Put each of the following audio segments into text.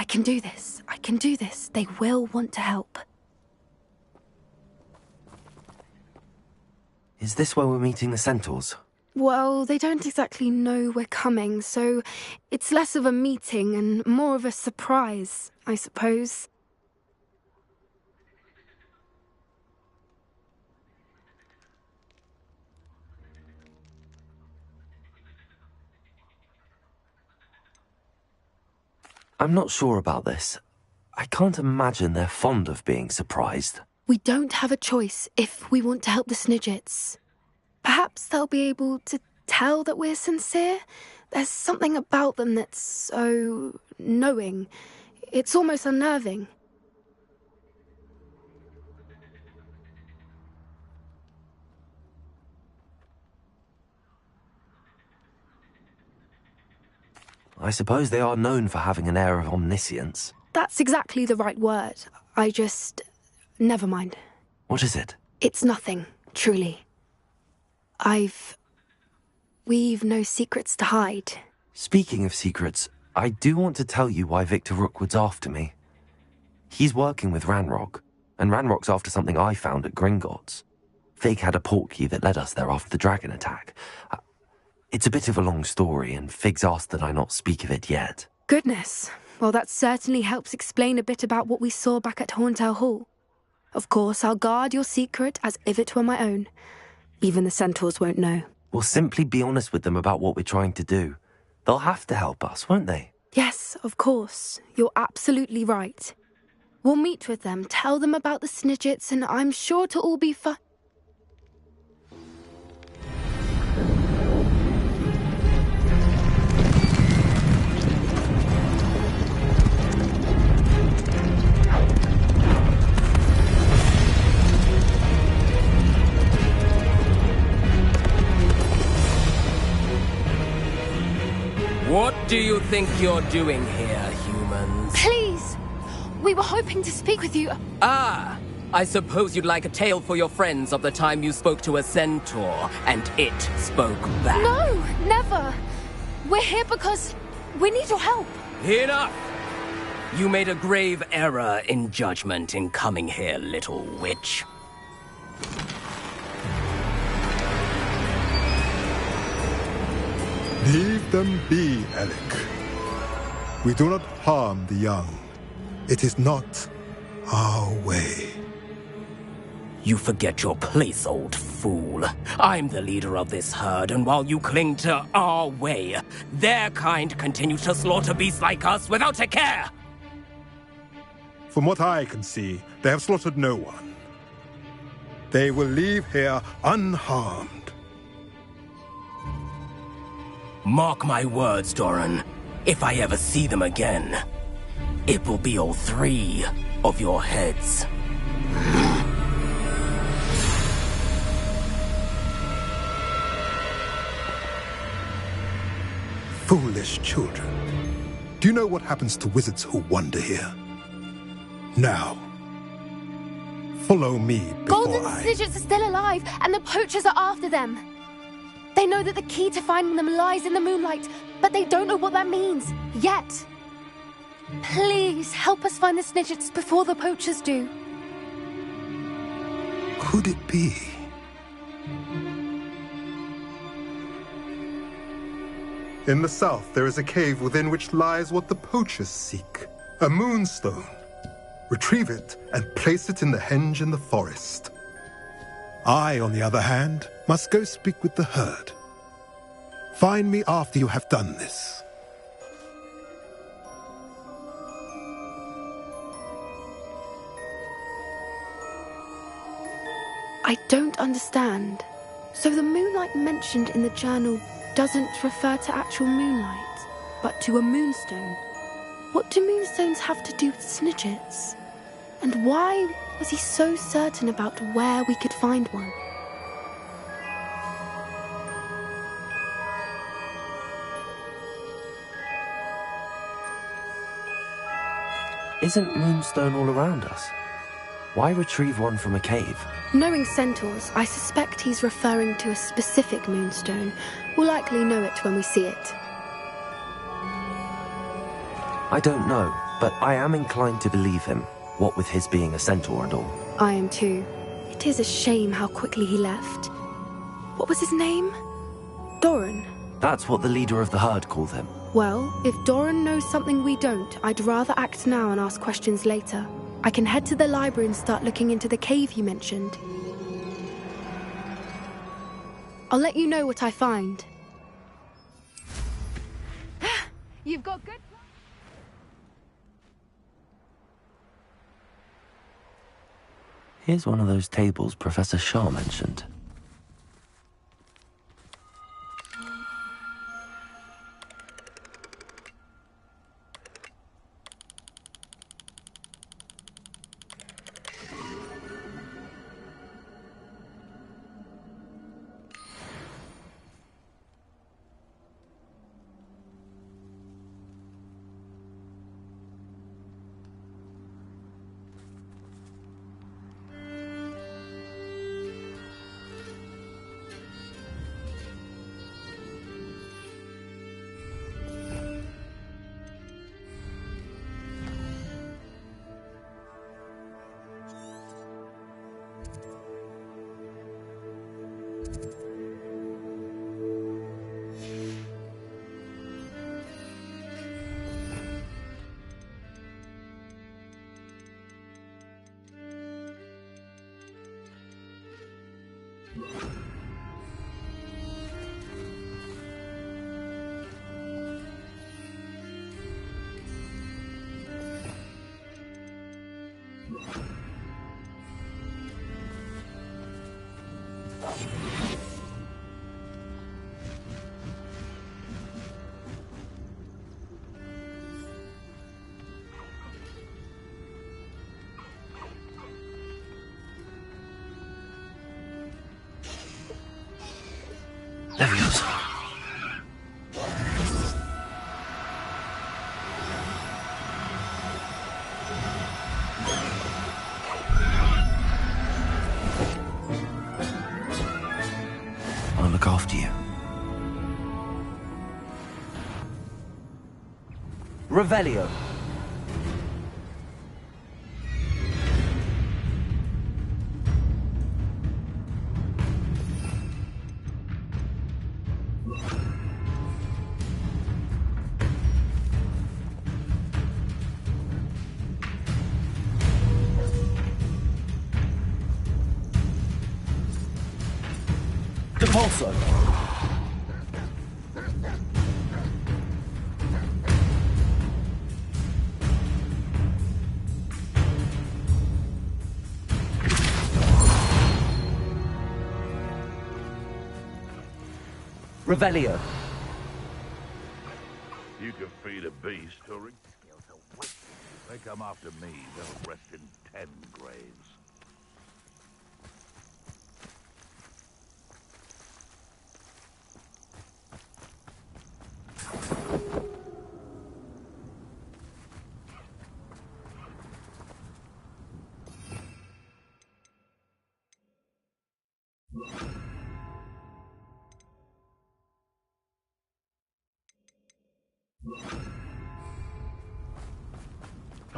can do this. I can do this. They will want to help. Is this where we're meeting the centaurs? Well, they don't exactly know we're coming, so it's less of a meeting and more of a surprise, I suppose. I'm not sure about this. I can't imagine they're fond of being surprised. We don't have a choice if we want to help the Snidgets. Perhaps they'll be able to tell that we're sincere. There's something about them that's so knowing. It's almost unnerving. I suppose they are known for having an air of omniscience. That's exactly the right word. Never mind. What is it? It's nothing, truly. We've no secrets to hide. Speaking of secrets, I do want to tell you why Victor Rookwood's after me. He's working with Ranrock, and Ranrock's after something I found at Gringotts. Fig had a portkey that led us there after the dragon attack. It's a bit of a long story, and Fig's asked that I not speak of it yet. Goodness. Well, that certainly helps explain a bit about what we saw back at Horntail Hall. Of course, I'll guard your secret as if it were my own. Even the centaurs won't know. We'll simply be honest with them about what we're trying to do. They'll have to help us, won't they? Yes, of course. You're absolutely right. We'll meet with them, tell them about the Snidgets, and I'm sure it'll all be fun. What do you think you're doing here, humans? Please! We were hoping to speak with you. Ah! I suppose you'd like a tale for your friends of the time you spoke to a centaur, and it spoke back. No, never! We're here because we need your help. Enough! You made a grave error in judgment in coming here, little witch. Leave them be, Alec. We do not harm the young. It is not our way. You forget your place, old fool. I'm the leader of this herd, and while you cling to our way, their kind continue to slaughter beasts like us without a care! From what I can see, they have slaughtered no one. They will leave here unharmed. Mark my words, Doran. If I ever see them again, it will be all 3 of your heads. Foolish children. Do you know what happens to wizards who wander here? Now, follow me before Golden Snidgets are still alive, and the poachers are after them. They know that the key to finding them lies in the moonlight, but they don't know what that means, yet. Please, help us find the Snidgets before the poachers do. Could it be? In the south, there is a cave within which lies what the poachers seek. A moonstone. Retrieve it and place it in the henge in the forest. I, on the other hand, must go speak with the herd. Find me after you have done this. I don't understand. So the moonlight mentioned in the journal doesn't refer to actual moonlight, but to a moonstone. What do moonstones have to do with Snidgets? And why was he so certain about where we could find one? Isn't Moonstone all around us? Why retrieve one from a cave? Knowing centaurs, I suspect he's referring to a specific moonstone. We'll likely know it when we see it. I don't know. But I am inclined to believe him, what with his being a centaur and all. I am too. It is a shame how quickly he left. What was his name? Doran? That's what the leader of the herd called him. Well, if Doran knows something we don't, I'd rather act now and ask questions later. I can head to the library and start looking into the cave you mentioned. I'll let you know what I find. You've got good... Here's one of those tables Professor Shah mentioned. Leviosa. I'll look after you. Revelio. Depulso. Revelio. You can feed a beast or they come after me, they'll rest in 10 graves.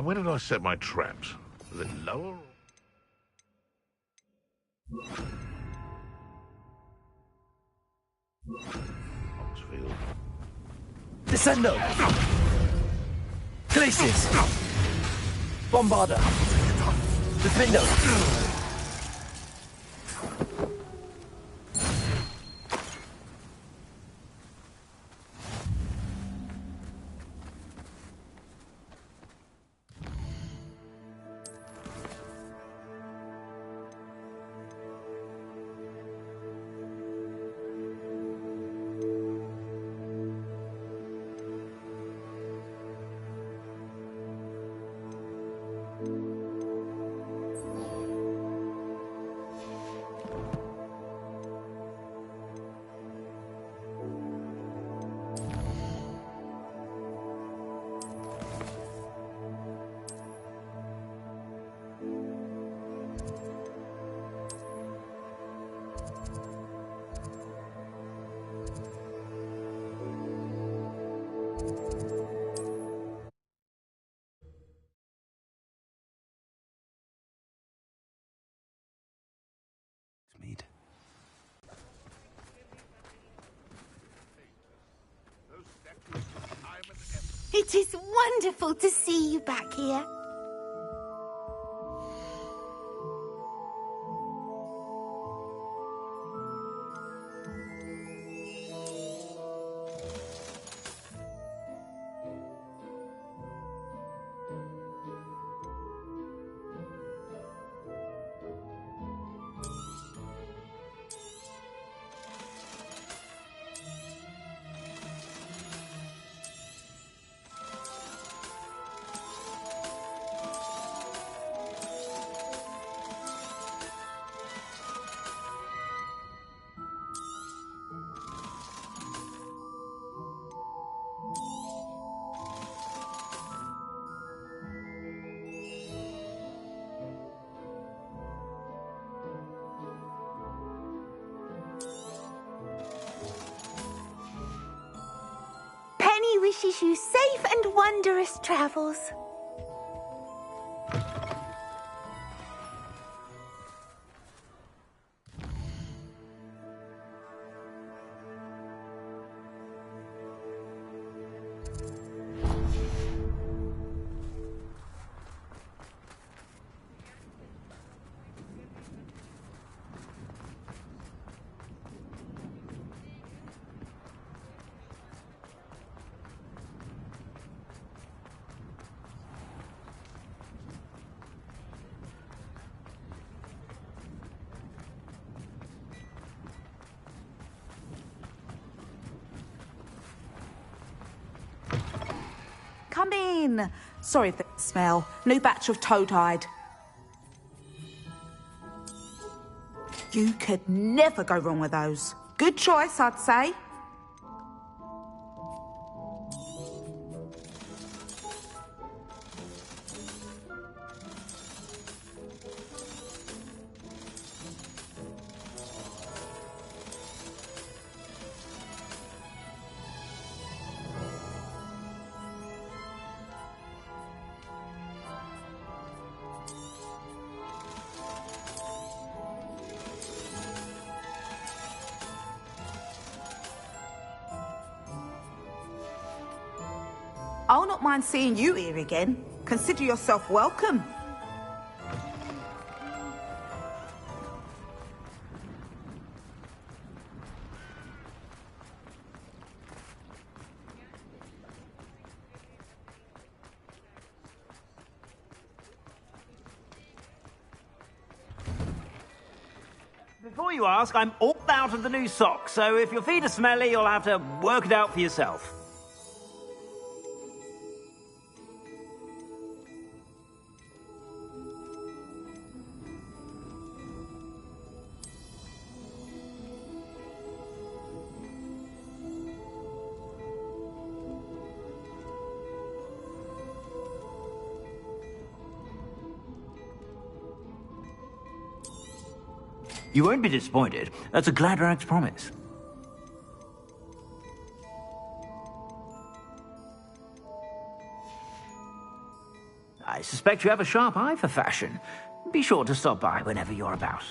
And where did I set my traps? Was it lower? Oxfield. Descendo! Glacis! Bombarda! Defendo! It is wonderful to see you back here. Penny wishes you safe and wondrous travels. Come in. Sorry for the smell. New batch of toad-hide. You could never go wrong with those. Good choice, I'd say. I'll not mind seeing you here again. Consider yourself welcome. Before you ask, I'm all out of the new socks, so if your feet are smelly, you'll have to work it out for yourself. You won't be disappointed. That's a Gladrag's promise. I suspect you have a sharp eye for fashion. Be sure to stop by whenever you're about.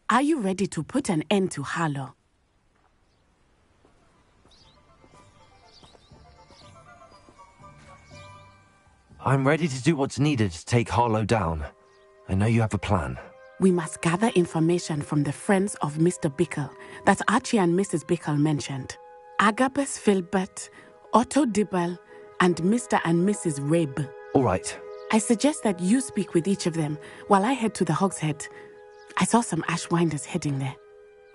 Are you ready to put an end to Harlow? I'm ready to do what's needed to take Harlow down. I know you have a plan. We must gather information from the friends of Mr. Bickle that Archie and Mrs. Bickle mentioned. Agabus Filbert, Otto Dibble, and Mr. and Mrs. Rabe. All right. I suggest that you speak with each of them while I head to the Hog's Head. I saw some Ashwinders heading there.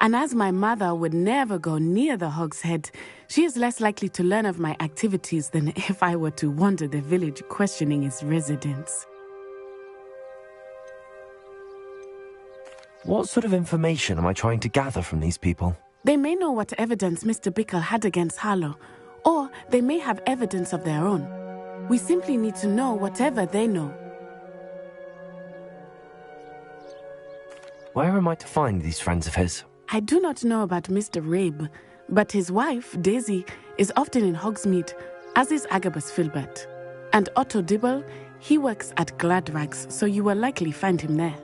And as my mother would never go near the Hog's Head, she is less likely to learn of my activities than if I were to wander the village questioning its residents. What sort of information am I trying to gather from these people? They may know what evidence Mr. Bickle had against Harlow, or they may have evidence of their own. We simply need to know whatever they know. Where am I to find these friends of his? I do not know about Mr. Rabe, but his wife, Daisy, is often in Hogsmeade, as is Agabus Filbert. And Otto Dibble, he works at Gladrags, so you will likely find him there.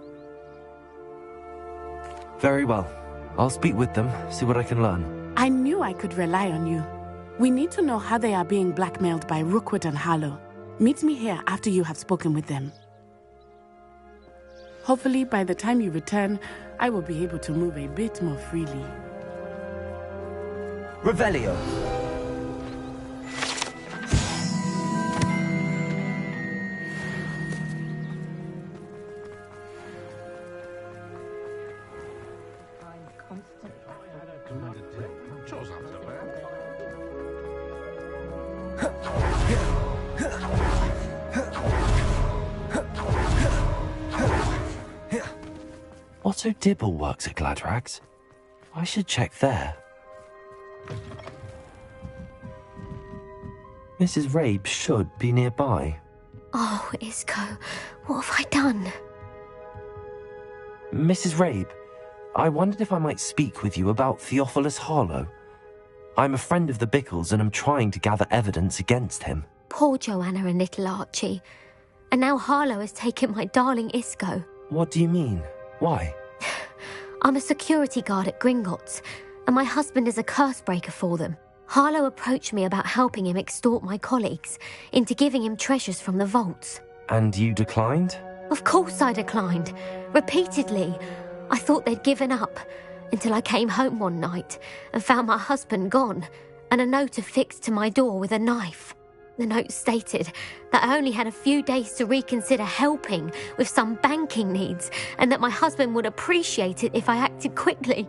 Very well. I'll speak with them, see what I can learn. I knew I could rely on you. We need to know how they are being blackmailed by Rookwood and Harlow. Meet me here after you have spoken with them. Hopefully, by the time you return, I will be able to move a bit more freely. Revelio! Otto Dibble works at Gladrags. I should check there. Mrs. Rabe should be nearby. Oh, Isco, what have I done? Mrs. Rabe, I wondered if I might speak with you about Theophilus Harlow. I'm a friend of the Bickles and am trying to gather evidence against him. Poor Joanna and little Archie. And now Harlow has taken my darling Isco. What do you mean? Why? I'm a security guard at Gringotts, and my husband is a curse breaker for them. Harlow approached me about helping him extort my colleagues into giving him treasures from the vaults. And you declined? Of course I declined. Repeatedly. I thought they'd given up, until I came home one night and found my husband gone, and a note affixed to my door with a knife. The note stated that I only had a few days to reconsider helping with some banking needs, and that my husband would appreciate it if I acted quickly.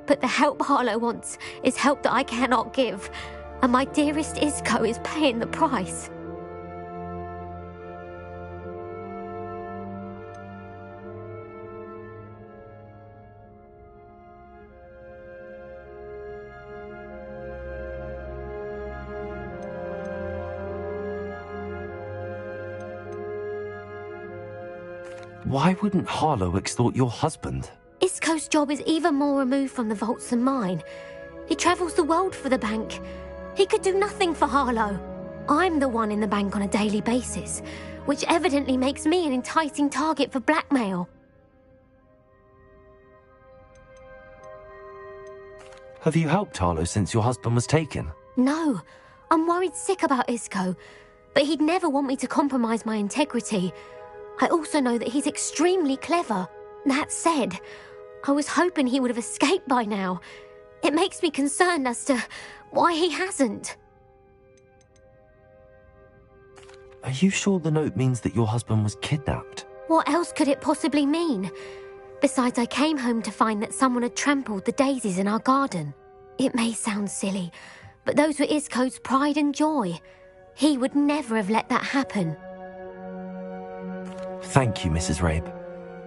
But the help Harlow wants is help that I cannot give, and my dearest Isco is paying the price. Why wouldn't Harlow extort your husband? Isco's job is even more removed from the vaults than mine. He travels the world for the bank. He could do nothing for Harlow. I'm the one in the bank on a daily basis, which evidently makes me an enticing target for blackmail. Have you helped Harlow since your husband was taken? No, I'm worried sick about Isco, but he'd never want me to compromise my integrity. I also know that he's extremely clever. That said, I was hoping he would have escaped by now. It makes me concerned as to why he hasn't. Are you sure the note means that your husband was kidnapped? What else could it possibly mean? Besides, I came home to find that someone had trampled the daisies in our garden. It may sound silly, but those were Isco's pride and joy. He would never have let that happen. Thank you, Mrs. Rabe.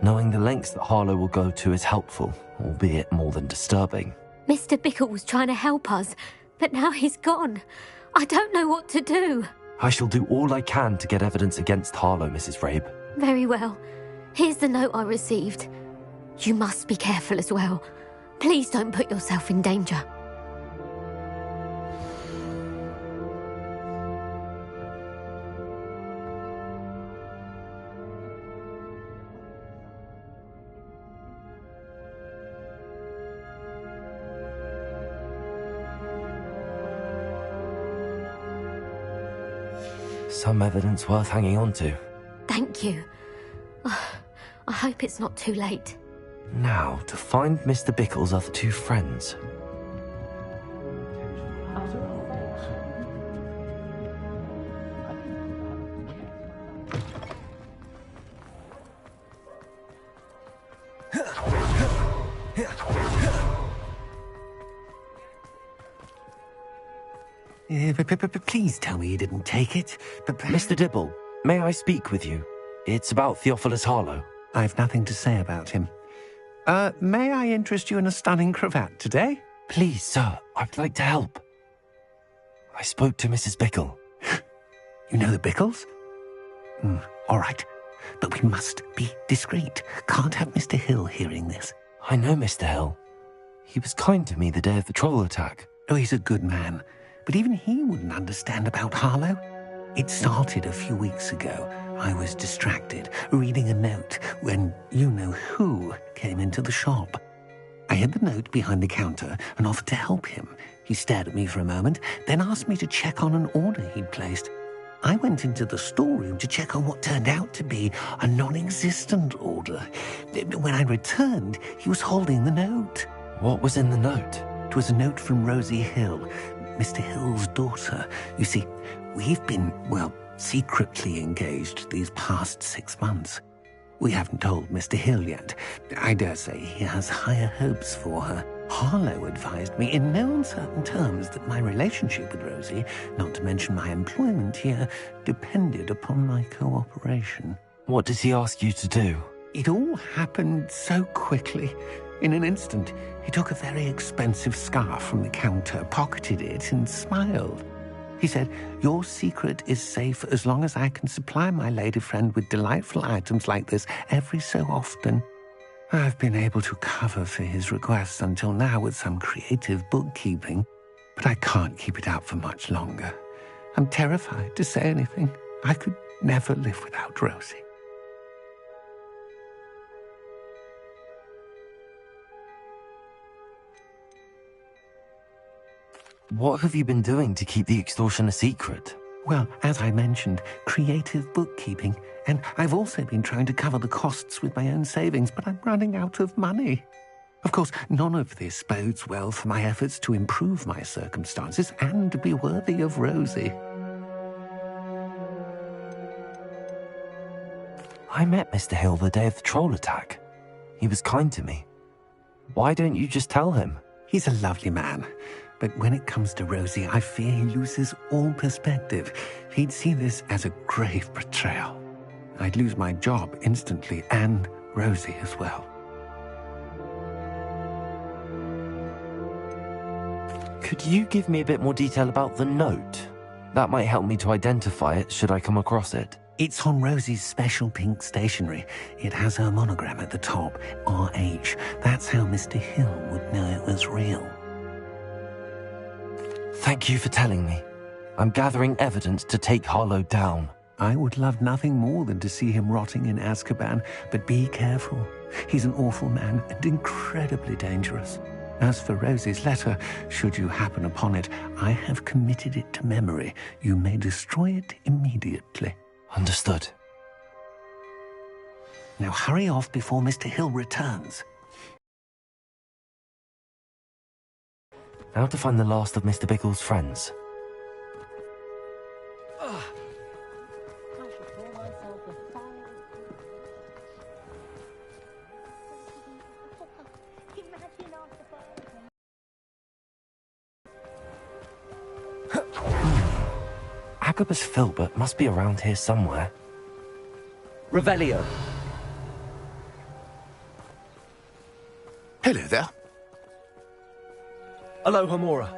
Knowing the lengths that Harlow will go to is helpful, albeit more than disturbing. Mr. Bickle was trying to help us, but now he's gone. I don't know what to do. I shall do all I can to get evidence against Harlow, Mrs. Rabe. Very well. Here's the note I received. You must be careful as well. Please don't put yourself in danger. some evidence worth hanging on to. Thank you. I hope it's not too late. Now, to find Mr. Bickle's other two friends. Please tell me you didn't take it. Mr. Dibble, may I speak with you? It's about Theophilus Harlow. I've nothing to say about him. May I interest you in a stunning cravat today? Please, sir, I'd like to help. I spoke to Mrs. Bickle. You know the Bickles? All right. But we must be discreet. Can't have Mr. Hill hearing this. I know Mr. Hill. He was kind to me the day of the troll attack. Oh, he's a good man. But even he wouldn't understand about Harlow. It started a few weeks ago. I was distracted, reading a note, when you-know-who came into the shop. I hid the note behind the counter and offered to help him. He stared at me for a moment, then asked me to check on an order he'd placed. I went into the storeroom to check on what turned out to be a non-existent order. When I returned, he was holding the note. What was in the note? It was a note from Rosie Hill, Mr. Hill's daughter. You see, we've been, secretly engaged these past 6 months. We haven't told Mr. Hill yet. I dare say he has higher hopes for her. Harlow advised me in no uncertain terms that my relationship with Rosie, not to mention my employment here, depended upon my cooperation. What did he ask you to do? It all happened so quickly. In an instant, he took a very expensive scarf from the counter, pocketed it, and smiled. He said, "Your secret is safe as long as I can supply my lady friend with delightful items like this every so often." I've been able to cover for his requests until now with some creative bookkeeping, but I can't keep it up for much longer. I'm terrified to say anything. I could never live without Rosie. What have you been doing to keep the extortion a secret? Well, as I mentioned, creative bookkeeping. And I've also been trying to cover the costs with my own savings, but I'm running out of money. Of course, none of this bodes well for my efforts to improve my circumstances and be worthy of Rosie. I met Mr. Hill the day of the troll attack. He was kind to me. Why don't you just tell him? He's a lovely man. But when it comes to Rosie, I fear he loses all perspective. He'd see this as a grave betrayal. I'd lose my job instantly, and Rosie as well. Could you give me a bit more detail about the note? That might help me to identify it should I come across it. It's on Rosie's special pink stationery. It has her monogram at the top, RH. That's how Mr. Hill would know it was real. Thank you for telling me. I'm gathering evidence to take Harlow down. I would love nothing more than to see him rotting in Azkaban, but be careful. He's an awful man and incredibly dangerous. As for Rosie's letter, should you happen upon it, I have committed it to memory. You may destroy it immediately. Understood. Now hurry off before Mr. Hill returns. Now to find the last of Mr. Bickle's friends. Agabus Filbert must be around here somewhere. Revelio. Hello there. Alohomora.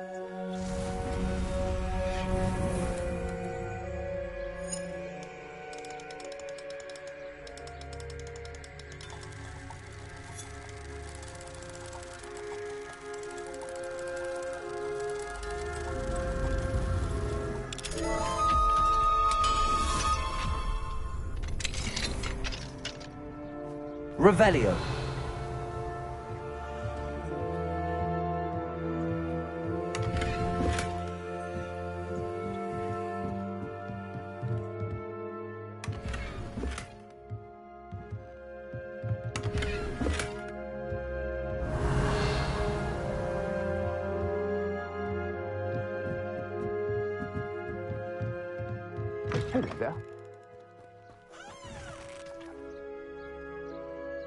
Revelio. Yeah?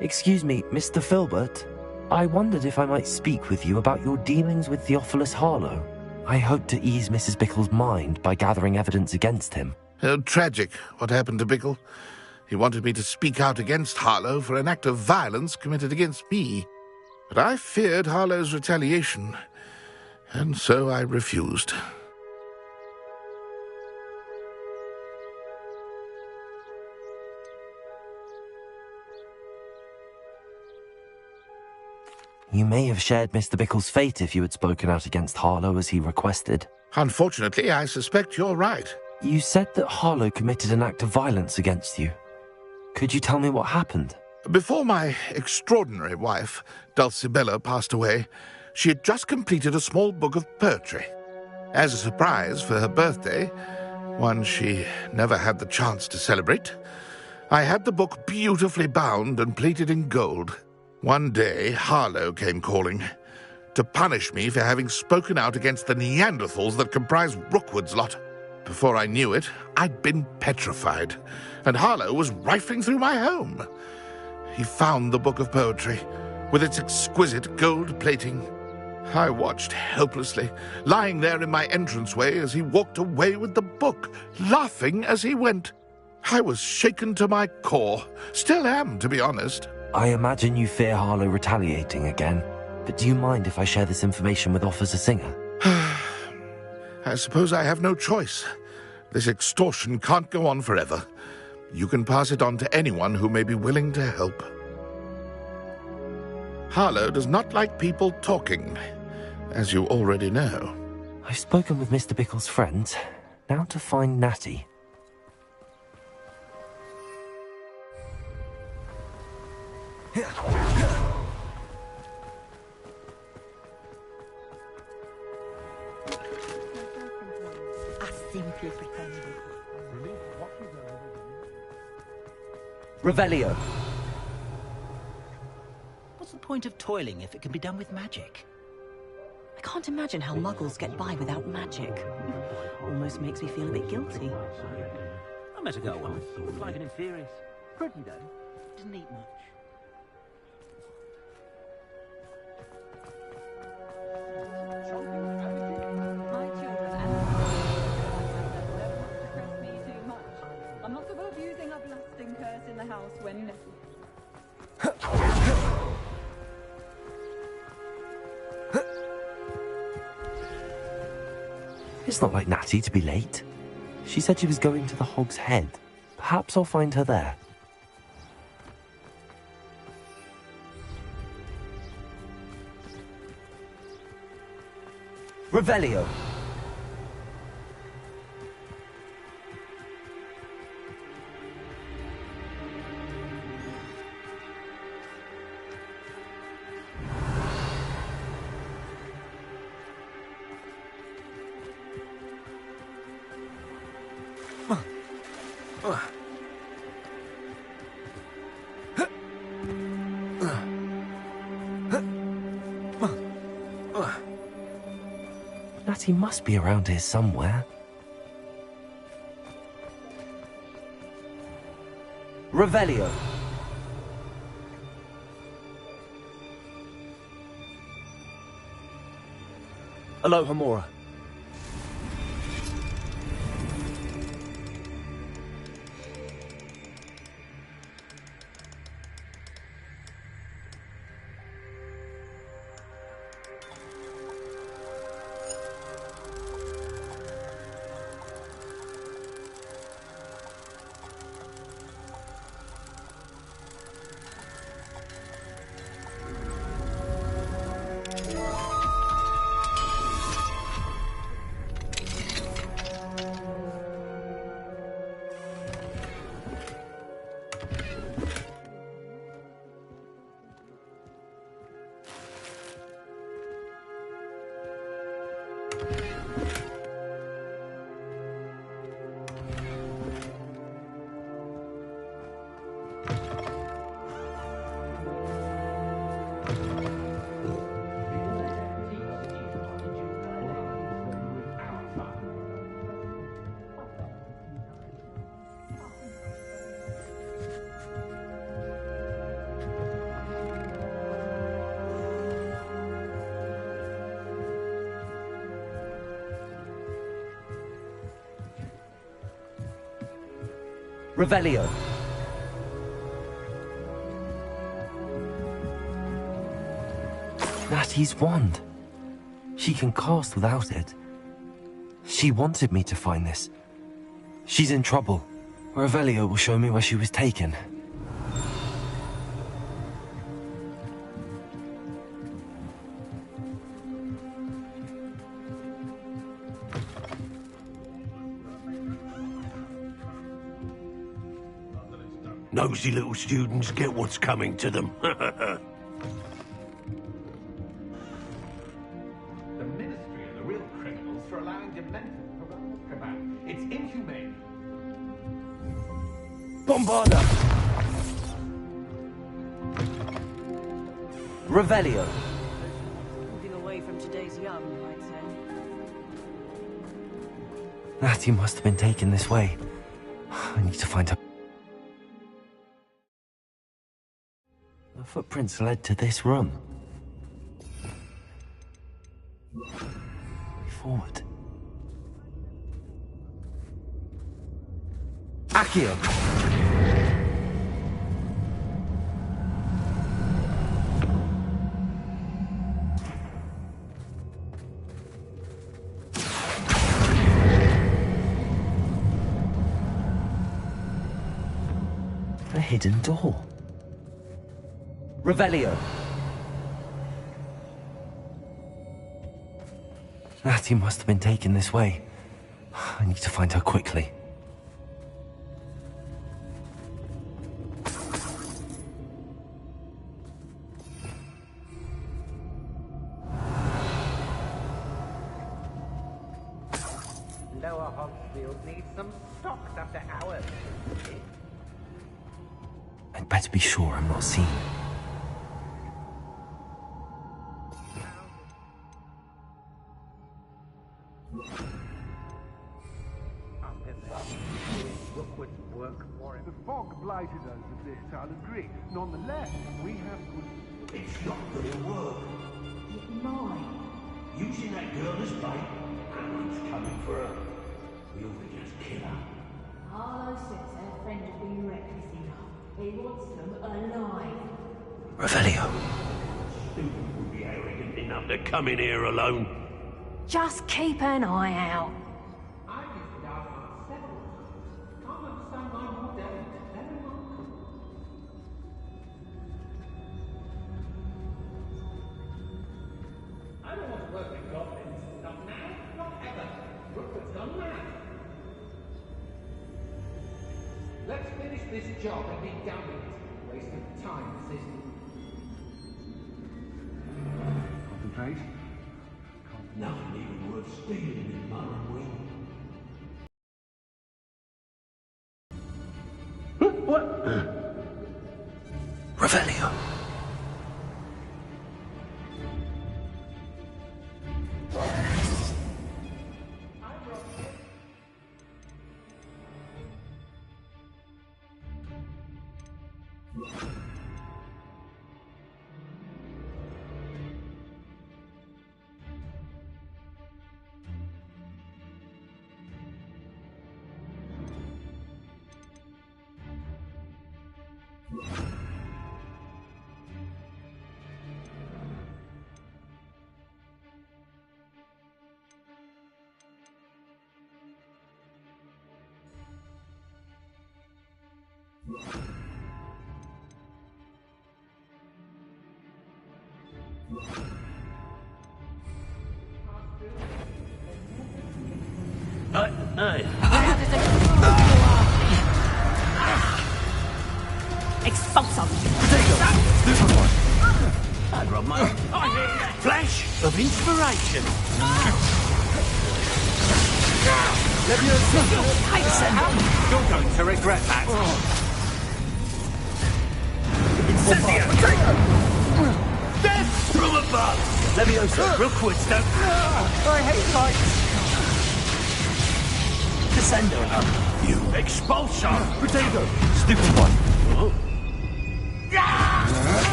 Excuse me, Mr. Filbert. I wondered if I might speak with you about your dealings with Theophilus Harlow. I hope to ease Mrs. Bickle's mind by gathering evidence against him. Oh, tragic what happened to Bickle. He wanted me to speak out against Harlow for an act of violence committed against me. But I feared Harlow's retaliation, and so I refused. You may have shared Mr. Bickle's fate if you had spoken out against Harlow as he requested. Unfortunately, I suspect you're right. You said that Harlow committed an act of violence against you. Could you tell me what happened? Before my extraordinary wife, Dulcibella, passed away, she had just completed a small book of poetry. As a surprise for her birthday, one she never had the chance to celebrate, I had the book beautifully bound and plated in gold. One day, Harlow came calling to punish me for having spoken out against the Neanderthals that comprise Rookwood's lot. Before I knew it, I'd been petrified, and Harlow was rifling through my home. He found the book of poetry, with its exquisite gold plating. I watched helplessly, lying there in my entranceway as he walked away with the book, laughing as he went. I was shaken to my core. Still am, to be honest. I imagine you fear Harlow retaliating again, but do you mind if I share this information with Officer Singer? I suppose I have no choice. This extortion can't go on forever. You can pass it on to anyone who may be willing to help. Harlow does not like people talking, as you already know. I've spoken with Mr. Bickle's friends. Now to find Natty. Revelio. What's the point of toiling if it can be done with magic? I can't imagine how muggles get by without magic. Almost makes me feel a bit guilty. I met a girl once. Looked like an inferior. Pretty though. Didn't eat much. My children and depress me too much. I'm not above using a blasting curse in the house when necessary. It's not like Natty to be late. She said she was going to the Hog's Head. Perhaps I'll find her there. Revelio. Natty must be around here somewhere. Revelio. Aloha Mora. Revelio. Natty's wand. She can cast without it. She wanted me to find this. She's in trouble. Revelio will show me where she was taken. Nosy little students get what's coming to them. The Ministry are the real criminals for allowing dementors to run Azkaban. It's inhumane. Bombarda. Revelio. Moving away from today's young, I'd say. Natty must have been taken this way. I need to find her. The footprints led to this room. Forward. Accio. A hidden door. Revelio. Natty must have been taken this way. I need to find her quickly. Lower Hogsfield needs some stocks after hours. I'd better be sure I'm not seen. Rookwood's work for him. The fog blighted us a bit, I'll agree. Nonetheless, we have good... It's not gonna work. It might. Using that girl as bait, Alan's coming for her. We'll just kill her. Harlow says her friend has been reckless enough. He wants them alive. Revelio. Stupid would be arrogant enough to come in here alone. Just keep an eye out. I've used it out on several times. Can't understand why more don't. Very welcome. I don't want to work with goblins. Not now, not ever. Rookwood's gone mad. Let's finish this job and be done with it. Waste of time, assistant. Concentrate. Nothing even worth stealing in Murray Wing. What? Revelio. Expulsum! I'd rub my flash of inspiration. You're going to regret that. Incendio! Death from above! Leviosa, Rookwood's don't... I hate lights. Descendo! You expulsor! Potato! Stupid one!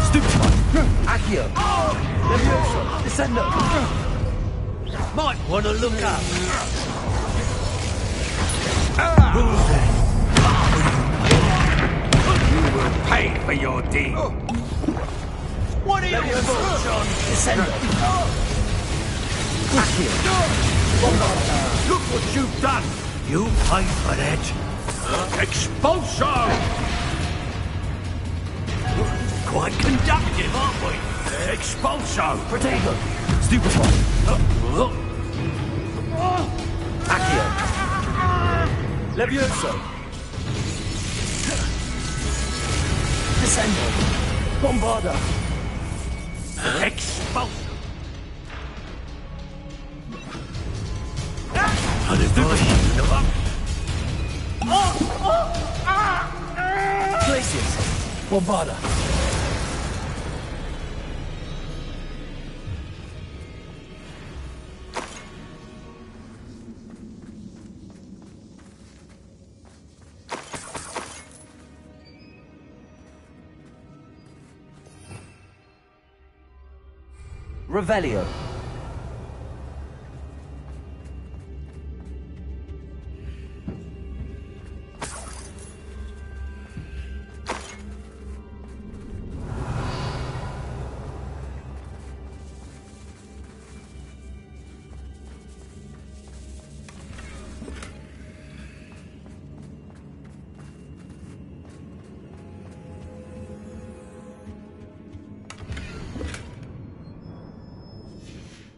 Stupid one! Accio. Leviosa, Descendo! Might want to look up. Rules then. D. What are you doing, John? Descendo. Look what you've done! You pay for that. Expulso! Quite conductive, aren't we? Expulso! Protego. Stupefy. Accio. Levioso. Descendo. Bombarda. Expulso! Glacius. Bombarda. Revelio.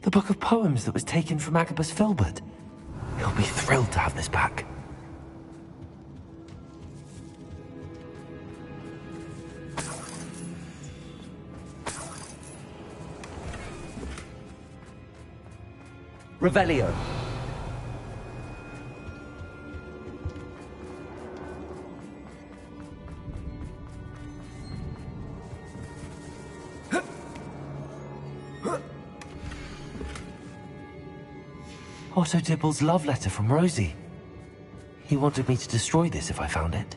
The book of poems that was taken from Agabus Filbert. He'll be thrilled to have this back. Revelio. Otto Dibble's love letter from Rosie. He wanted me to destroy this if I found it.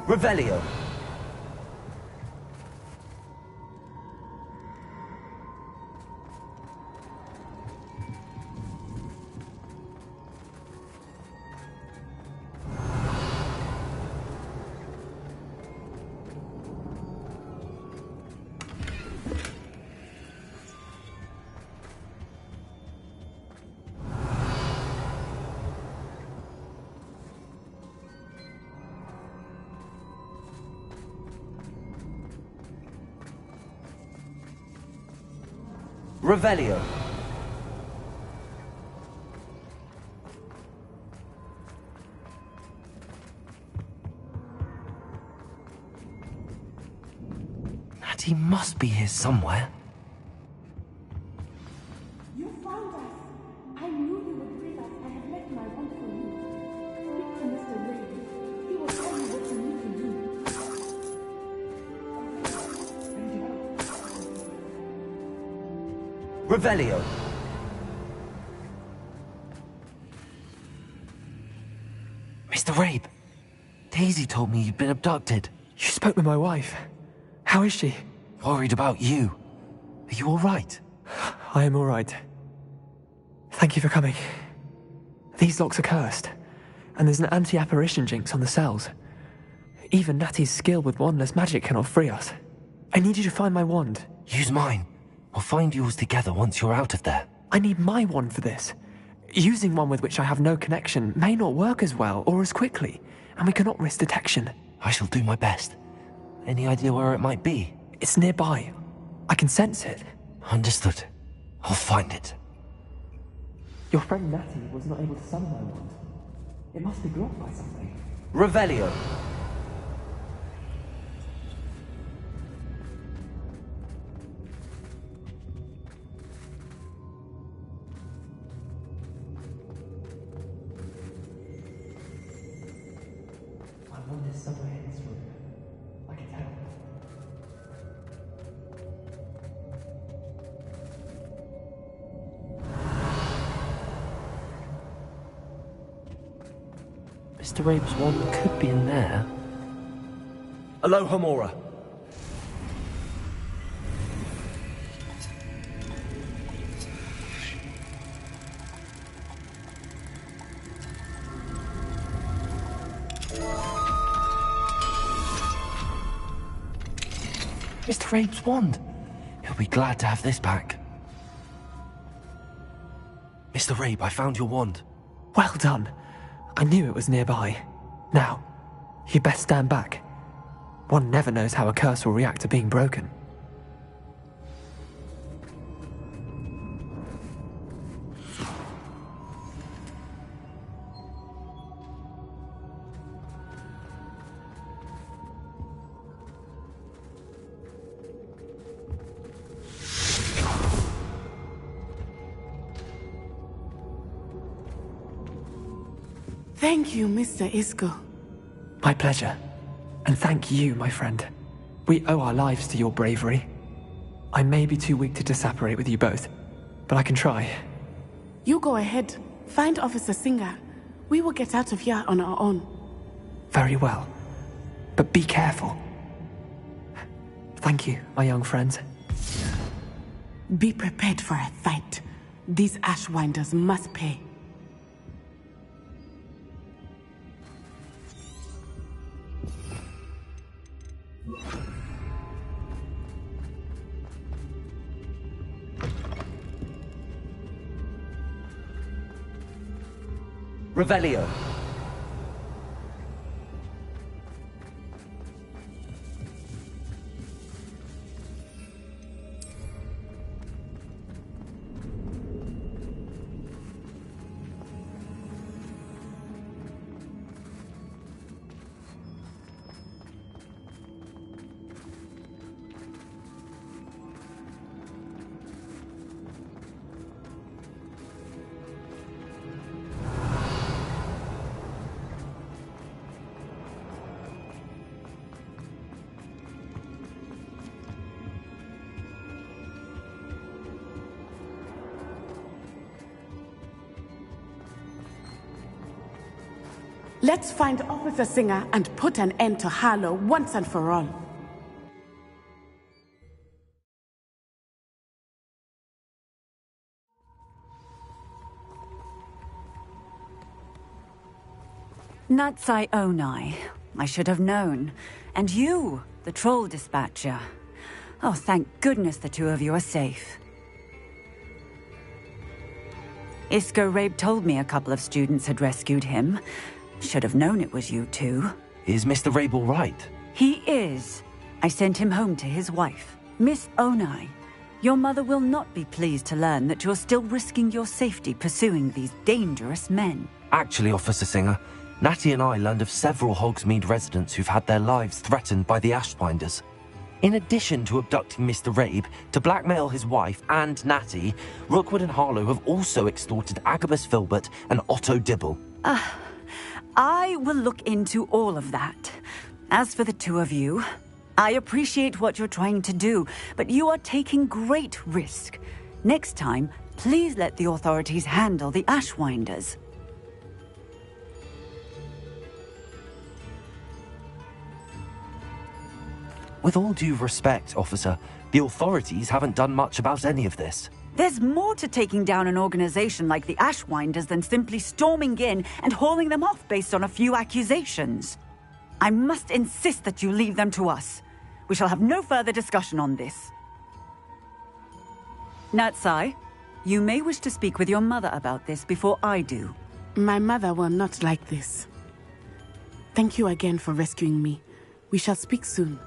Revelio. Revelio. Natty must be here somewhere. You found us. I knew you would bring us. I have left my wand for you. Speak to Mr. Ray. He will tell you what you need to do. Revelio. Mr. Rabe, Daisy told me you'd been abducted. You spoke with my wife. How is she? Worried about you. Are you all right? I am all right. Thank you for coming. These locks are cursed, and there's an anti-apparition jinx on the cells. Even Natty's skill with wandless magic cannot free us. I need you to find my wand. Use mine. We'll find yours together once you're out of there. I need my wand for this. Using one with which I have no connection may not work as well or as quickly, and we cannot risk detection. I shall do my best. Any idea where it might be? It's nearby. I can sense it. Understood. I'll find it. Your friend Natty was not able to summon my wand. It must be blocked by something. Revelio. My wand is somewhere in this room. I can tell. Mr. Rabe's wand could be in there. Alohomora. Mr. Rabe's wand. He'll be glad to have this back. Mr. Rabe, I found your wand. Well done. I knew it was nearby. Now, you best stand back. One never knows how a curse will react to being broken. Thank you, Mr. Isco. My pleasure. And thank you, my friend. We owe our lives to your bravery. I may be too weak to disapparate with you both, but I can try. You go ahead. Find Officer Singer. We will get out of here on our own. Very well. But be careful. Thank you, my young friends. Be prepared for a fight. These Ashwinders must pay. Revelio. Let's find Officer Singer and put an end to Harlow once and for all. Natsai Onai. I should have known. And you, the troll dispatcher. Oh, thank goodness the two of you are safe. Isco Rabe told me a couple of students had rescued him. Should have known it was you two. Is Mr. Rabe all right? He is. I sent him home to his wife, Miss Onai. Your mother will not be pleased to learn that you're still risking your safety pursuing these dangerous men. Actually, Officer Singer, Natty and I learned of several Hogsmeade residents who've had their lives threatened by the Ashbinders. In addition to abducting Mr. Rabe to blackmail his wife and Natty, Rookwood and Harlow have also extorted Agabus Filbert and Otto Dibble. I will look into all of that. As for the two of you, I appreciate what you're trying to do, but you are taking great risk. Next time, please let the authorities handle the Ashwinders. With all due respect, officer, the authorities haven't done much about any of this. There's more to taking down an organization like the Ashwinders than simply storming in and hauling them off based on a few accusations. I must insist that you leave them to us. We shall have no further discussion on this. Natsai, you may wish to speak with your mother about this before I do. My mother will not like this. Thank you again for rescuing me. We shall speak soon.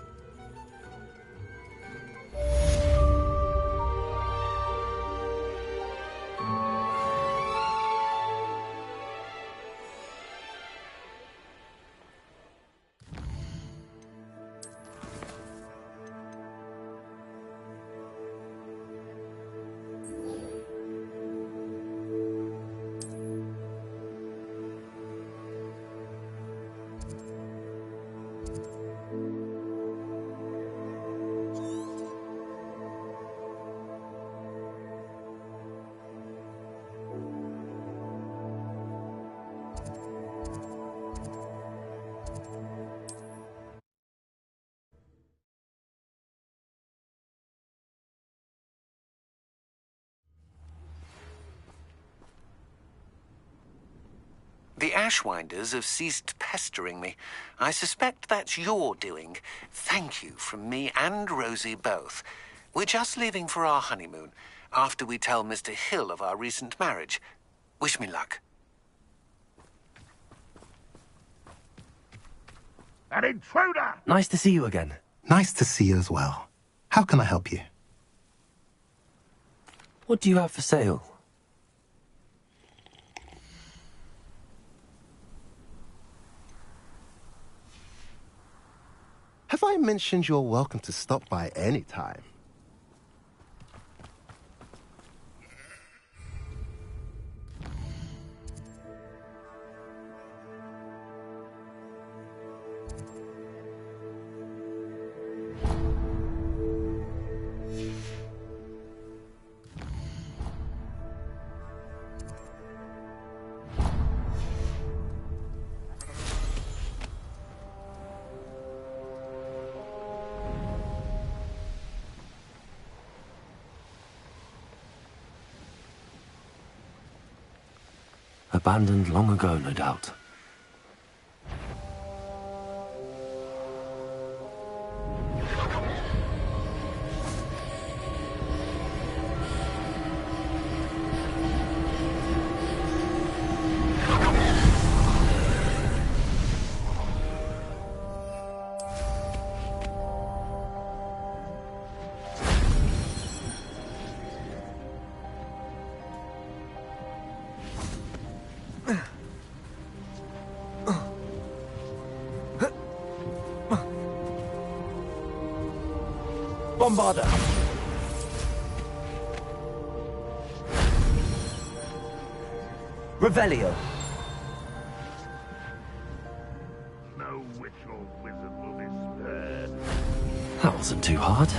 Ashwinders have ceased pestering me. I suspect that's your doing. Thank you from me and Rosie both. We're just leaving for our honeymoon, after we tell Mr. Hill of our recent marriage. Wish me luck. An intruder! Nice to see you again. Nice to see you as well. How can I help you? What do you have for sale? Have I mentioned you're welcome to stop by any time? Abandoned long ago, no doubt. Bombarder! Revelio. No witch or wizard will be spared. That wasn't too hard.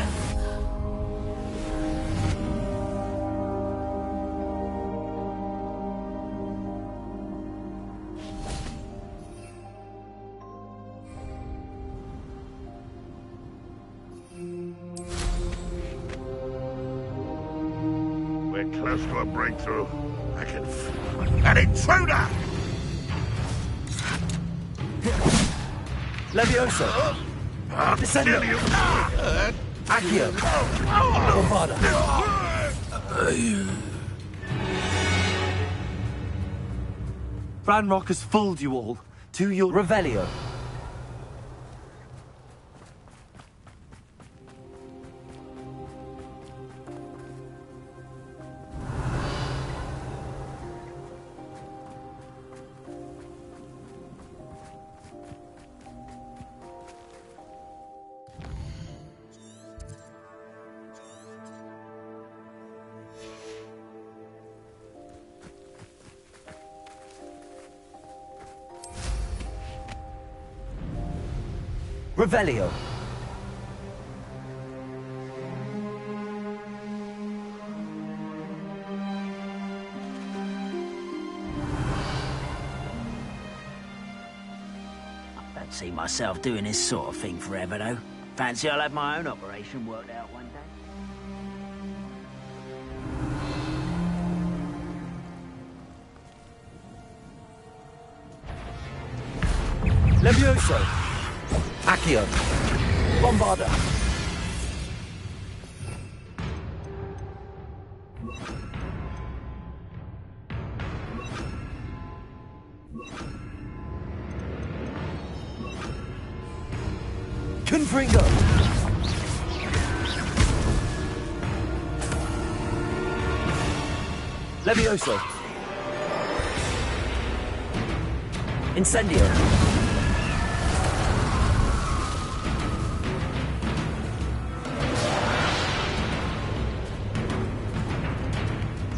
We're close to a breakthrough. I can an intruder! Levioso! Descendio! Accio! Bombarda! Ranrock has fooled you all. To your... Revelio. Revelio. I don't see myself doing this sort of thing forever, though. Fancy I'll have my own operation worked out one day. Levioso! Accio. Bombarda! Confringo. Levioso! Incendio!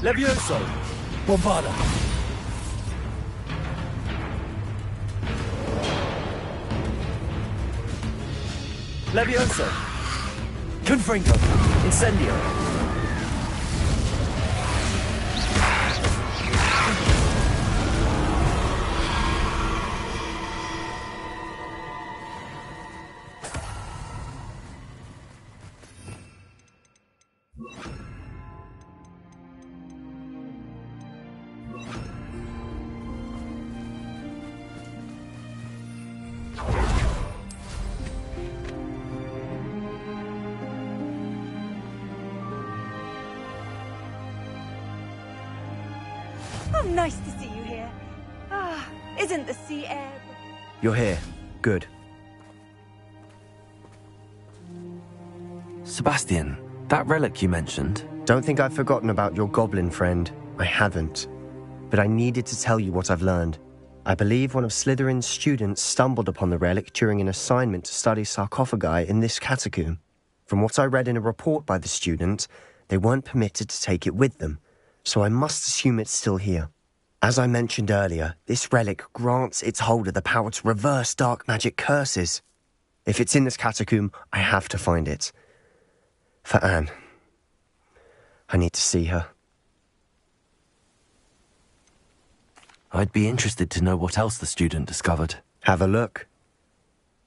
Levioso! Bombarda! Levioso! Confringo! Incendio! Oh, nice to see you here. Ah, isn't the sea air... You're here. Good. Sebastian, that relic you mentioned... Don't think I've forgotten about your goblin friend. I haven't. But I needed to tell you what I've learned. I believe one of Slytherin's students stumbled upon the relic during an assignment to study sarcophagi in this catacomb. From what I read in a report by the student, they weren't permitted to take it with them, so I must assume it's still here. As I mentioned earlier, this relic grants its holder the power to reverse dark magic curses. If it's in this catacomb, I have to find it. For Anne. I need to see her. I'd be interested to know what else the student discovered. Have a look.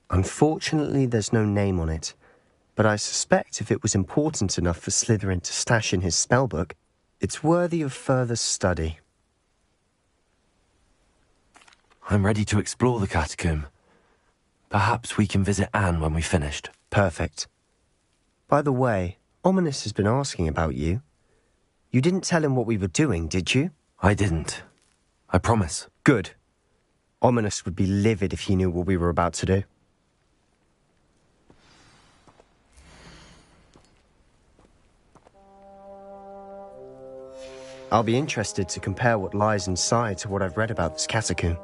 Unfortunately, there's no name on it, but I suspect if it was important enough for Slytherin to stash in his spellbook, it's worthy of further study. I'm ready to explore the catacomb. Perhaps we can visit Anne when we've finished. Perfect. By the way, Ominous has been asking about you. You didn't tell him what we were doing, did you? I didn't. I promise. Good. Ominous would be livid if he knew what we were about to do. I'll be interested to compare what lies inside to what I've read about this catacomb.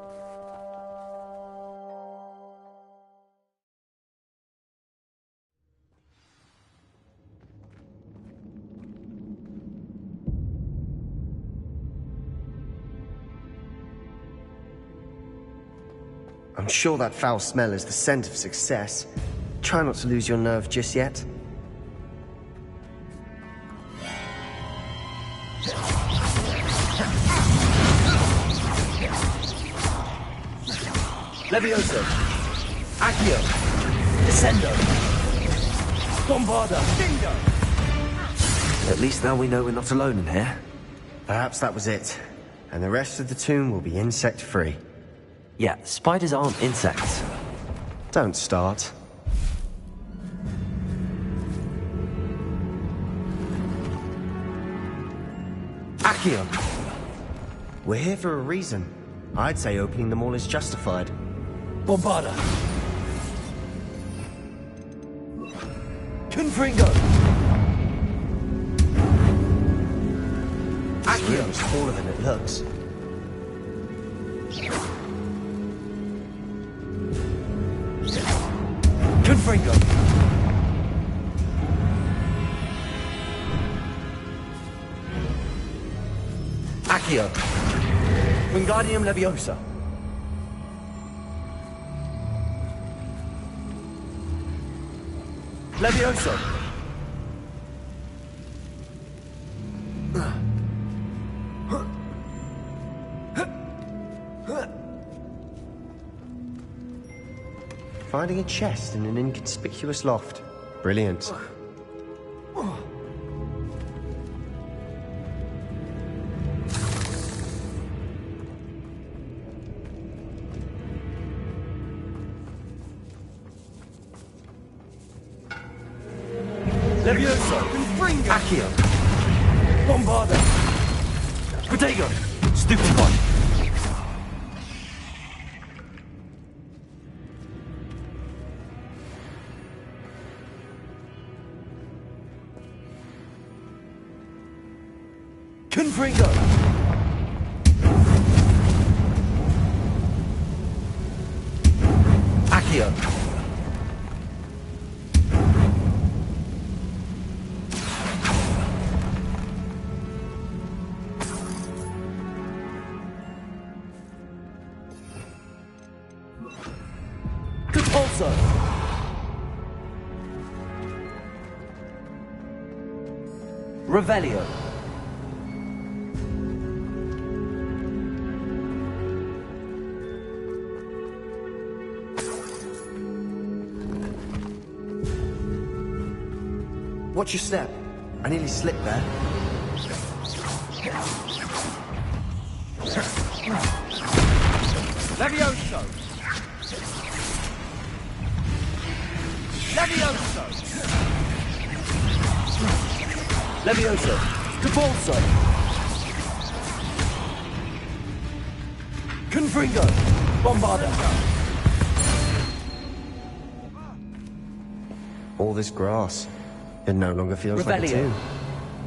I'm sure that foul smell is the scent of success. Try not to lose your nerve just yet. Levioso. Accio. Descendo. Bombarda. Dingo. At least now we know we're not alone in here. Perhaps that was it. And the rest of the tomb will be insect-free. Yeah, spiders aren't insects. Don't start. Accio. We're here for a reason. I'd say opening them all is justified. Bombarda. Confringo. This room is smaller than it looks. Confringo. Accio. Wingardium Leviosa. Levioso. Finding a chest in an inconspicuous loft. Brilliant. Levioso. Confringo. Accio. Bombarda. Protego. Stupefy. Confringo. Accio. Compulso. Revelio. Watch your step. I nearly slipped there. Levioso. Levioso. Levioso. Compulso. Confringo! Bombarda! All this grass. It no longer feels like a Revelio. tomb.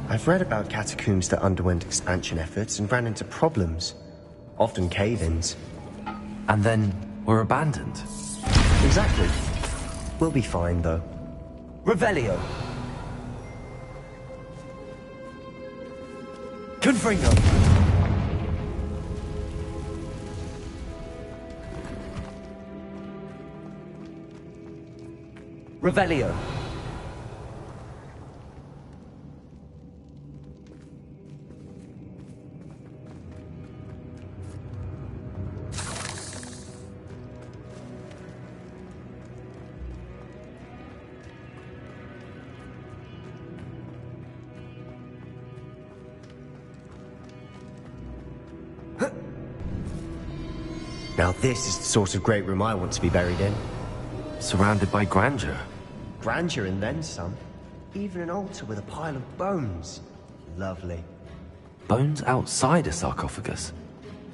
I've read about catacombs that underwent expansion efforts and ran into problems. Often cave-ins. And then were abandoned. Exactly. We'll be fine, though. Revelio. Confringo. Revelio. Now this is the sort of great room I want to be buried in. Surrounded by grandeur. Grandeur and then some. Even an altar with a pile of bones. Lovely. Bones outside a sarcophagus.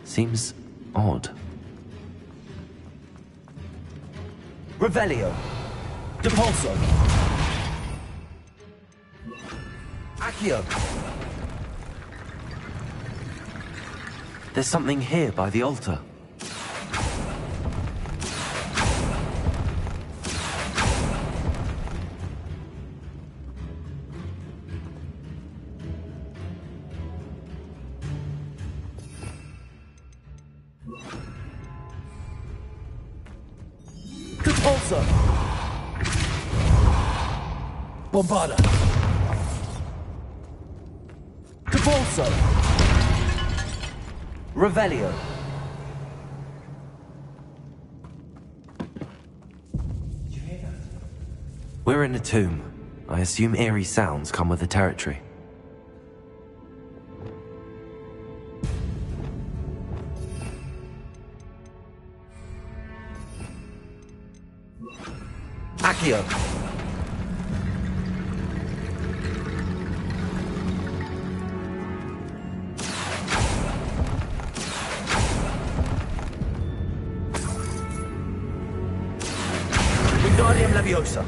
Seems odd. Revelio. Depulso. Accio. There's something here by the altar. Depulso. Bombarda. Depulso. Revelio. We're in a tomb. I assume eerie sounds come with the territory. Accio. Wingardium Leviosa.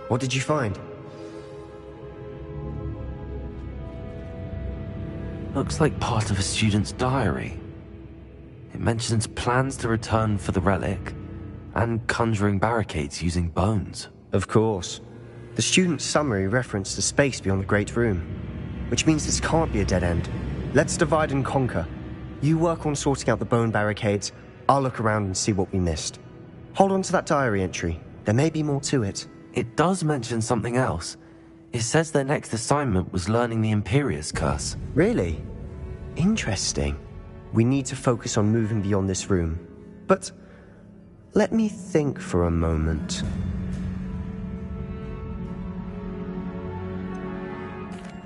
What did you find? Looks like part of a student's diary. It mentions plans to return for the relic and conjuring barricades using bones. Of course. The student's summary referenced the space beyond the Great Room, which means this can't be a dead end. Let's divide and conquer. You work on sorting out the bone barricades, I'll look around and see what we missed. Hold on to that diary entry. There may be more to it. It does mention something else. It says their next assignment was learning the Imperius Curse. Really? Interesting. We need to focus on moving beyond this room. But let me think for a moment.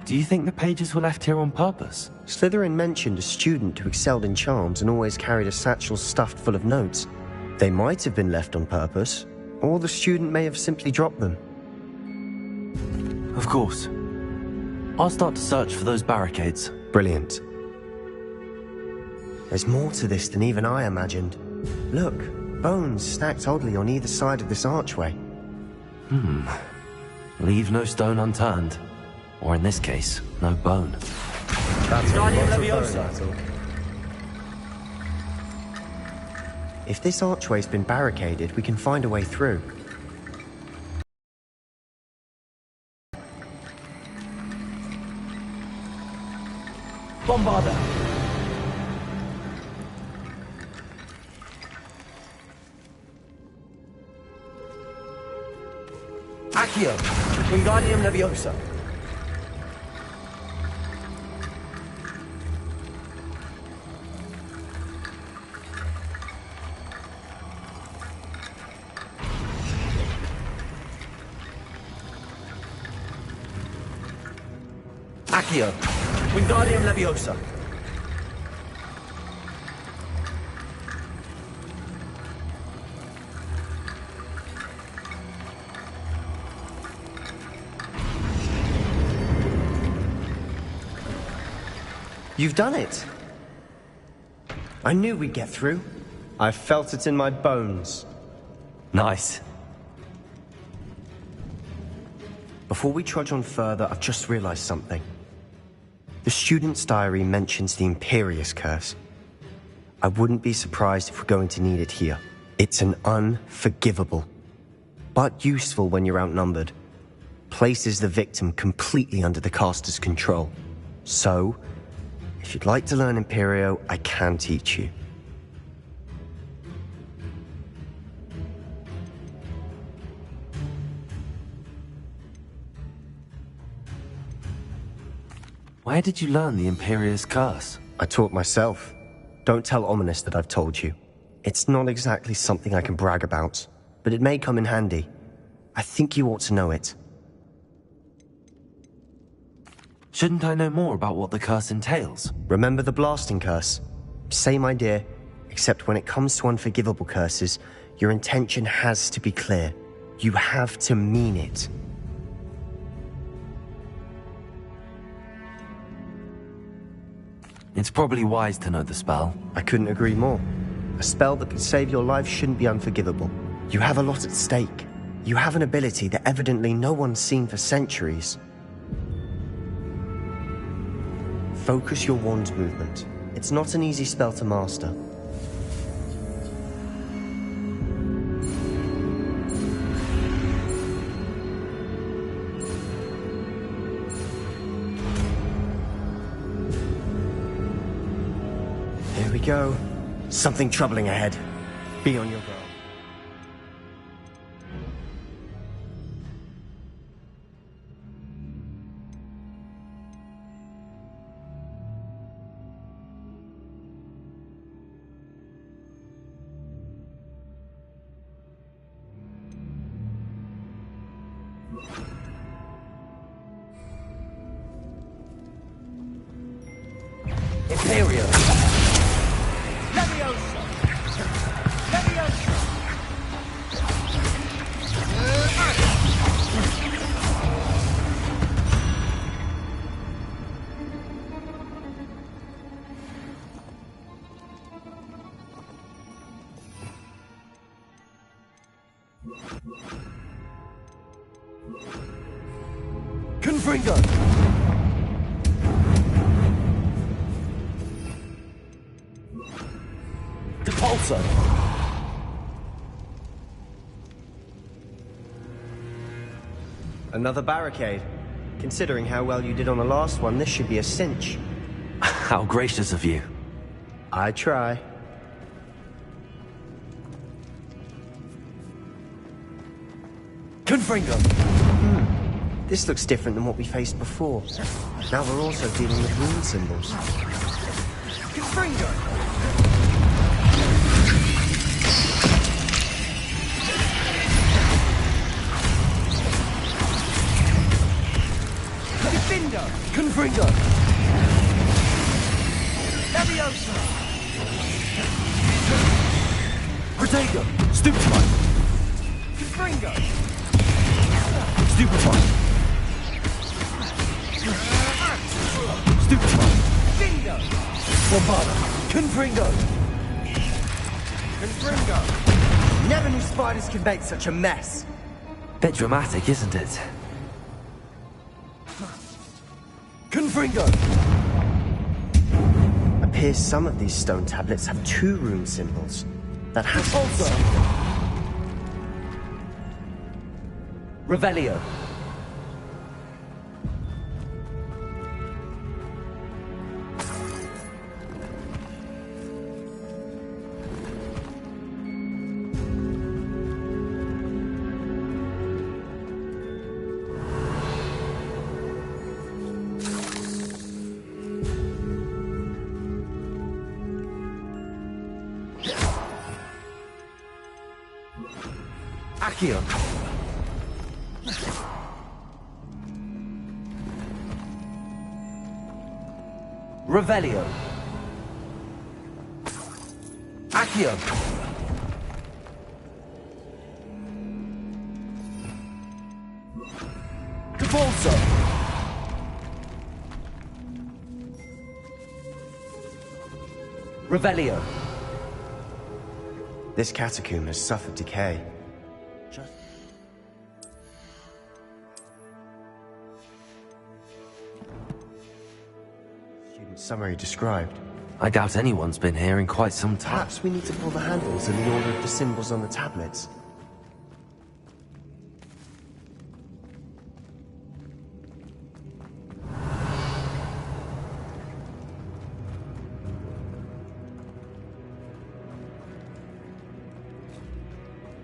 Do you think the pages were left here on purpose? Slytherin mentioned a student who excelled in charms and always carried a satchel stuffed full of notes. They might have been left on purpose, or the student may have simply dropped them. Of course. I'll start to search for those barricades. Brilliant. There's more to this than even I imagined. Look, bones stacked oddly on either side of this archway. Leave no stone unturned. Or in this case, no bone. That's Leviosa. If this archway's been barricaded, we can find a way through. Bombarda. Accio. Wingardium Leviosa. Accio. Wingardium Leviosa. You've done it. I knew we'd get through. I felt it in my bones. Nice. Before we trudge on further, I've just realized something. The student's diary mentions the Imperious Curse. I wouldn't be surprised if we're going to need it here. It's an unforgivable, but useful when you're outnumbered. Places the victim completely under the caster's control. So, if you'd like to learn Imperio, I can teach you. Where did you learn the Imperious Curse? I taught myself. Don't tell Ominous that I've told you. It's not exactly something I can brag about, but it may come in handy. I think you ought to know it. Shouldn't I know more about what the curse entails? Remember the blasting curse? Same idea, except when it comes to unforgivable curses, your intention has to be clear. You have to mean it. It's probably wise to know the spell. I couldn't agree more. A spell that could save your life shouldn't be unforgivable. You have a lot at stake. You have an ability that evidently no one's seen for centuries. Focus your wand movement. It's not an easy spell to master. Here we go. Something troubling ahead. Be on your guard. Imperio. Leviosa. Leviosa. Confringo. Depulso. Another barricade. Considering how well you did on the last one, this should be a cinch. How gracious of you. I try. Confringo. This looks different than what we faced before. Now we're also dealing with rune symbols. Confringo. Defendo. Confringo. Leviosa. Protego. Stupefy. Confringo. Stupefy. Stupefy. Findo. Bombada. Confringo. Confringo. Never knew spiders could make such a mess. Bit dramatic, isn't it? Confringo. Appears some of these stone tablets have 2 rune symbols. That has Also. Revelio. Accio. Revelio. Accio. Devolso. Revelio. This catacomb has suffered decay. Student summary described. I doubt anyone's been here in quite some time. Perhaps we need to pull the handles in the order of the symbols on the tablets.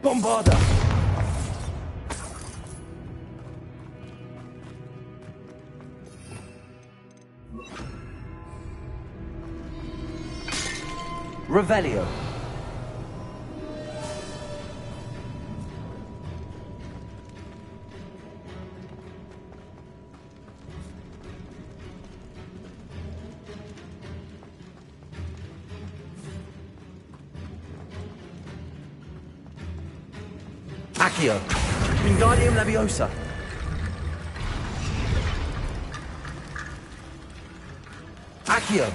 Bombarda. Revelio. Accio. Wingardium Leviosa. Accio.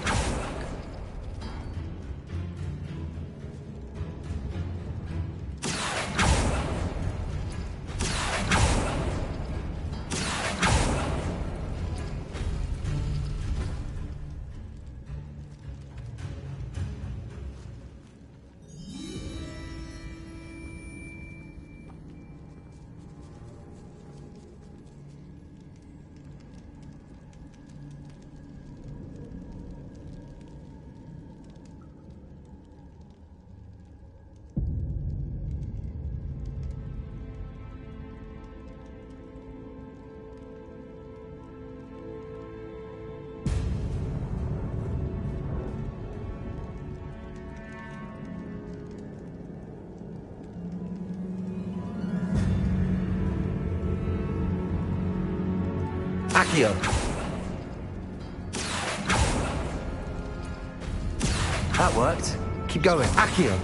Accio. That worked. Keep going. Accio.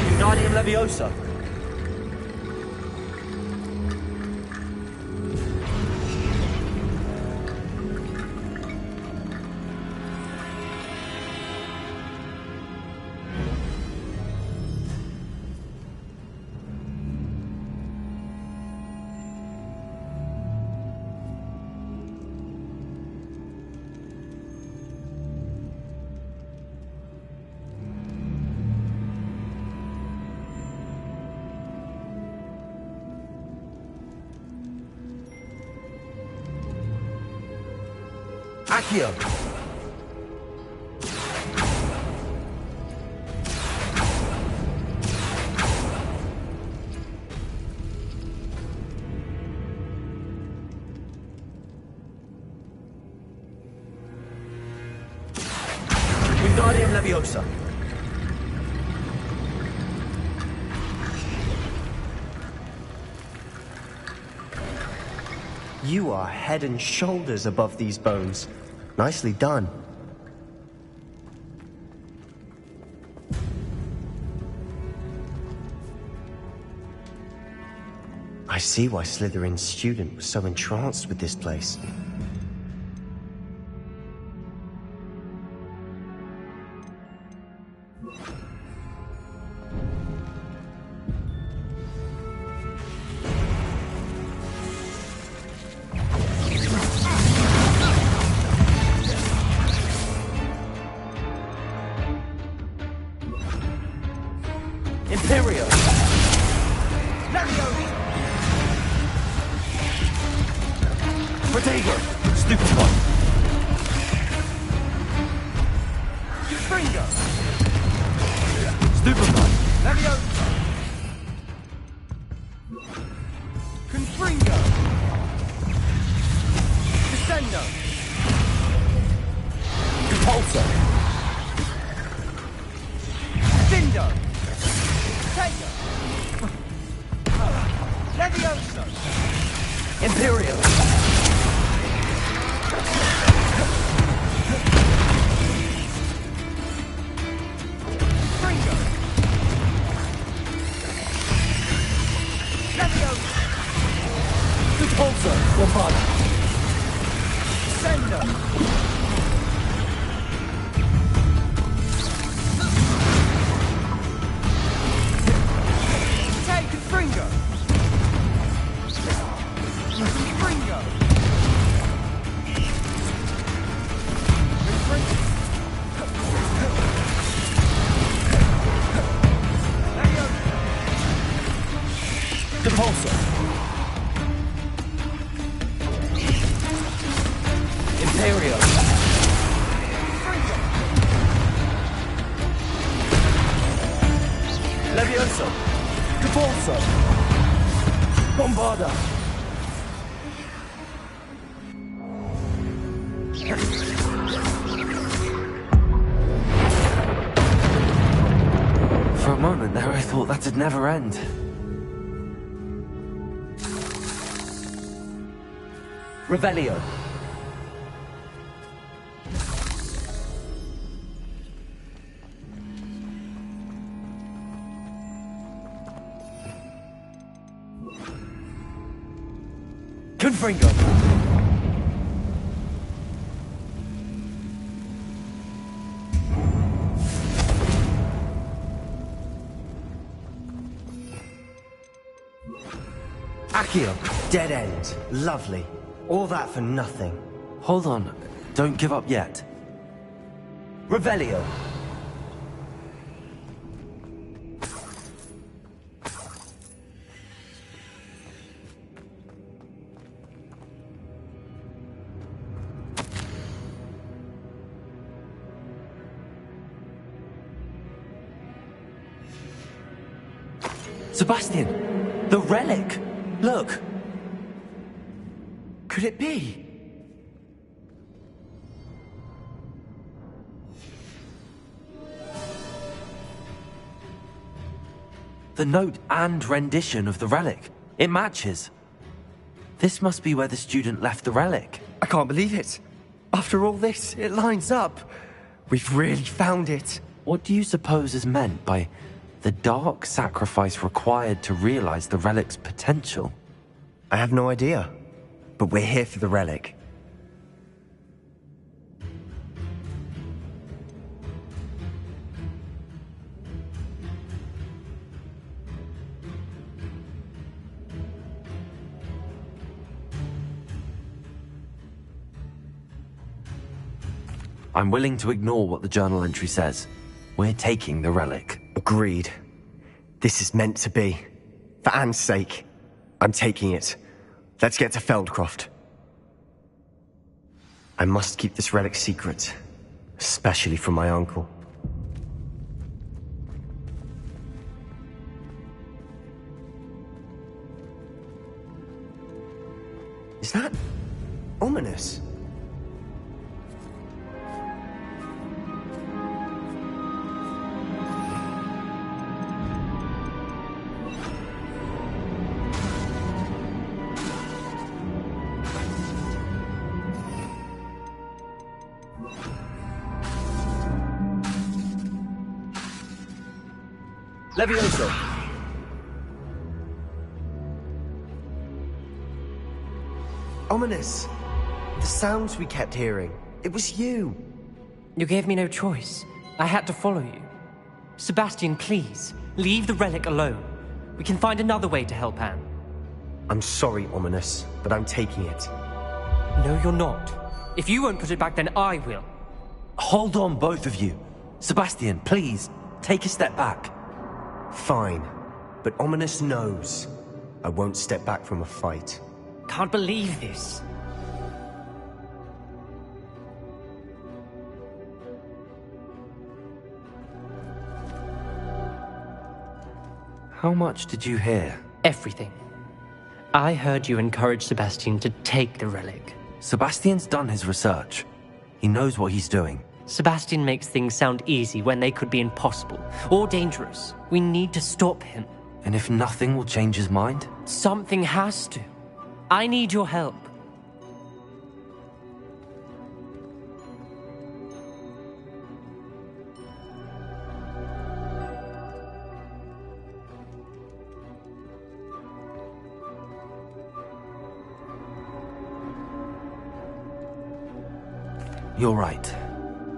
Wingardium Leviosa. Accio. Wingardium Leviosa. You are head and shoulders above these bones. Nicely done. I see why Slytherin's student was so entranced with this place. Imperio. Leviosa. Protego. Stupefy. Confringo. Stupefy. Leviosa. Confringo. Descendo. Repulsor. Cinder. Taker. Levioso. Imperial. Fringo. Levioso. Repulsor. Bombard. Sender. Take Fringo. Fringo. Repulsor. Imperial. Levioso. Repulsor. Bombarda. For a moment there, I thought that'd never end. Revelio. Confringo. Accio. Dead end. Lovely. All that for nothing. Hold on. Don't give up yet. Revelio. Sebastian! The relic! Look! Could it be? The note and rendition of the relic. It matches. This must be where the student left the relic. I can't believe it. After all this, it lines up. We've really found it. What do you suppose is meant by the dark sacrifice required to realize the relic's potential? I have no idea. But we're here for the relic. I'm willing to ignore what the journal entry says. We're taking the relic. Agreed. This is meant to be. For Anne's sake, I'm taking it. Let's get to Feldcroft. I must keep this relic secret, especially from my uncle. Is that ominous? Levioso. Ominous. The sounds we kept hearing. It was you. You gave me no choice. I had to follow you. Sebastian, please, leave the relic alone. We can find another way to help Anne. I'm sorry, Ominous, but I'm taking it. No, you're not. If you won't put it back, then I will. Hold on, both of you. Sebastian, please, take a step back. Fine, but Ominous knows I won't step back from a fight. Can't believe this. How much did you hear? Everything. I heard you encourage Sebastian to take the relic. Sebastian's done his research. He knows what he's doing. Sebastian makes things sound easy when they could be impossible or dangerous. We need to stop him. And if nothing will change his mind? Something has to. I need your help. You're right.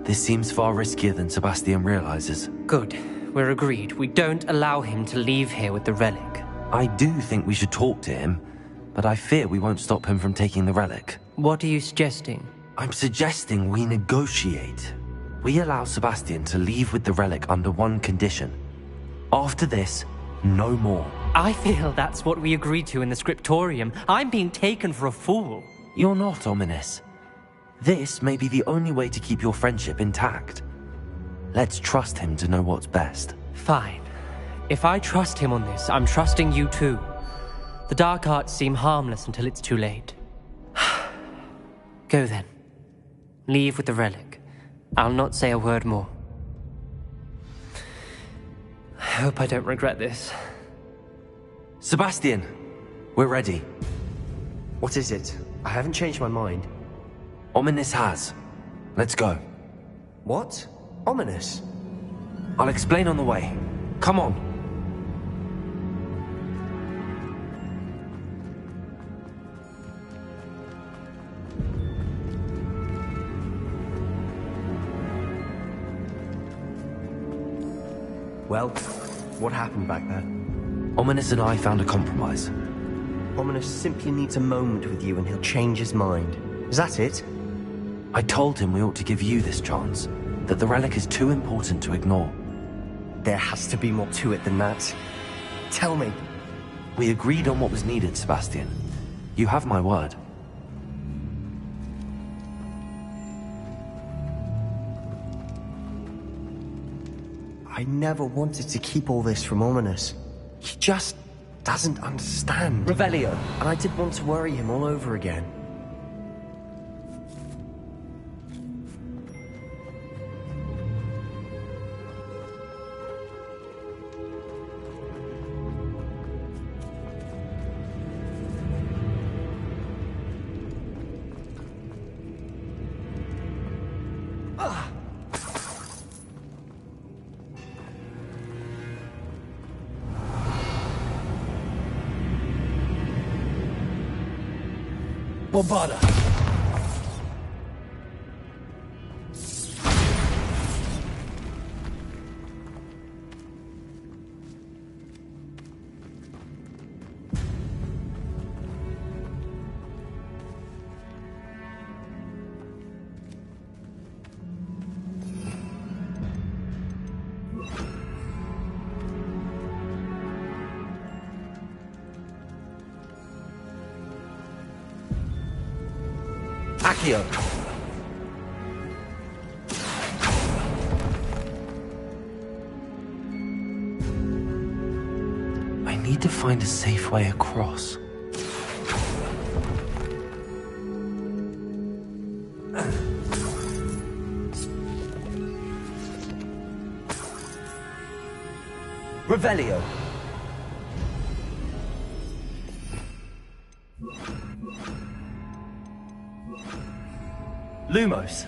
This seems far riskier than Sebastian realizes. Good. We're agreed. We don't allow him to leave here with the relic. I do think we should talk to him, but I fear we won't stop him from taking the relic. What are you suggesting? I'm suggesting we negotiate. We allow Sebastian to leave with the relic under one condition. After this, no more. I feel that's what we agreed to in the scriptorium. I'm being taken for a fool. You're not, Ominous. This may be the only way to keep your friendship intact. Let's trust him to know what's best. Fine. If I trust him on this, I'm trusting you too. The dark arts seem harmless until it's too late. Go then. Leave with the relic. I'll not say a word more. I hope I don't regret this. Sebastian, we're ready. What is it? I haven't changed my mind. Ominous has. Let's go. What? Ominous? I'll explain on the way. Come on. Well, what happened back there? Ominous and I found a compromise. Ominous simply needs a moment with you and he'll change his mind. Is that it? I told him we ought to give you this chance, that the relic is too important to ignore. There has to be more to it than that. Tell me. We agreed on what was needed, Sebastian. You have my word. I never wanted to keep all this from Ominous. He just doesn't understand. Revelio. And I didn't want to worry him all over again. Bombada. Accio. I need to find a safe way across. Revelio. Lumos.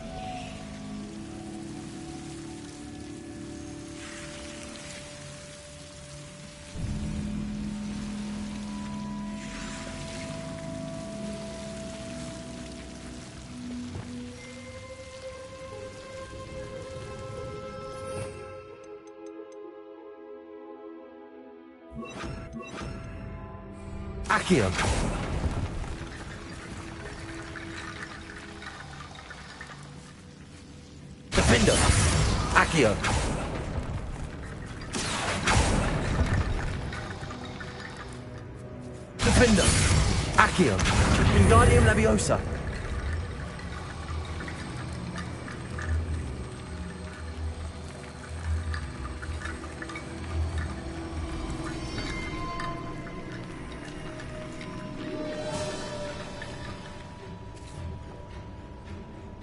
Accio. Defender. Accio. Defender. Accio. Wingardium Leviosa.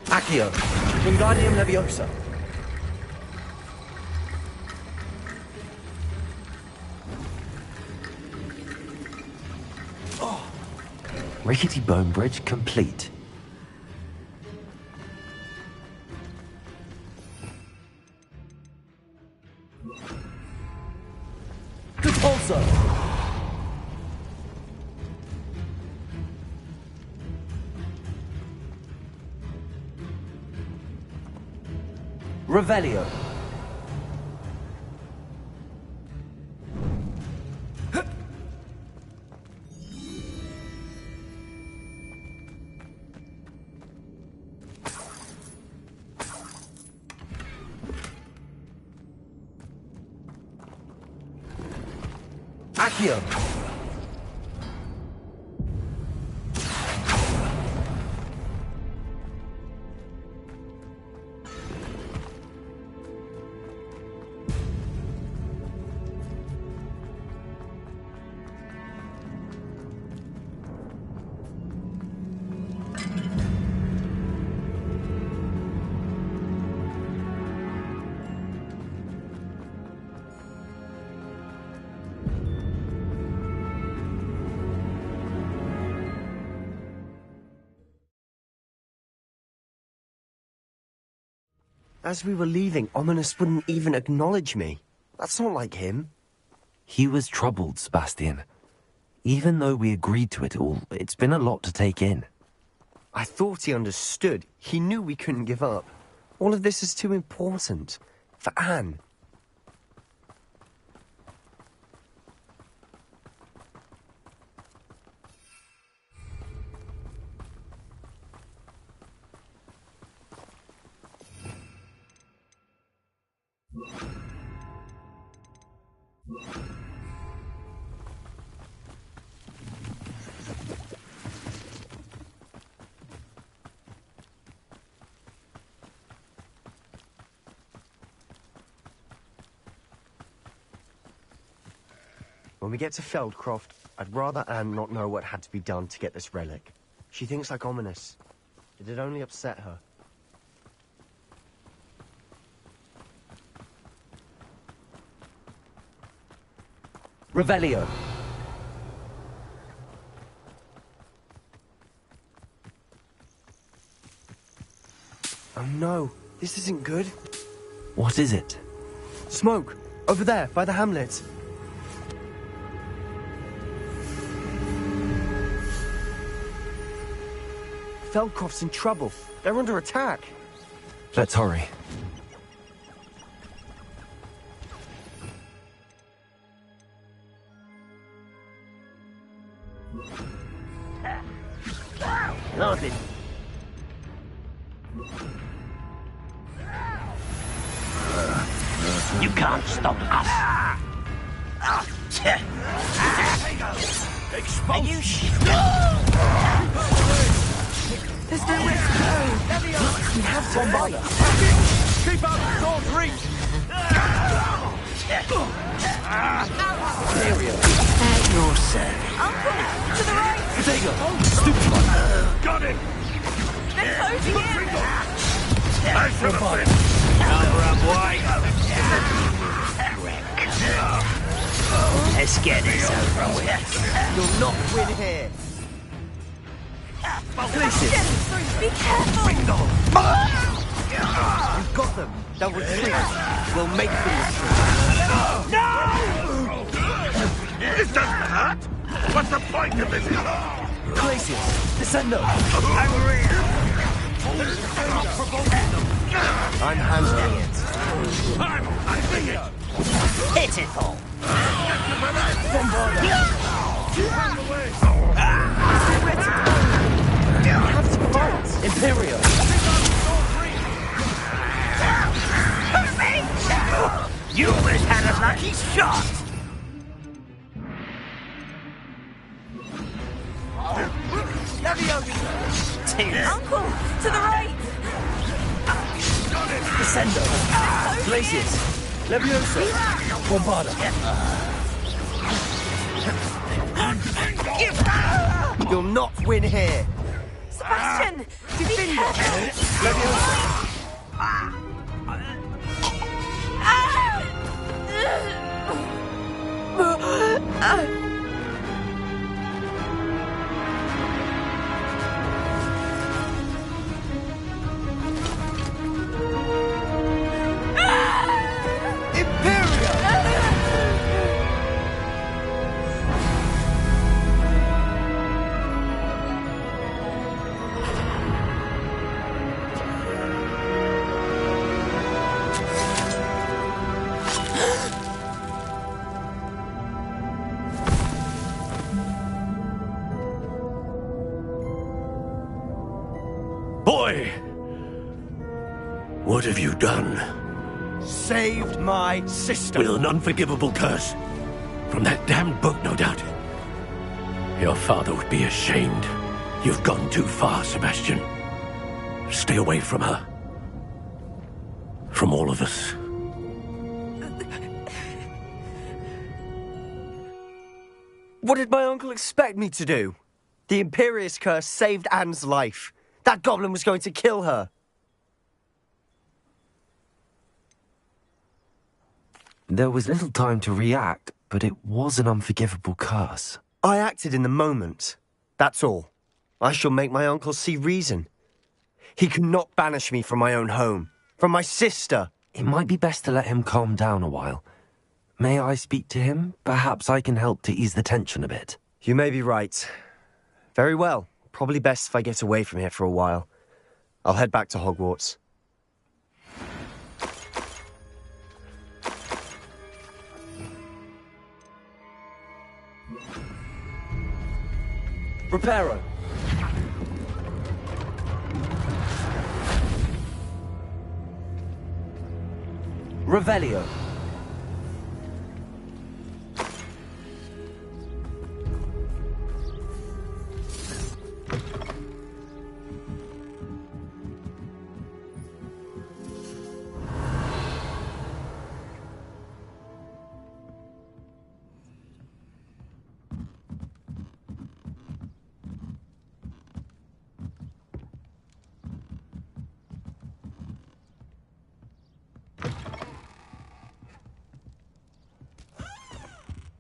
Accio. Wingardium Leviosa. Rickety Bone Bridge complete. Repulsor. Revelio. Accio. As we were leaving, Ominous wouldn't even acknowledge me. That's not like him. He was troubled, Sebastian. Even though we agreed to it all, it's been a lot to take in. I thought he understood. He knew we couldn't give up. All of this is too important. For Anne. When we get to Feldcroft, I'd rather Anne not know what had to be done to get this relic. She thinks like Ominous. It'd only upset her. Revelio. Oh no, this isn't good. What is it? Smoke! Over there, by the hamlet. Feldcroft's in trouble. They're under attack. Let's hurry. Nothing. You can't stop us. Are you There's nowhere to go. We have to bother. Keep out of Sword's reach. At your service. Uncle, to the right. Potato. Stupid one. Got him! They're closing in. I should have said. Cover up, boy. Let's get this over with. You'll not win here. Sebastian, be careful. We've got them. They'll retreat. We'll make them retreat. No! This doesn't hurt! What's the point of this? Glacius. Descendo. I'm handling it. I think it! Pitiful. We have to fight. Imperio. You almost had a lucky shot. Uncle, to the right. Descendo. Glacius. Leviosa. Bombarda. You'll not win here. Sebastian, be careful. Leviosa. What have you done? Saved my sister. With an unforgivable curse. From that damned book, no doubt. Your father would be ashamed. You've gone too far, Sebastian. Stay away from her. From all of us. What did my uncle expect me to do? The Imperious curse saved Anne's life. That goblin was going to kill her. There was little time to react, but it was an unforgivable curse. I acted in the moment. That's all. I shall make my uncle see reason. He cannot banish me from my own home, from my sister. It might be best to let him calm down a while. May I speak to him? Perhaps I can help to ease the tension a bit. You may be right. Very well. Probably best if I get away from here for a while. I'll head back to Hogwarts. Reparo. Revelio.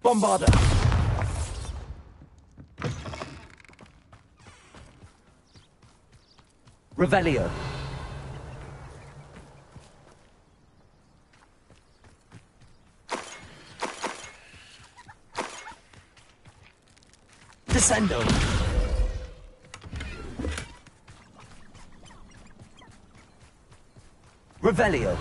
Bombarda. Revelio. Descendo. Revelio.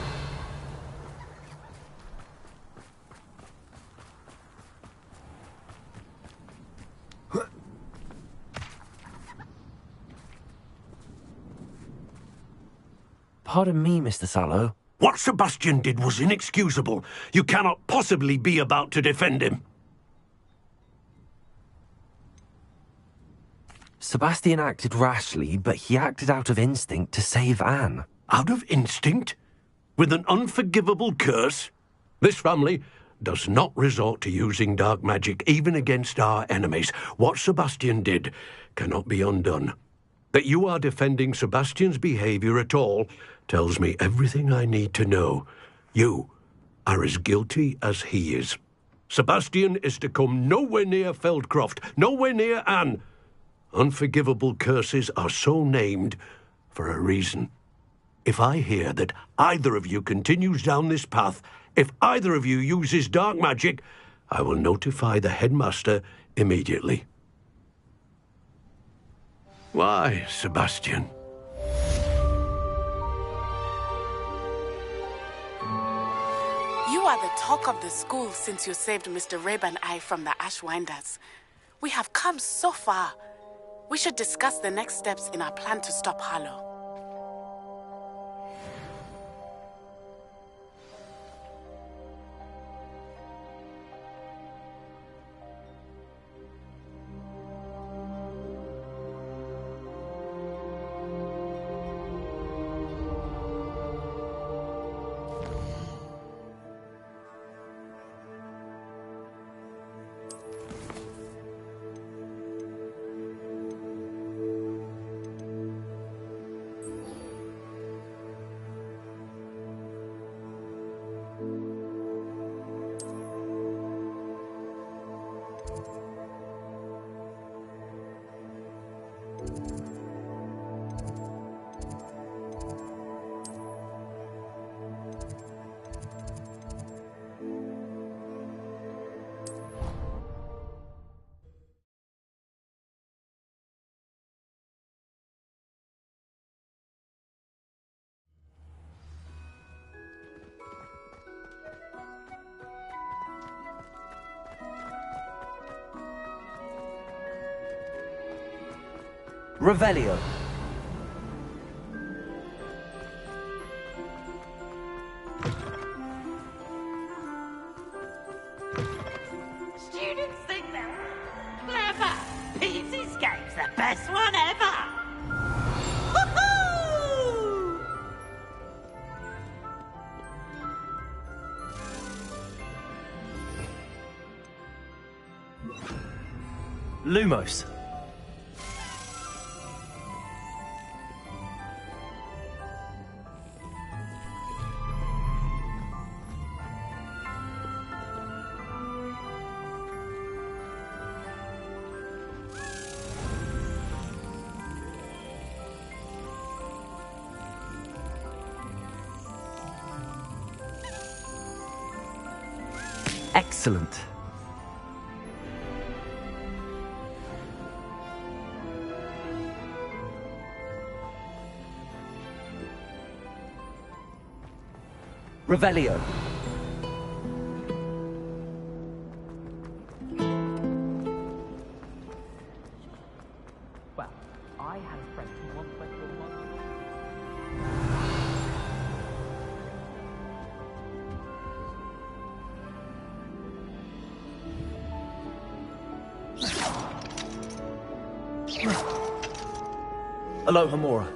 Pardon me, Mr. Sallow. What Sebastian did was inexcusable. You cannot possibly be about to defend him. Sebastian acted rashly, but he acted out of instinct to save Anne. Out of instinct? With an unforgivable curse? This family does not resort to using dark magic even against our enemies. What Sebastian did cannot be undone. That you are defending Sebastian's behavior at all tells me everything I need to know. You are as guilty as he is. Sebastian is to come nowhere near Feldcroft, nowhere near Anne. Unforgivable curses are so named for a reason. If I hear that either of you continues down this path, if either of you uses dark magic, I will notify the headmaster immediately. Why, Sebastian? You are the talk of the school since you saved Mr. Rabe and I from the Ashwinders. We have come so far. We should discuss the next steps in our plan to stop Harlow. Revelio. best one ever! Lumos. Excellent. Revelio. Well, I had a friend who once went to a Aloha Mora.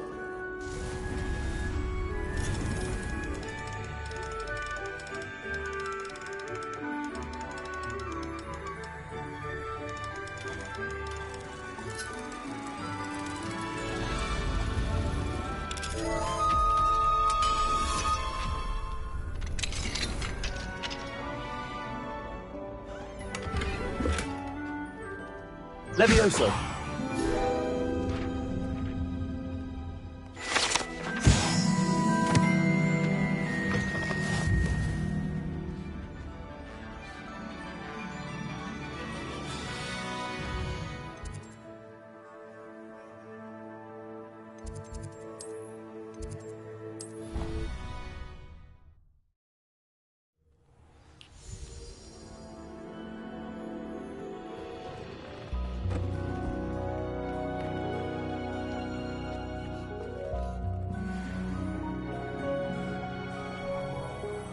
Levioso.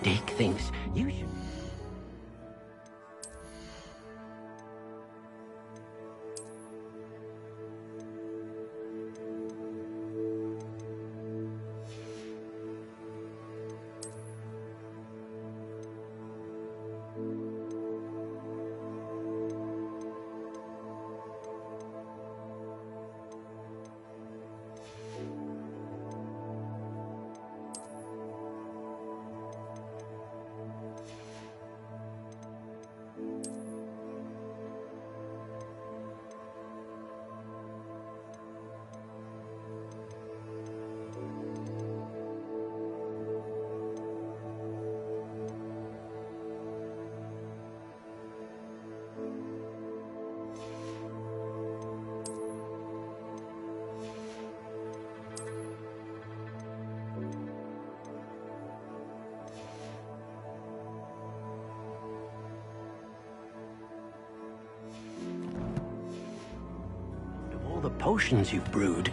Dick thinks you should... All the potions you've brewed.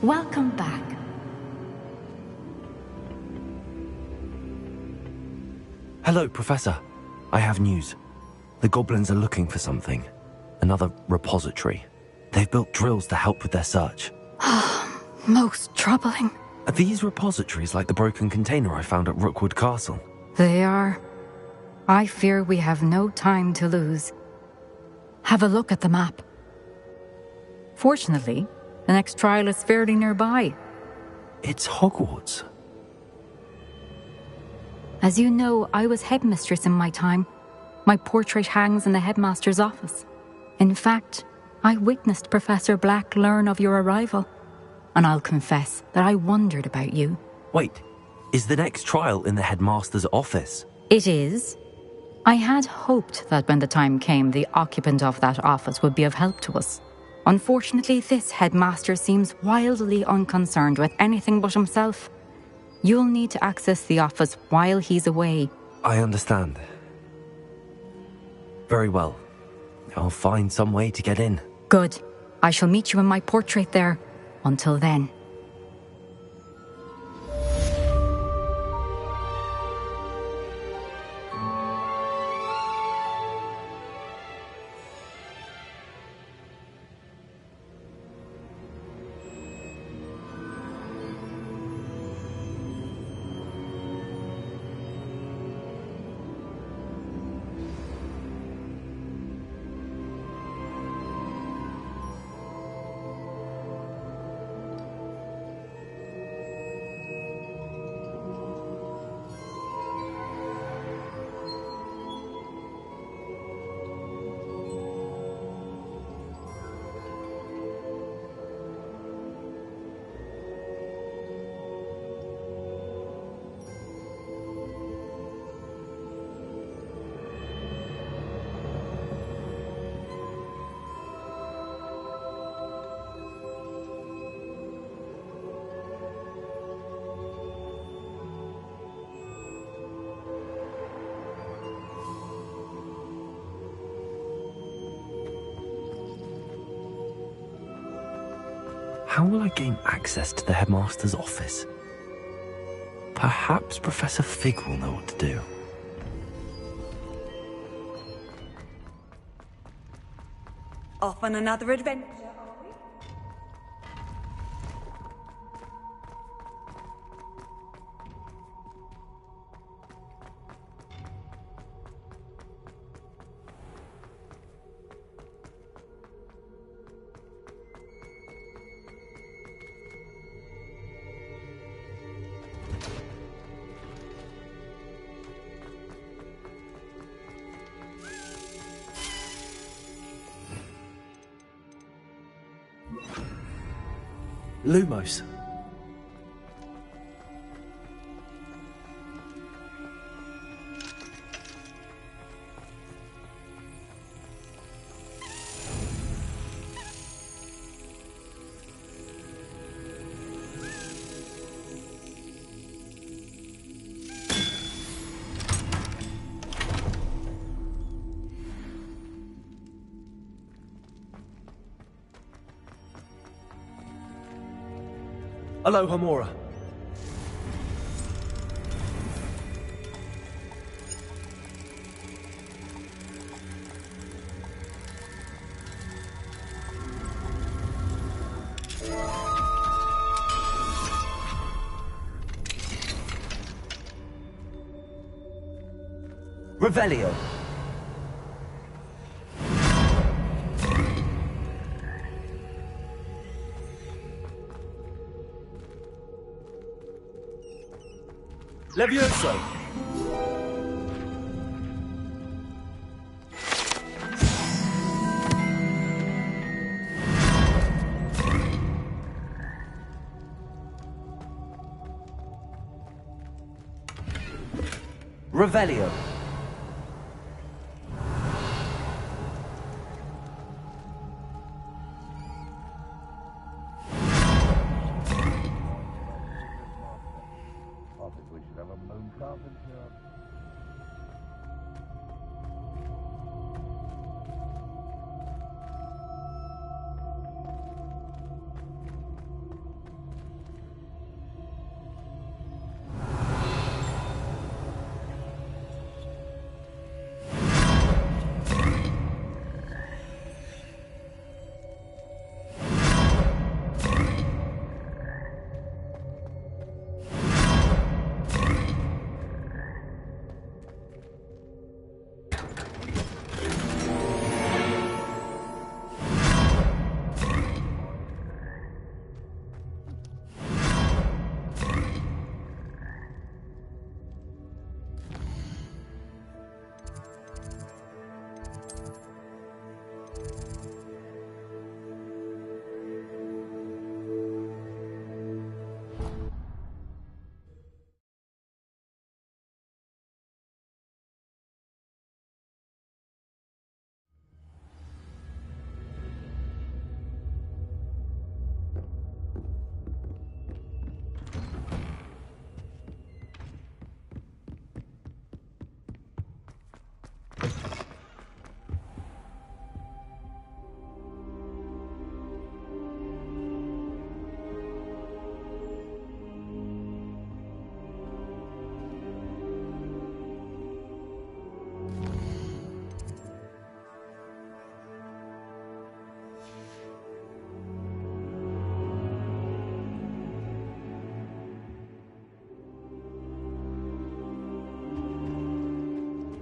Welcome back. Hello, Professor. I have news. The goblins are looking for something. Another repository. They've built drills to help with their search. Most troubling. Are these repositories like the broken container I found at Rookwood Castle? They are. I fear we have no time to lose. Have a look at the map. Fortunately, the next trial is fairly nearby. It's Hogwarts. As you know, I was headmistress in my time. My portrait hangs in the headmaster's office. In fact, I witnessed Professor Black learn of your arrival. And I'll confess that I wondered about you. Wait, is the next trial in the headmaster's office? It is. I had hoped that when the time came, the occupant of that office would be of help to us. Unfortunately, this headmaster seems wildly unconcerned with anything but himself. You'll need to access the office while he's away. I understand. Very well. I'll find some way to get in. Good. I shall meet you in my portrait there. Until then. How will I gain access to the headmaster's office? Perhaps Professor Fig will know what to do. Off on another adventure. Lumos. Hello, Hamora. Revelio. Levioso! Revelio. have a moon carpenter.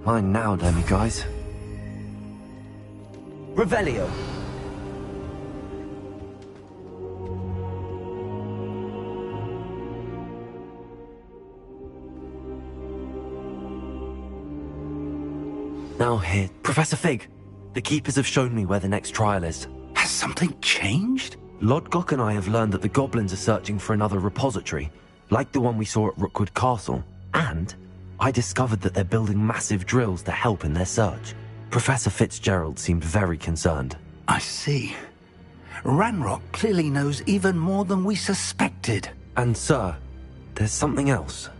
Mine now, Demi guys. Revelio. Now here, Professor Fig. The Keepers have shown me where the next trial is. Has something changed? Lodgok and I have learned that the goblins are searching for another repository, like the one we saw at Rookwood Castle. And I discovered that they're building massive drills to help in their search. Professor Fitzgerald seemed very concerned. I see. Ranrock clearly knows even more than we suspected. And sir, there's something else.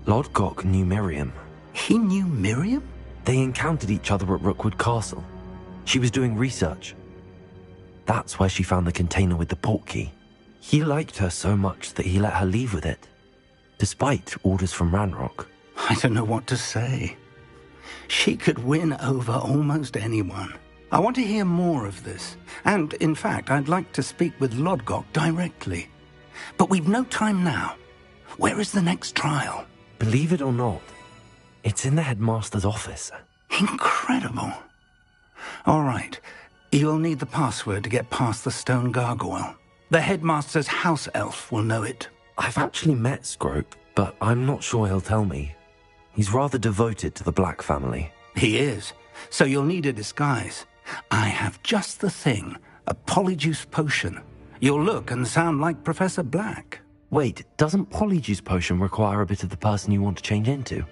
Lodgok knew Miriam. He knew Miriam? They encountered each other at Rookwood Castle. She was doing research. That's where she found the container with the portkey. He liked her so much that he let her leave with it, despite orders from Ranrock. I don't know what to say. She could win over almost anyone. I want to hear more of this. And, in fact, I'd like to speak with Lodgok directly. But we've no time now. Where is the next trial? Believe it or not, it's in the headmaster's office. Incredible. All right. You'll need the password to get past the stone gargoyle. The headmaster's house elf will know it. I've actually met Scrope, but I'm not sure he'll tell me. He's rather devoted to the Black family. He is. So you'll need a disguise. I have just the thing. A polyjuice potion. You'll look and sound like Professor Black. Wait, doesn't polyjuice potion require a bit of the person you want to change into?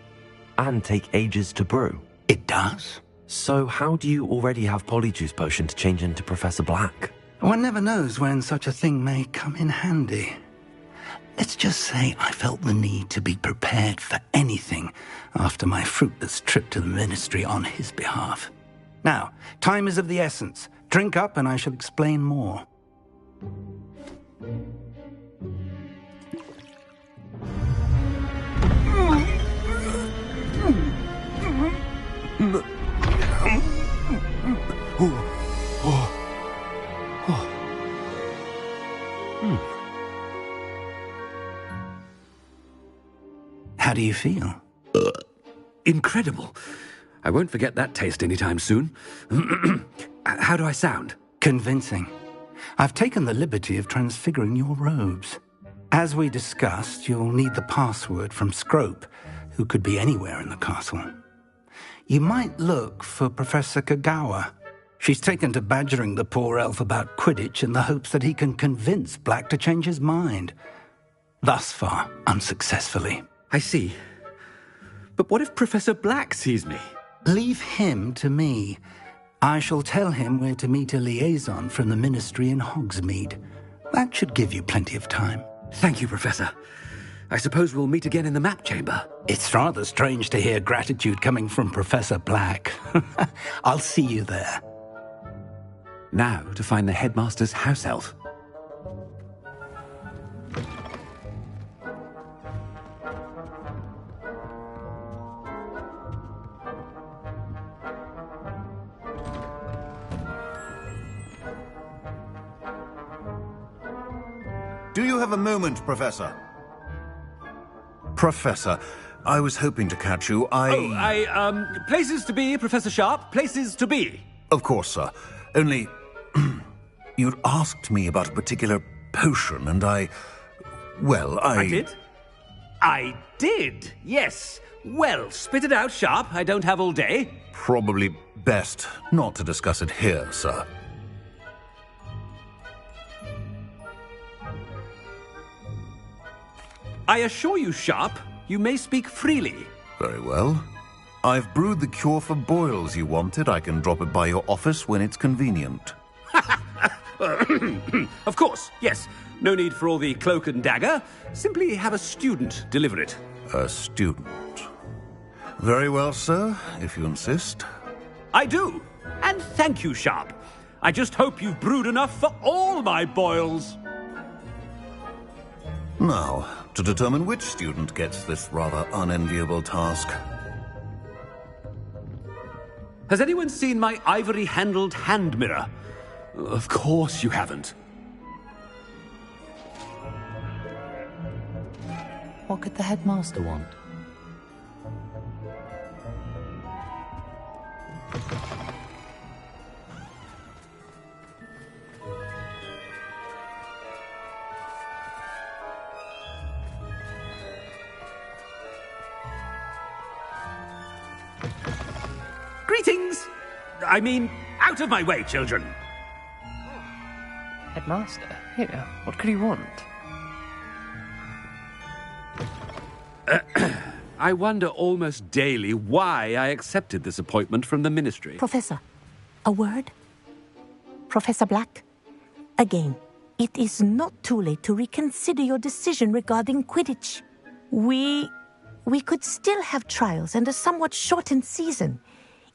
And take ages to brew? It does. So how do you already have polyjuice potion to change into Professor Black? One never knows when such a thing may come in handy. Let's just say I felt the need to be prepared for anything after my fruitless trip to the ministry on his behalf. Now, time is of the essence. Drink up and I shall explain more. How do you feel? Incredible. I won't forget that taste anytime soon. How do I sound? Convincing. I've taken the liberty of transfiguring your robes. As we discussed, you'll need the password from Scrope, who could be anywhere in the castle. You might look for Professor Kagawa. She's taken to badgering the poor elf about Quidditch in the hopes that he can convince Black to change his mind. Thus far, unsuccessfully. I see. But what if Professor Black sees me? Leave him to me. I shall tell him where to meet a liaison from the ministry in Hogsmeade. That should give you plenty of time. Thank you, Professor. I suppose we'll meet again in the map chamber. It's rather strange to hear gratitude coming from Professor Black. I'll see you there. Now to find the headmaster's house elf. Do you have a moment, Professor? Professor, I was hoping to catch you. Places to be, Professor Sharp. Places to be. Of course, sir. Only, you'd asked me about a particular potion, and I did? I did, yes. Well, spit it out, Sharp. I don't have all day. Probably best not to discuss it here, sir. I assure you, Sharp, you may speak freely. Very well. I've brewed the cure for boils you wanted. I can drop it by your office when it's convenient. Of course, yes. No need for all the cloak and dagger. Simply have a student deliver it. A student. Very well, sir, if you insist. I do. And thank you, Sharp. I just hope you've brewed enough for all my boils. Now, to determine which student gets this rather unenviable task. Has anyone seen my ivory-handled hand mirror? Of course you haven't. What could the headmaster want? Greetings! I mean, out of my way, children! Headmaster? Here, what could he want? I wonder almost daily why I accepted this appointment from the Ministry. Professor, a word? Professor Black, again, it is not too late to reconsider your decision regarding Quidditch. We could still have trials and a somewhat shortened season.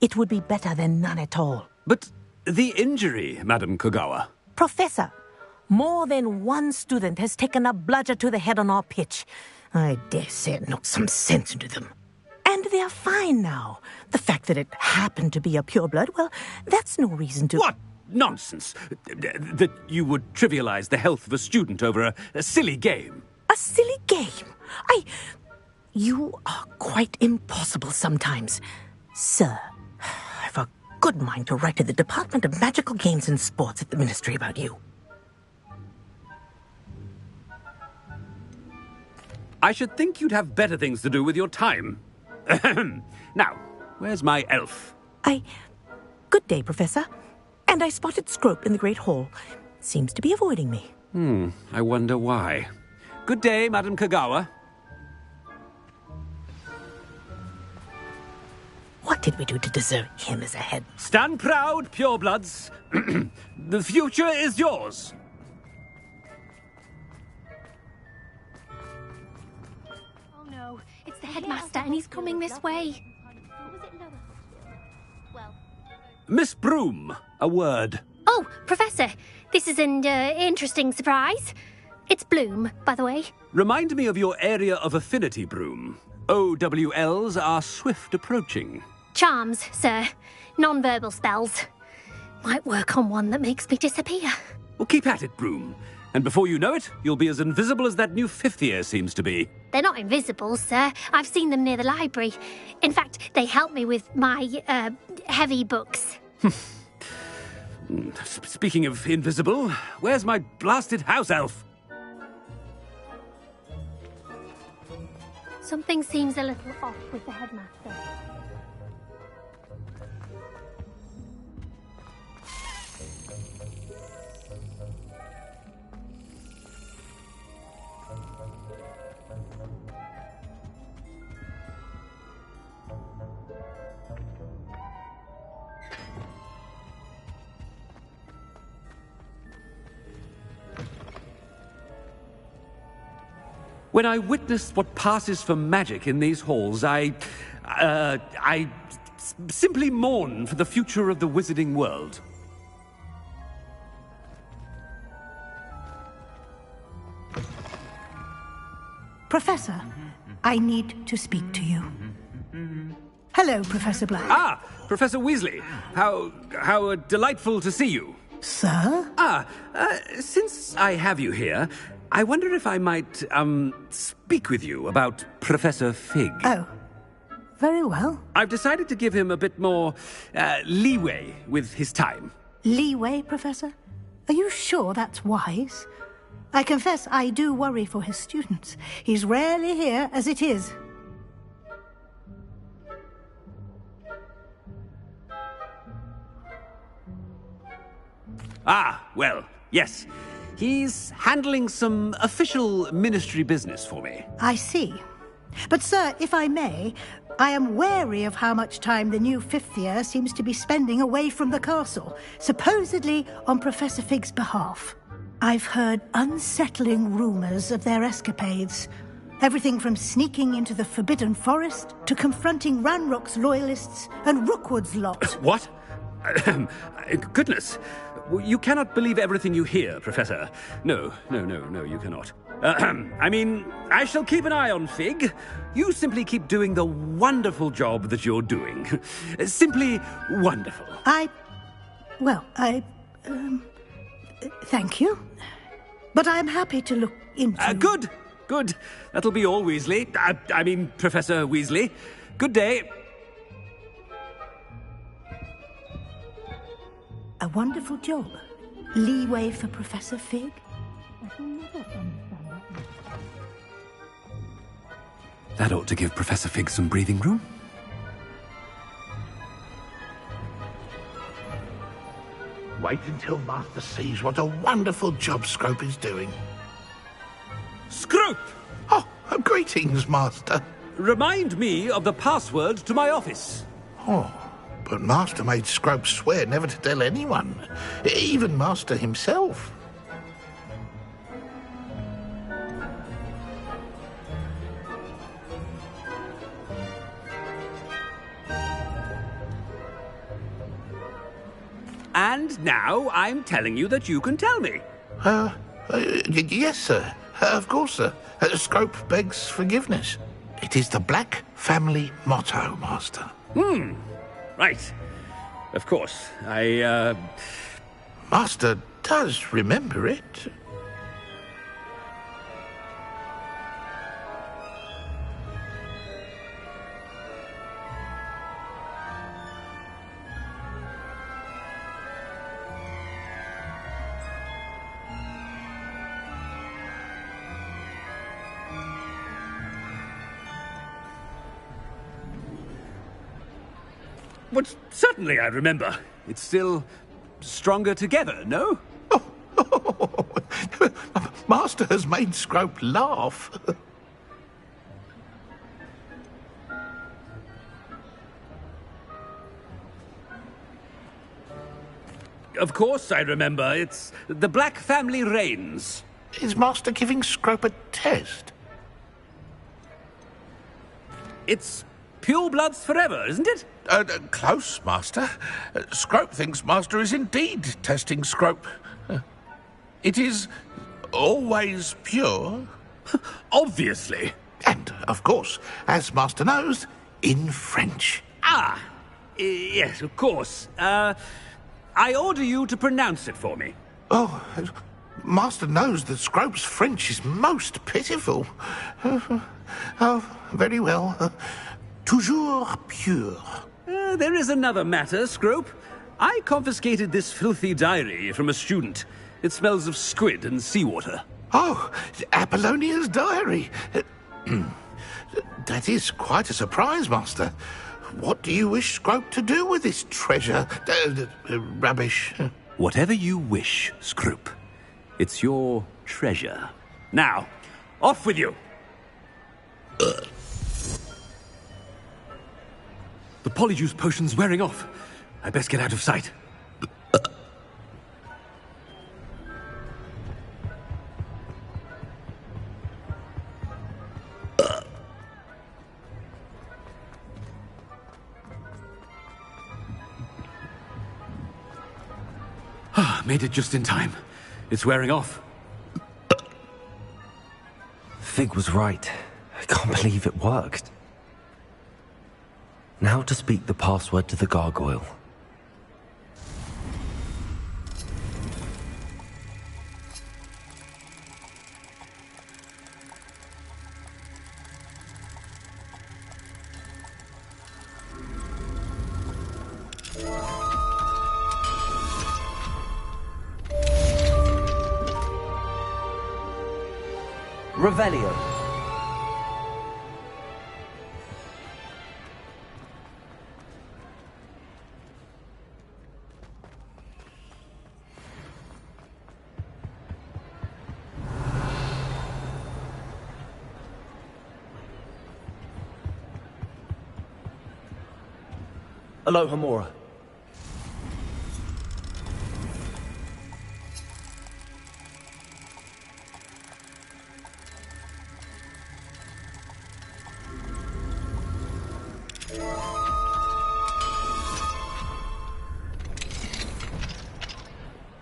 It would be better than none at all. But the injury, Madam Kogawa. Professor, more than one student has taken a bludger to the head on our pitch. I dare say it knocked some sense into them. And they're fine now. The fact that it happened to be a pureblood, well, that's no reason to... What nonsense! That you would trivialize the health of a student over a silly game. A silly game? You are quite impossible sometimes. Sir, I've a good mind to write to the Department of Magical Games and Sports at the Ministry about you. I should think you'd have better things to do with your time. Now, where's my elf? Good day, Professor. And I spotted Scrope in the Great Hall. Seems to be avoiding me. I wonder why. Good day, Madam Kogawa. What did we do to deserve him as a head? Stand proud, purebloods. The future is yours. Oh no, it's the headmaster and he's coming this way. Miss Broom, a word. Oh, Professor, this is an interesting surprise. It's Bloom, by the way. Remind me of your area of affinity, Broom. OWLs are swift approaching. Charms, sir. Non-verbal spells. Might work on one that makes me disappear. Well, keep at it, Broom. And before you know it, you'll be as invisible as that new fifth year seems to be. They're not invisible, sir. I've seen them near the library. In fact, they help me with my, heavy books. Speaking of invisible, where's my blasted house elf? Something seems a little off with the headmaster. When I witnessed what passes for magic in these halls, I simply mourn for the future of the wizarding world. Professor, I need to speak to you. Hello, Professor Black. Ah, Professor Weasley. How delightful to see you. Sir? Since I have you here, I wonder if I might, speak with you about Professor Fig. Oh, very well. I've decided to give him a bit more, leeway with his time. Leeway, Professor? Are you sure that's wise? I confess I do worry for his students. He's rarely here as it is. Ah, well, yes. He's handling some official ministry business for me. I see. But, sir, if I may, I am wary of how much time the new fifth year seems to be spending away from the castle, supposedly on Professor Fig's behalf. I've heard unsettling rumors of their escapades. Everything from sneaking into the Forbidden Forest to confronting Ranrock's loyalists and Rookwood's lot. What? Goodness. You cannot believe everything you hear, Professor. No, you cannot. I mean, I shall keep an eye on Fig. You simply keep doing the wonderful job that you're doing. Simply wonderful. Thank you. But I'm happy to look into... Good. That'll be all, Weasley. I mean, Professor Weasley. Good day. A wonderful job. Leeway for Professor Fig. That ought to give Professor Fig some breathing room. Wait until Master sees what a wonderful job Scrope is doing. Scrope! Oh, greetings, Master. Remind me of the password to my office. Oh, but Master made Scrope swear never to tell anyone, even Master himself. And now I'm telling you that you can tell me. Yes, sir. Of course, sir. Scrope begs forgiveness. It is the Black family motto, Master. Right. Of course. Master does remember it. But certainly I remember. It's still stronger together, no? Master has made Scrope laugh. Of course I remember. It's the Black family reigns. Is Master giving Scrope a test? It's purebloods forever, isn't it? Close, Master. Scrope thinks Master is indeed testing Scrope. It is always pure. Obviously. And, of course, as Master knows, in French. Yes, of course. I order you to pronounce it for me. Oh, Master knows that Scrope's French is most pitiful. Oh, very well. Toujours pure. There is another matter, Scrope. I confiscated this filthy diary from a student. It smells of squid and seawater. Oh, Apollonia's diary. That is quite a surprise, Master. What do you wish Scrope to do with this treasure? Rubbish. Whatever you wish, Scrope. It's your treasure. Now, off with you. The polyjuice potion's wearing off. I best get out of sight. Made it just in time. It's wearing off. Fig was right. I can't believe it worked. Now to speak the password to the gargoyle. Revelio. Aloha Mora.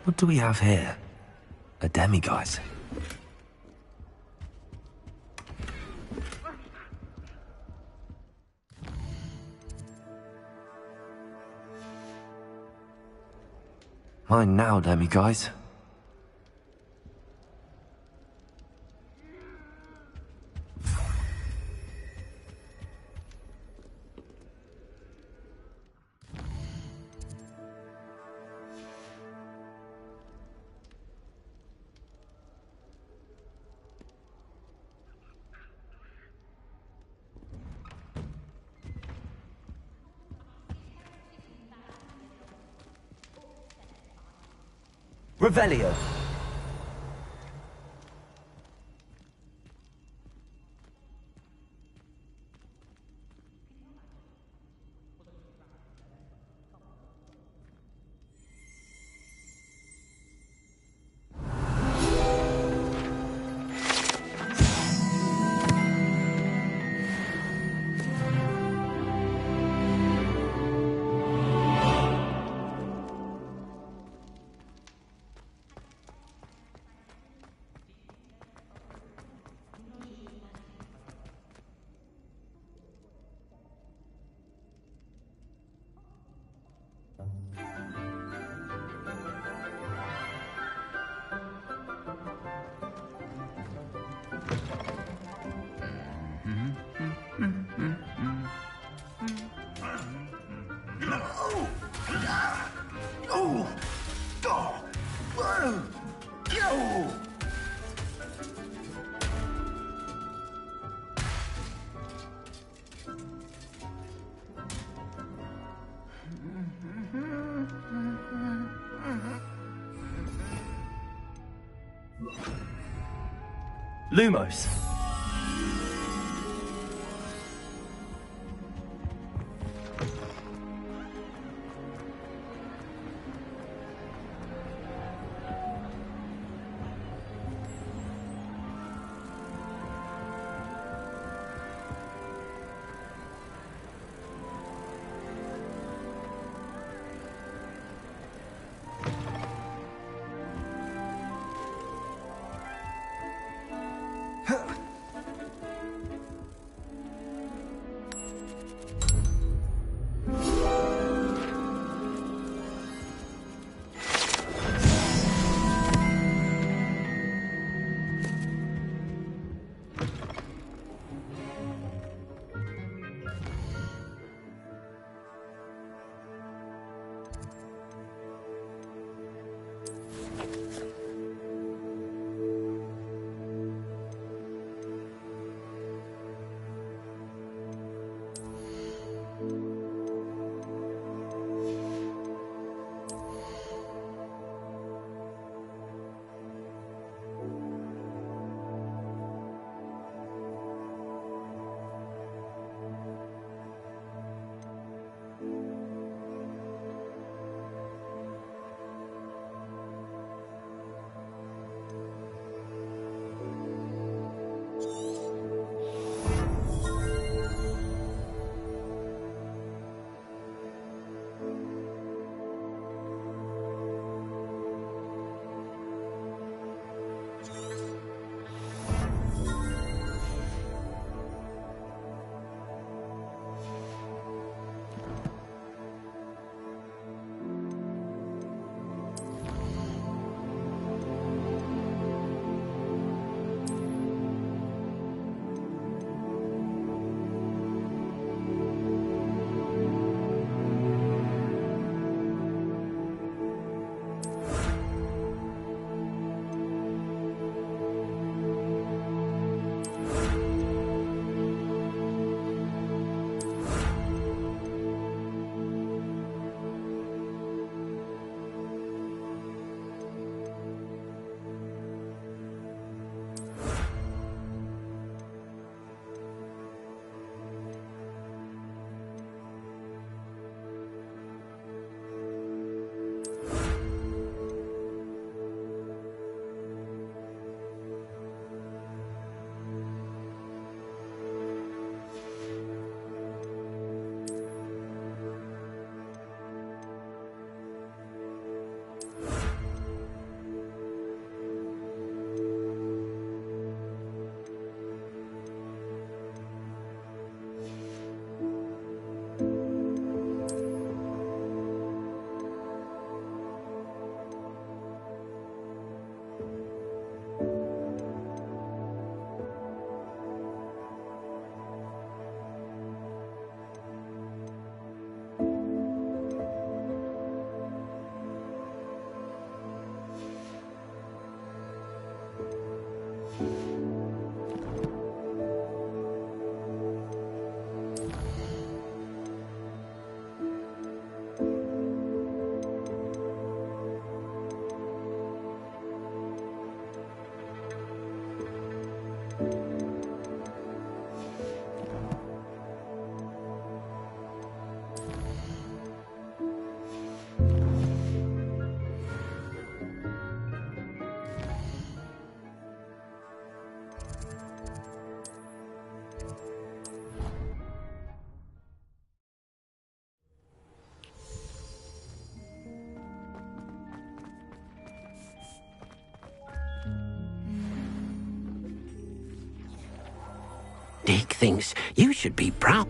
What do we have here? A demiguise. Mine now, demiguise. Revelio. Lumos. Dick thinks you should be proud.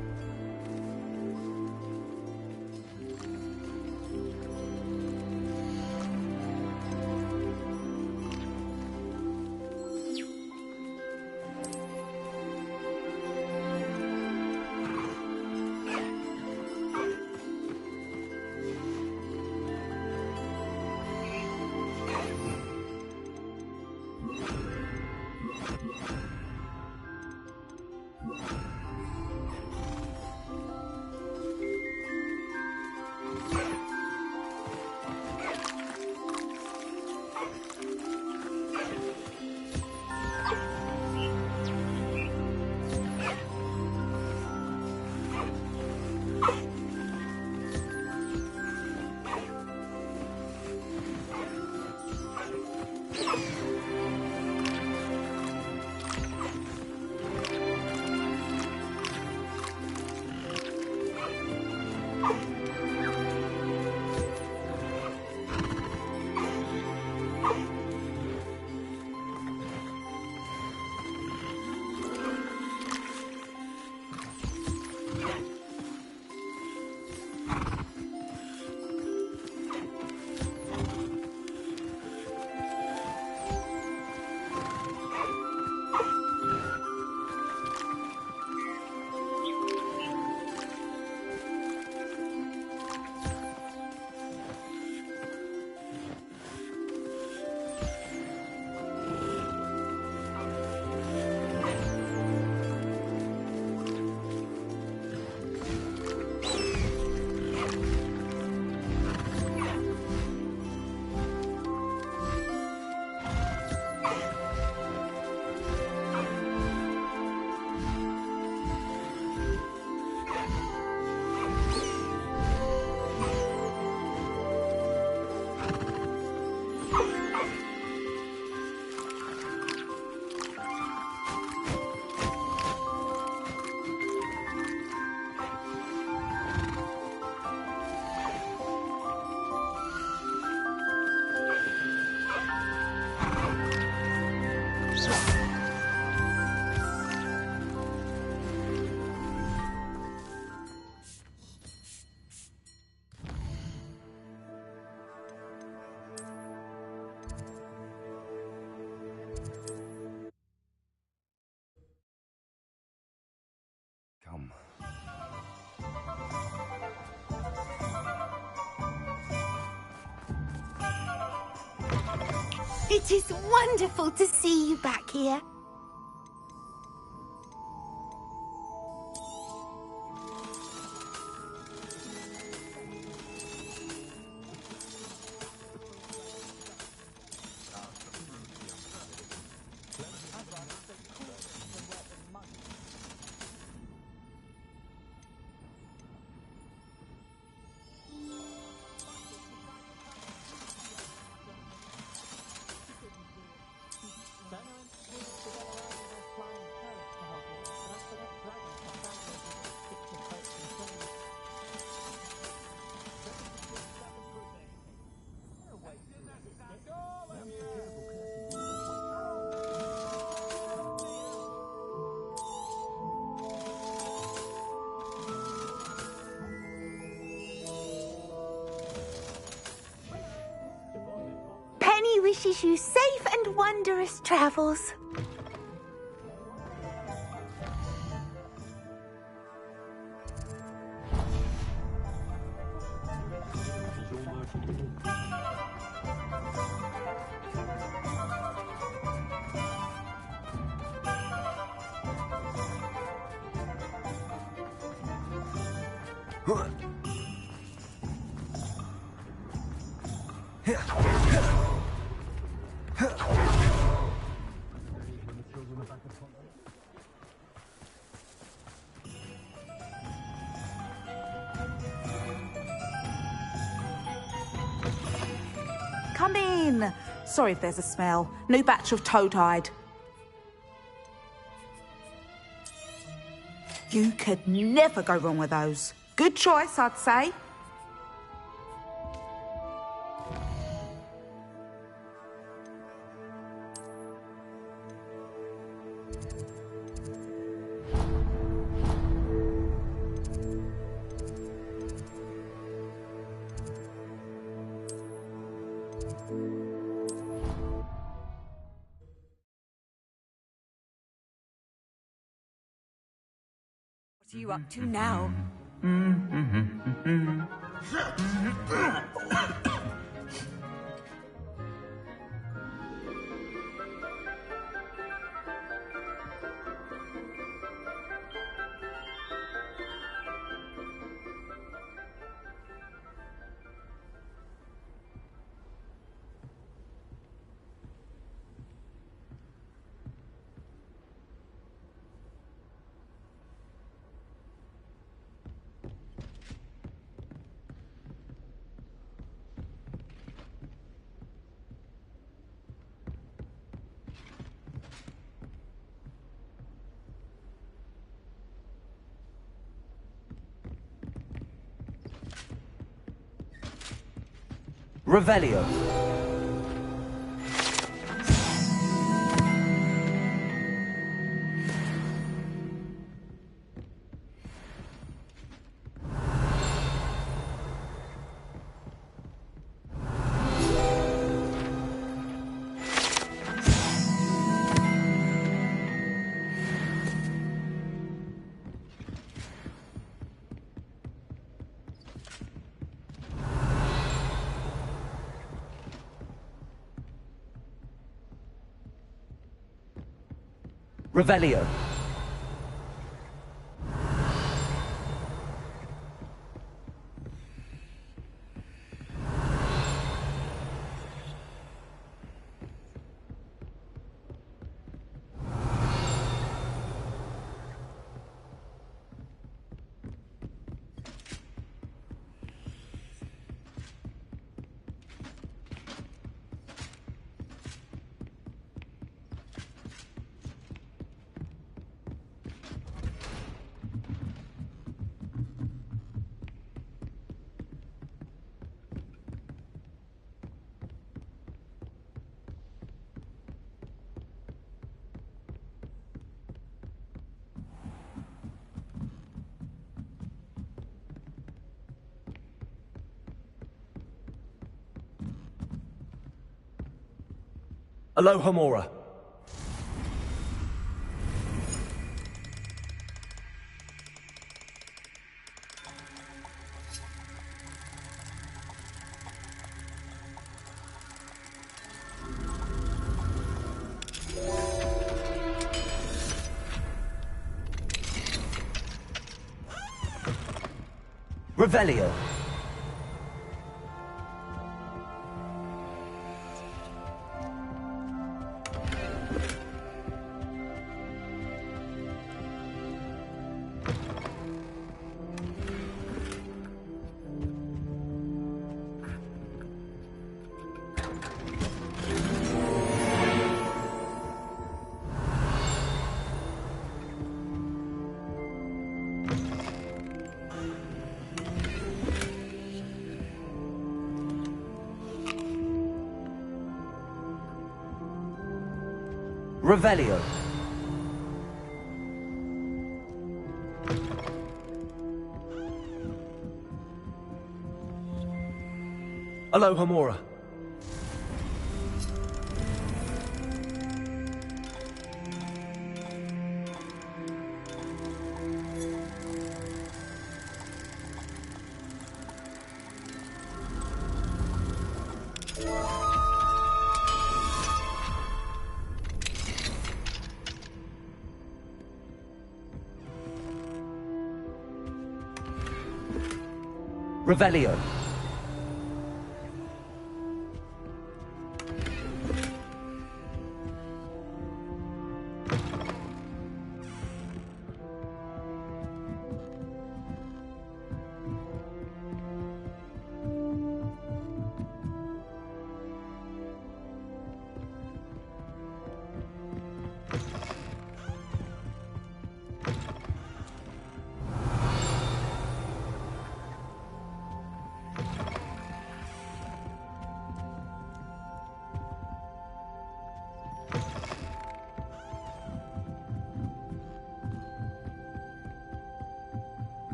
Come. It is wonderful to see you back here. Penny wishes you safe and wondrous travels. Come in. Sorry if there's a smell. New batch of toad-hide. You could never go wrong with those. Good choice, I'd say. What's you up to now? Revelio. Revelio. Aloha Mora. Revelio. Revelio. Aloha Mora. Revelio.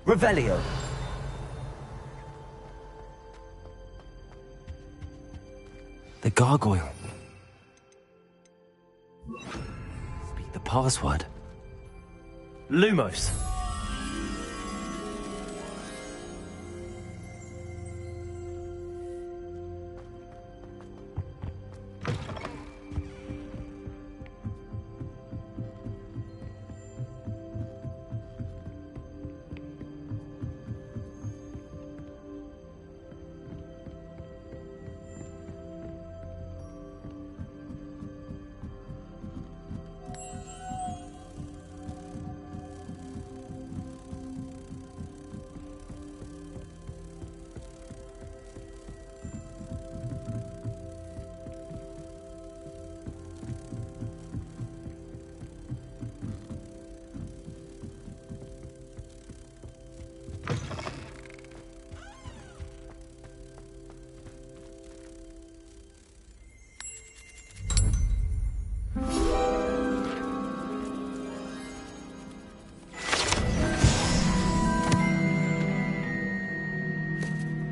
Revelio. The gargoyle. Speak the password. Lumos.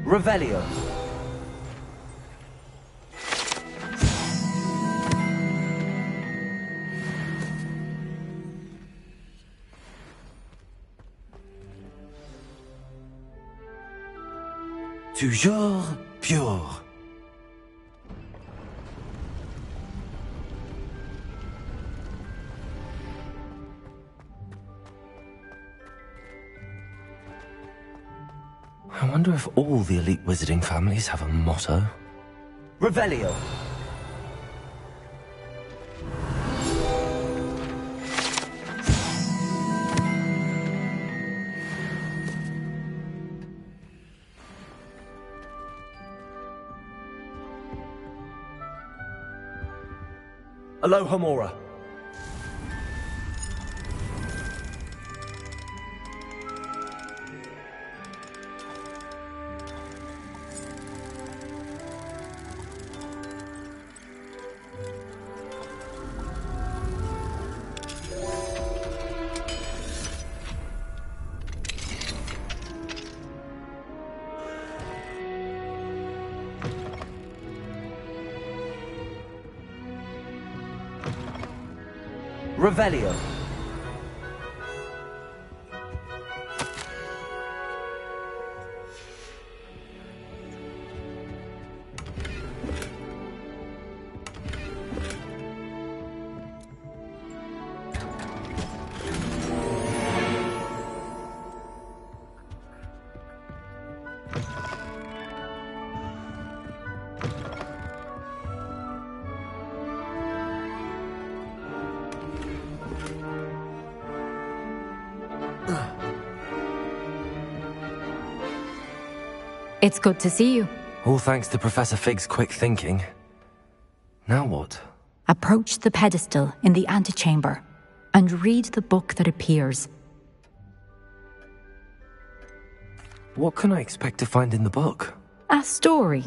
Revelio. Toujours pure. I wonder if all the elite wizarding families have a motto. Revelio. Alohomora. Revelio. It's good to see you. All thanks to Professor Fig's quick thinking. Now what? Approach the pedestal in the antechamber and read the book that appears. What can I expect to find in the book? A story.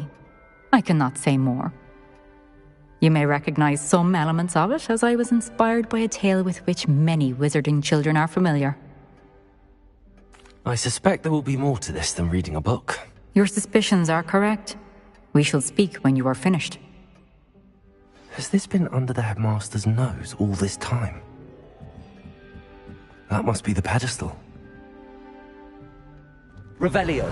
I cannot say more. You may recognize some elements of it, as I was inspired by a tale with which many wizarding children are familiar. I suspect there will be more to this than reading a book. Your suspicions are correct. We shall speak when you are finished. Has this been under the headmaster's nose all this time? That must be the pedestal. Revelio.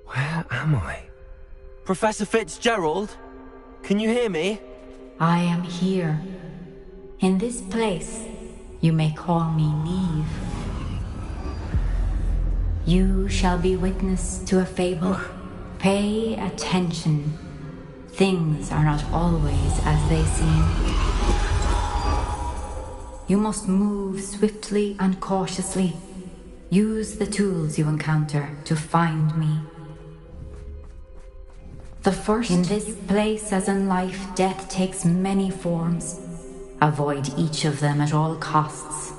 Where am I? Professor Fitzgerald? Can you hear me? I am here. In this place, you may call me Neve. You shall be witness to a fable. Pay attention. Things are not always as they seem. You must move swiftly and cautiously. Use the tools you encounter to find me. The first, in this place as in life, death takes many forms. Avoid each of them at all costs.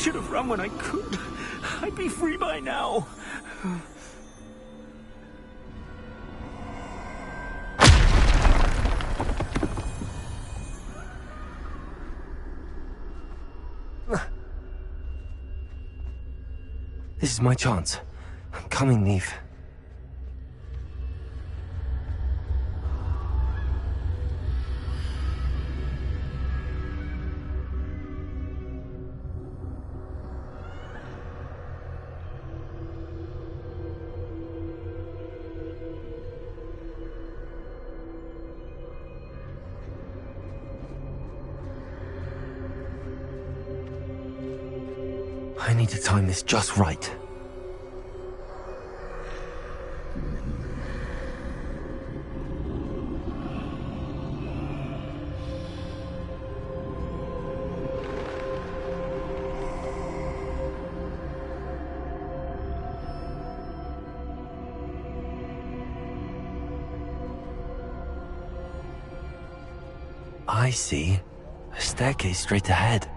should have run when I could. I'd be free by now. This is my chance. I'm coming, Neve. I need to time this just right. I see. A staircase straight ahead.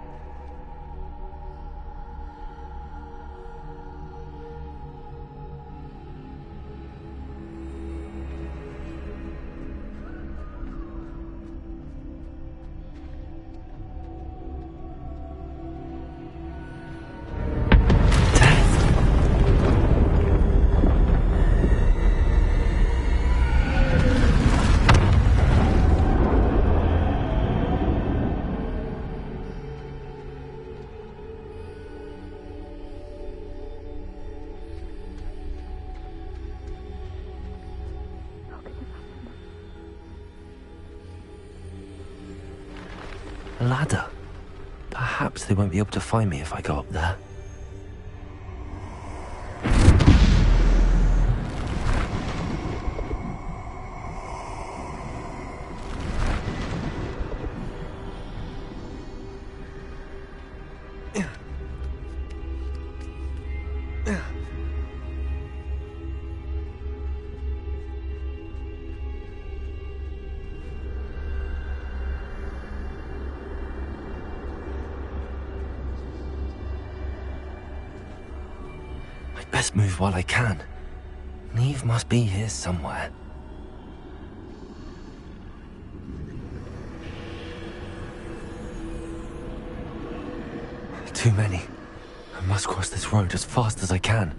A ladder. Perhaps they won't be able to find me if I go up there. Best move while I can. Neve must be here somewhere. Too many. I must cross this road as fast as I can.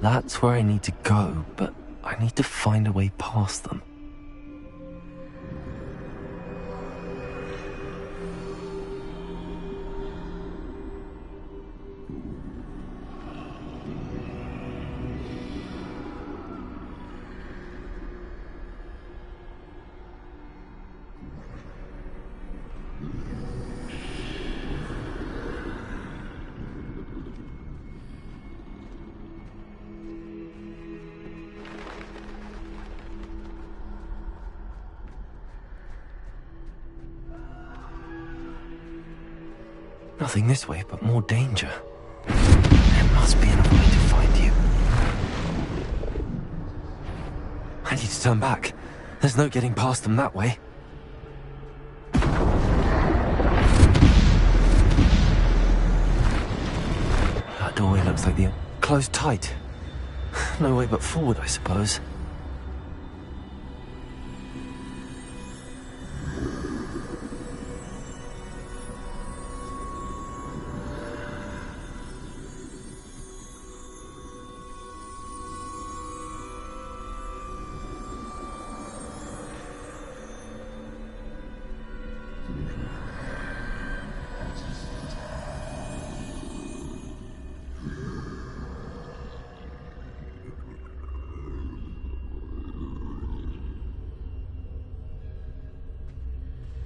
That's where I need to go, but I need to find a way past them. Nothing this way, but more danger. There must be another way to find you. I need to turn back. There's no getting past them that way. That doorway looks like the closed tight. No way but forward, I suppose.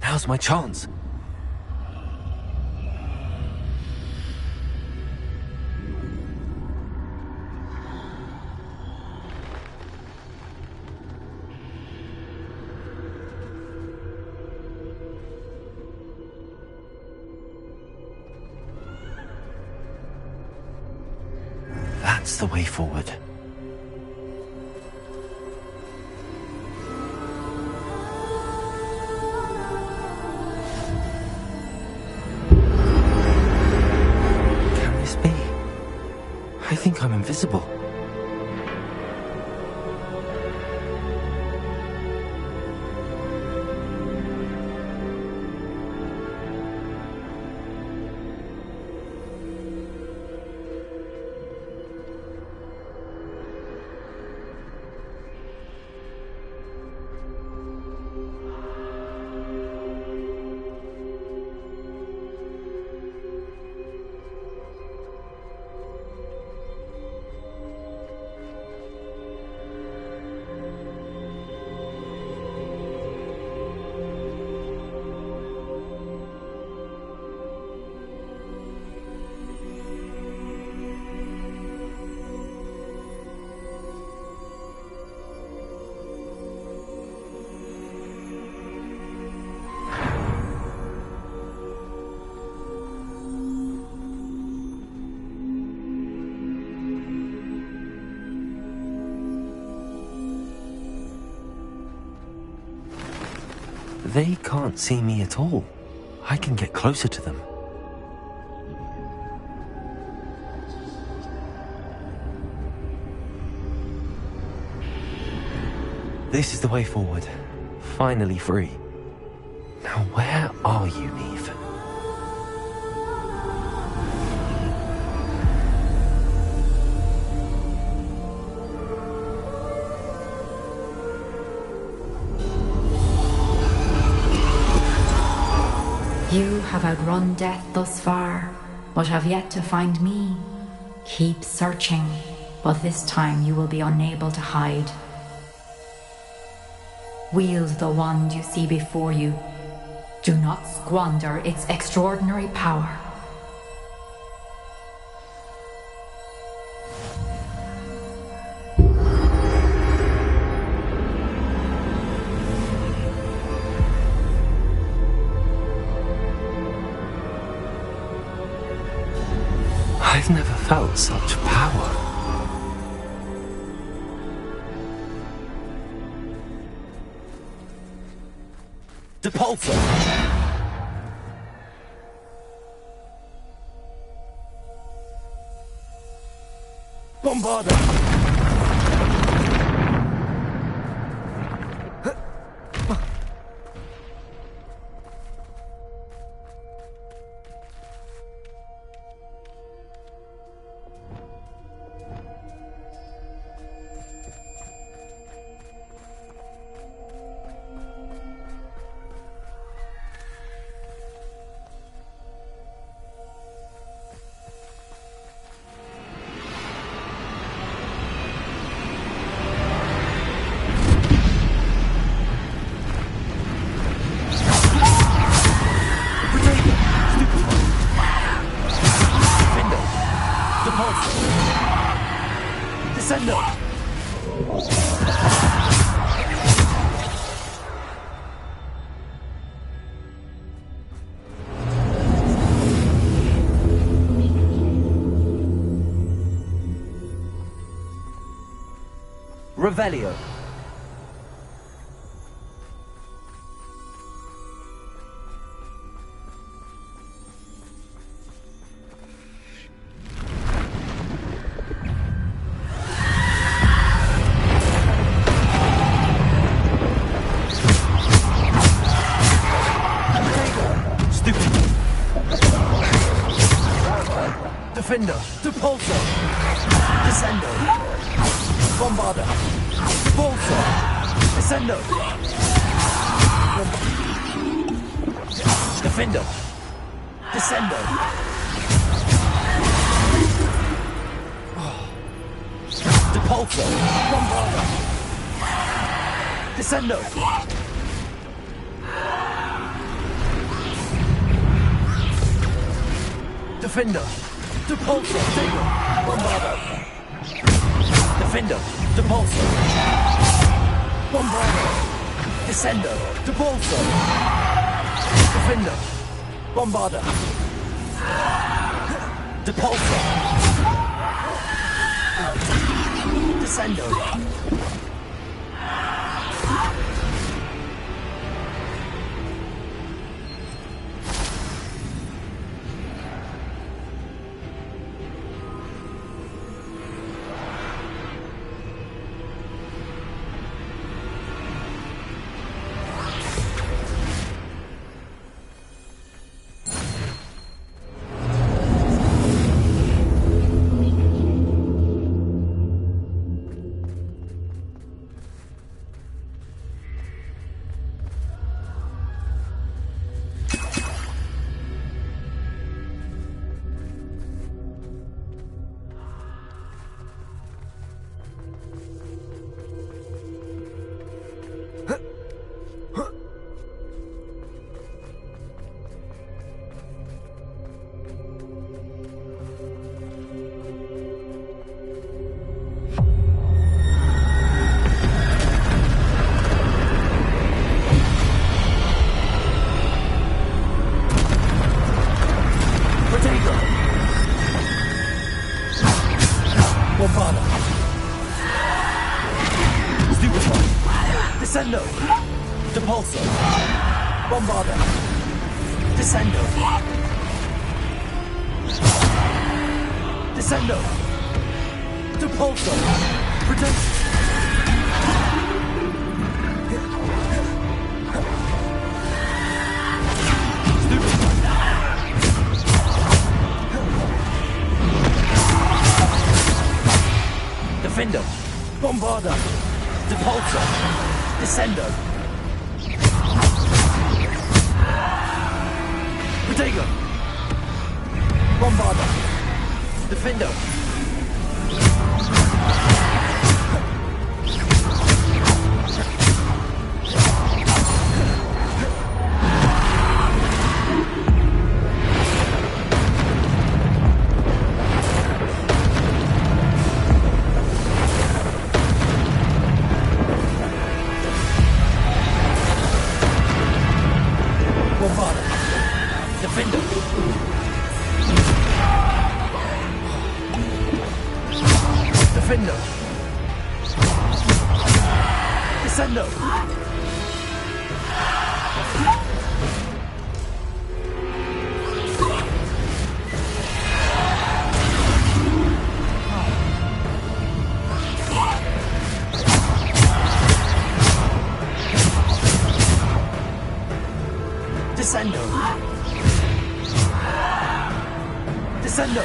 Now's my chance. That's the way forward. think I'm invisible. They can't see me at all. I can get closer to them. This is the way forward. Finally free. Now where are you, Neve? You have outrun death thus far, but have yet to find me. Keep searching, but this time you will be unable to hide. Wield the wand you see before you. Do not squander its extraordinary power. I've never felt such power. Depulso! Bombarda! Revelio. Defender, Depulso, Descendo, Bombarda, Depulso, Descendo, Defender, Descendo, Depulso, Bombarda, Descendo. Defender, Depulso, Bombarda. Defender, Depulso. Bombarda. Descendo, Depulso. Defender, Bombarda. Depulso. Descendo. Depulso. Bombarda. Descendo. Descendo. Depulso. Protect. Defendo. Bombarda. Depulso. Descendo. Protego. Bombarda. Defendo. Defendo. Descendo. Descendo. Descendo.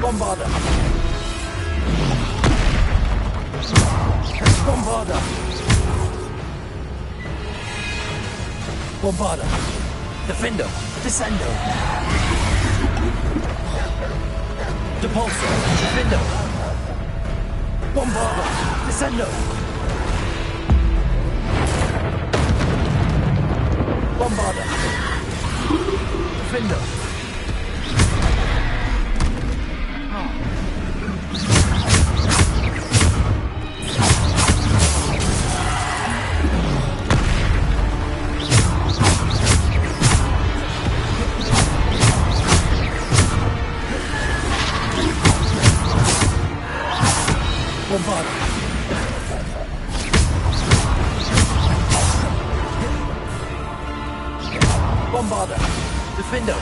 Bombarda. Bombarda. Bombarda. Defendo. Descendo. Depulso. Defendo. Bombarda. Descendo. Bombarda. Defendo. Bombarda. Bombarda. Defendo.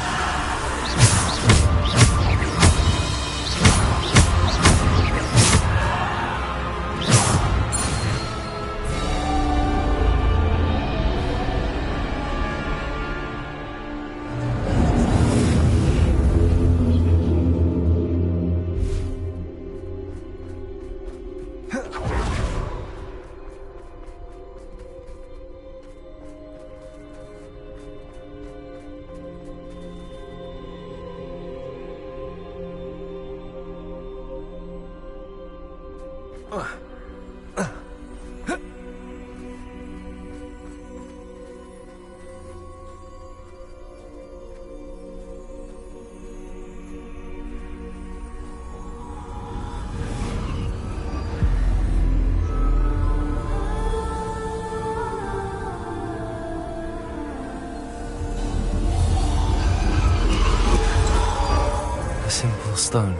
A simple stone.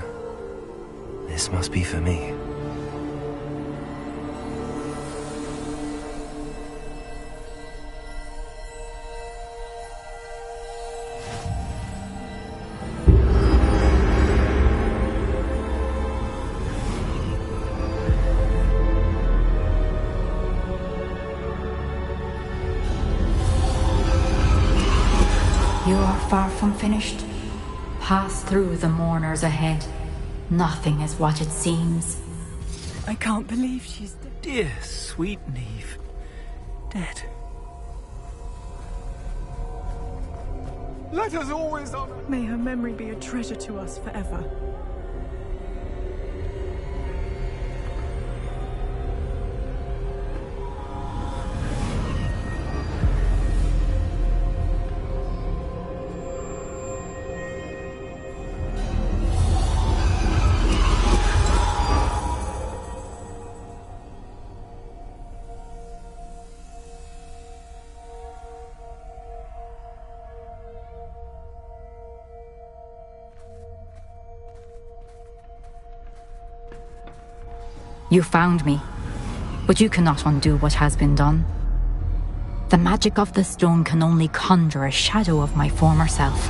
This must be for me. You are far from finished. Pass through the mourners ahead. Nothing is what it seems. I can't believe she's dead. Dear, sweet Neve. Dead. Let us always honor. May her memory be a treasure to us forever. You found me, but you cannot undo what has been done. The magic of the stone can only conjure a shadow of my former self.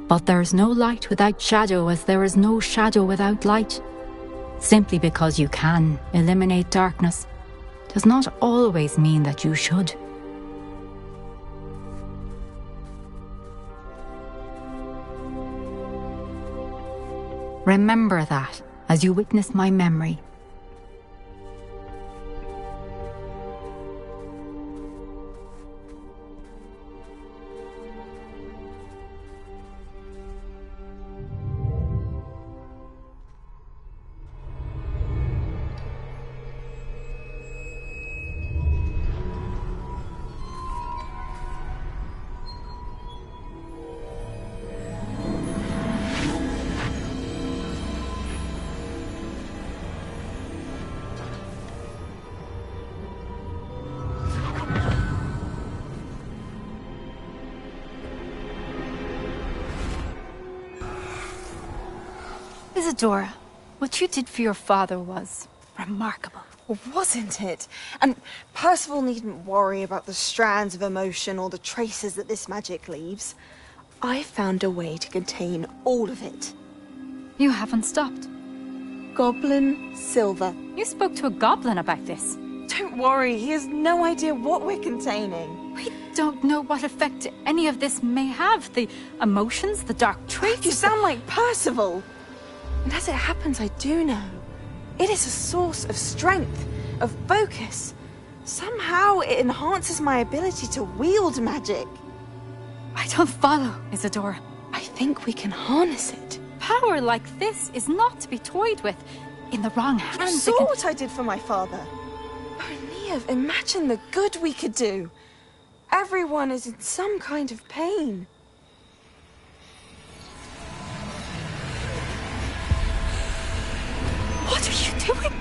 But there is no light without shadow, as there is no shadow without light. Simply because you can eliminate darkness does not always mean that you should. Remember that as you witness my memory. Isadora, what you did for your father was remarkable. Well, wasn't it? And Percival needn't worry about the strands of emotion or the traces that this magic leaves. I found a way to contain all of it. You haven't stopped. Goblin Silver. You spoke to a goblin about this. Don't worry, he has no idea what we're containing. We don't know what effect any of this may have. The emotions, the dark traits. You sound like Percival. And as it happens, I do know. It is a source of strength, of focus. Somehow it enhances my ability to wield magic. I don't follow, Isadora. I think we can harness it. Power like this is not to be toyed with. In the wrong hands, You saw what I did for my father. Oh, Neve, imagine the good we could do. Everyone is in some kind of pain. What are you doing?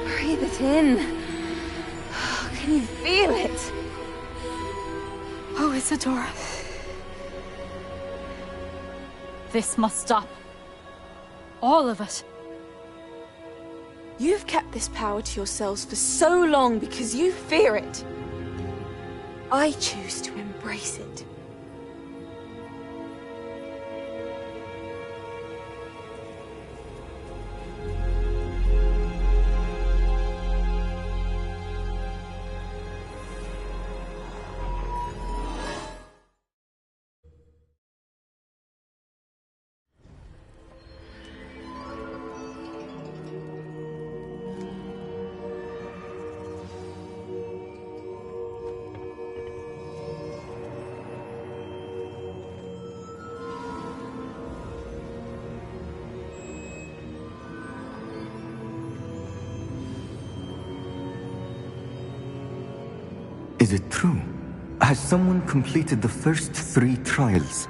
Breathe it in. Can you feel it? Oh, Isadora. This must stop. All of it. You've kept this power to yourselves for so long because you fear it. I choose to embrace it. Is it true? Has someone completed the first 3 trials?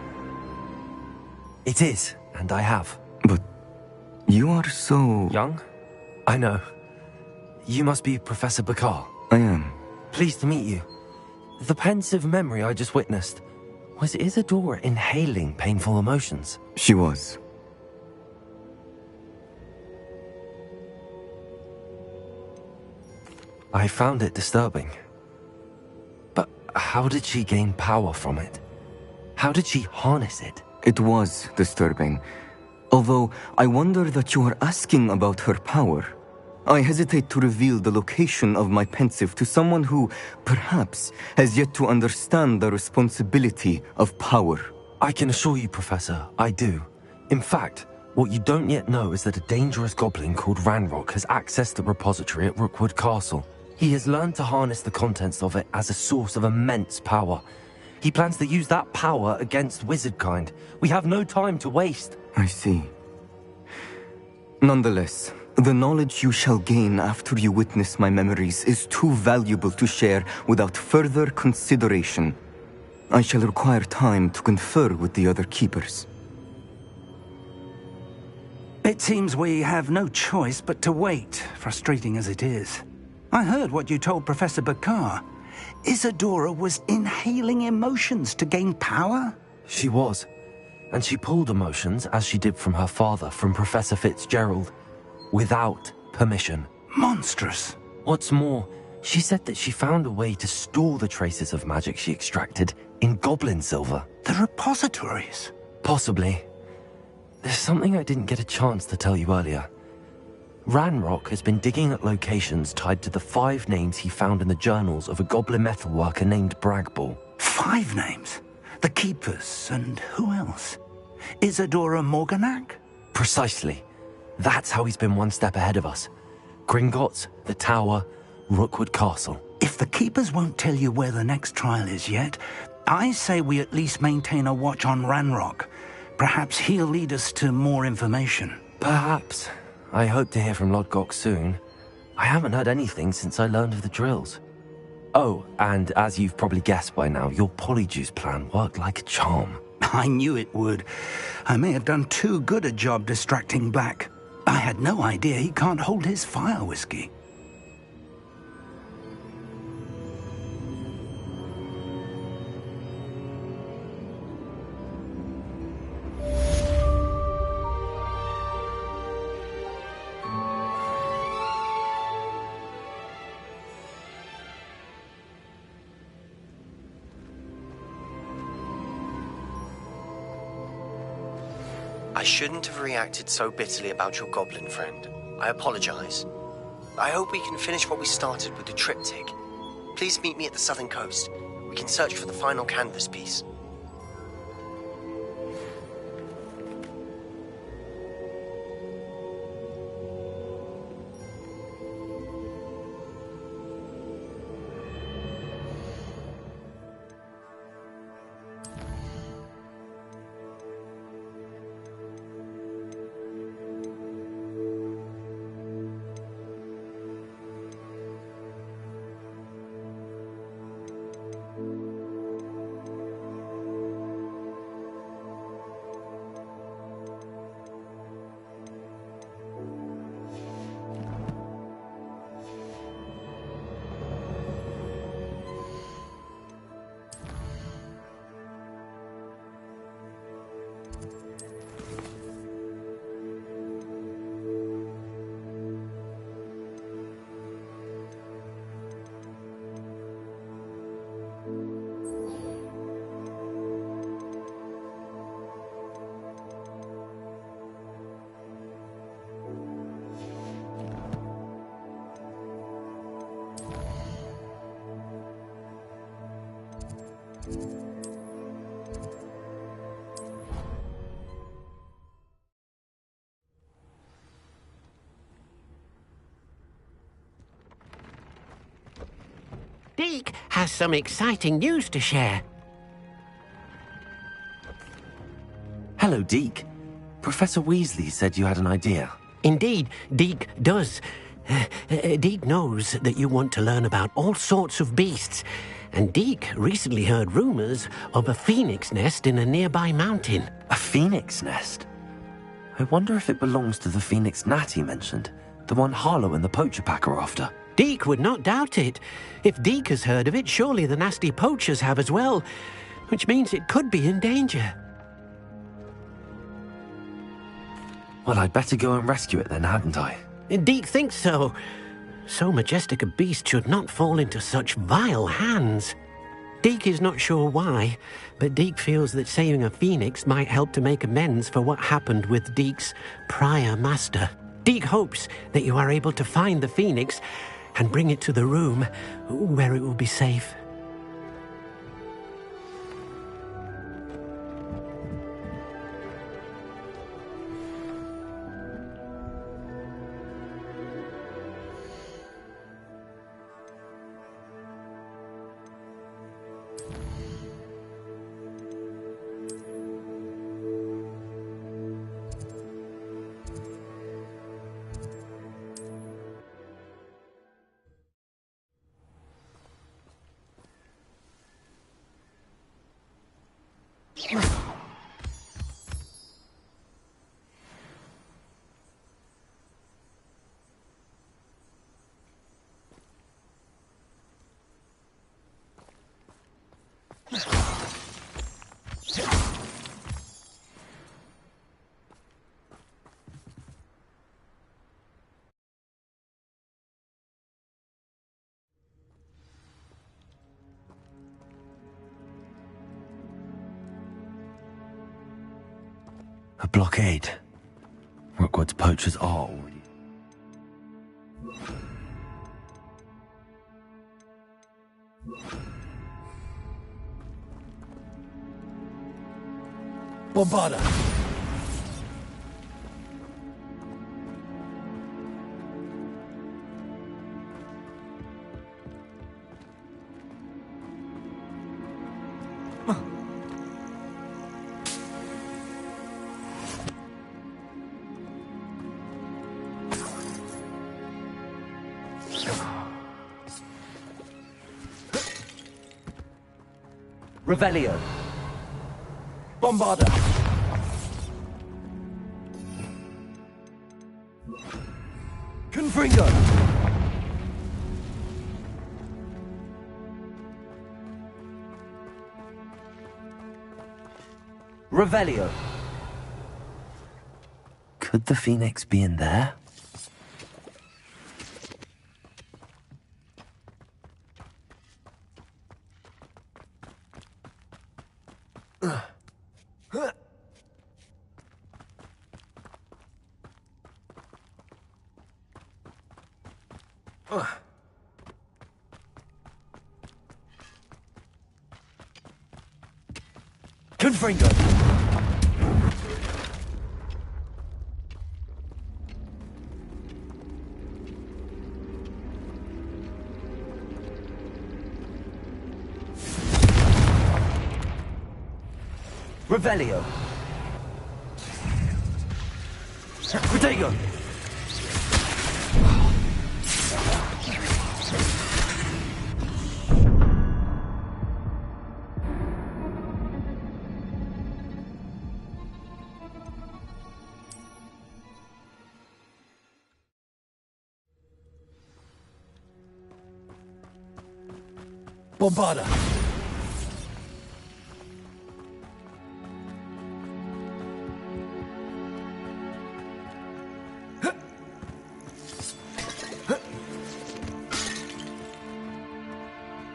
It is, and I have. But you are so... Young? I know. You must be Professor Bakar. I am. Pleased to meet you. The pensive memory I just witnessed, was Isadora inhaling painful emotions? She was. I found it disturbing. But how did she gain power from it? How did she harness it? It was disturbing. Although, I wonder that you are asking about her power. I hesitate to reveal the location of my pensive to someone who, perhaps, has yet to understand the responsibility of power. I can assure you, Professor, I do. In fact, what you don't yet know is that a dangerous goblin called Ranrock has accessed the repository at Rookwood Castle. He has learned to harness the contents of it as a source of immense power. He plans to use that power against wizardkind. We have no time to waste. I see. Nonetheless, the knowledge you shall gain after you witness my memories is too valuable to share without further consideration. I shall require time to confer with the other keepers. It seems we have no choice but to wait, frustrating as it is. I heard what you told Professor Bakar. Isadora was inhaling emotions to gain power? She was. And she pulled emotions, as she did from her father, from Professor Fitzgerald, without permission. Monstrous. What's more, she said that she found a way to store the traces of magic she extracted in goblin silver. The repositories? Possibly. There's something I didn't get a chance to tell you earlier. Ranrock has been digging at locations tied to the 5 names he found in the journals of a goblin metalworker named Bragball. 5 names? The Keepers, and who else? Isadora Morganac? Precisely. That's how he's been one step ahead of us. Gringotts, the Tower, Rookwood Castle. If the Keepers won't tell you where the next trial is yet, I say we at least maintain a watch on Ranrock. Perhaps he'll lead us to more information. Perhaps. I hope to hear from Lodgok soon. I haven't heard anything since I learned of the drills. Oh, and as you've probably guessed by now, your polyjuice plan worked like a charm. I knew it would. I may have done too good a job distracting Black. I had no idea he can't hold his fire whiskey. I shouldn't have reacted so bitterly about your goblin friend. I apologize. I hope we can finish what we started with the triptych. Please meet me at the southern coast. We can search for the final canvas piece. Deek has some exciting news to share. Hello, Deke. Professor Weasley said you had an idea. Indeed, Deek does. Deek knows that you want to learn about all sorts of beasts, and Deek recently heard rumors of a phoenix nest in a nearby mountain. A phoenix nest? I wonder if it belongs to the phoenix gnat he mentioned, the one Harlow and the poacher pack are after. Deek would not doubt it. If Deek has heard of it, surely the nasty poachers have as well, which means it could be in danger. Well, I'd better go and rescue it then, hadn't I? Deek thinks so. So majestic a beast should not fall into such vile hands. Deek is not sure why, but Deek feels that saving a phoenix might help to make amends for what happened with Deek's prior master. Deek hopes that you are able to find the phoenix and bring it to the room where it will be safe. A blockade. Rookwood's poachers are already... Bombarda! Revelio. Bombarda! Confringo! Revelio. Could the Phoenix be in there? Confringo! Revelio. Protego! Bombarda!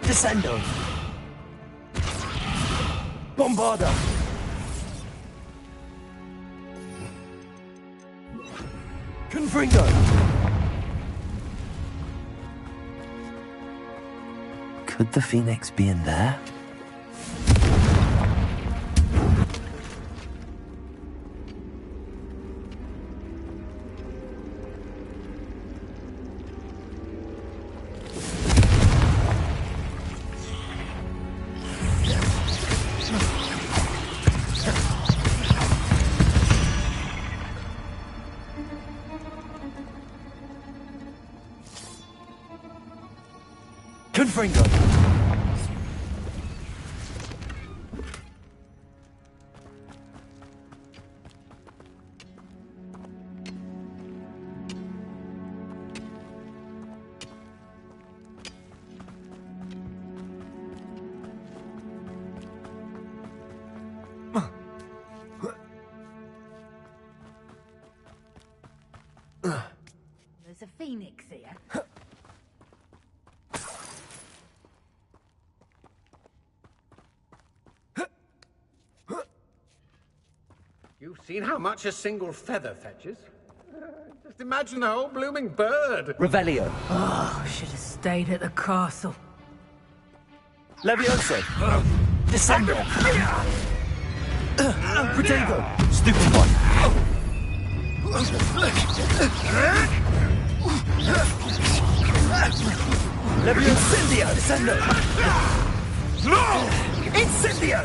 Descendo! Bombarda! Confringo! Could the Phoenix be in there? Confringo! There's a phoenix here. You've seen how much a single feather fetches? Just imagine the whole blooming bird. Revelio. Oh, should have stayed at the castle. Levioso! Descendo! Protego! Stupid one! Levioso! Descendo! Incendio!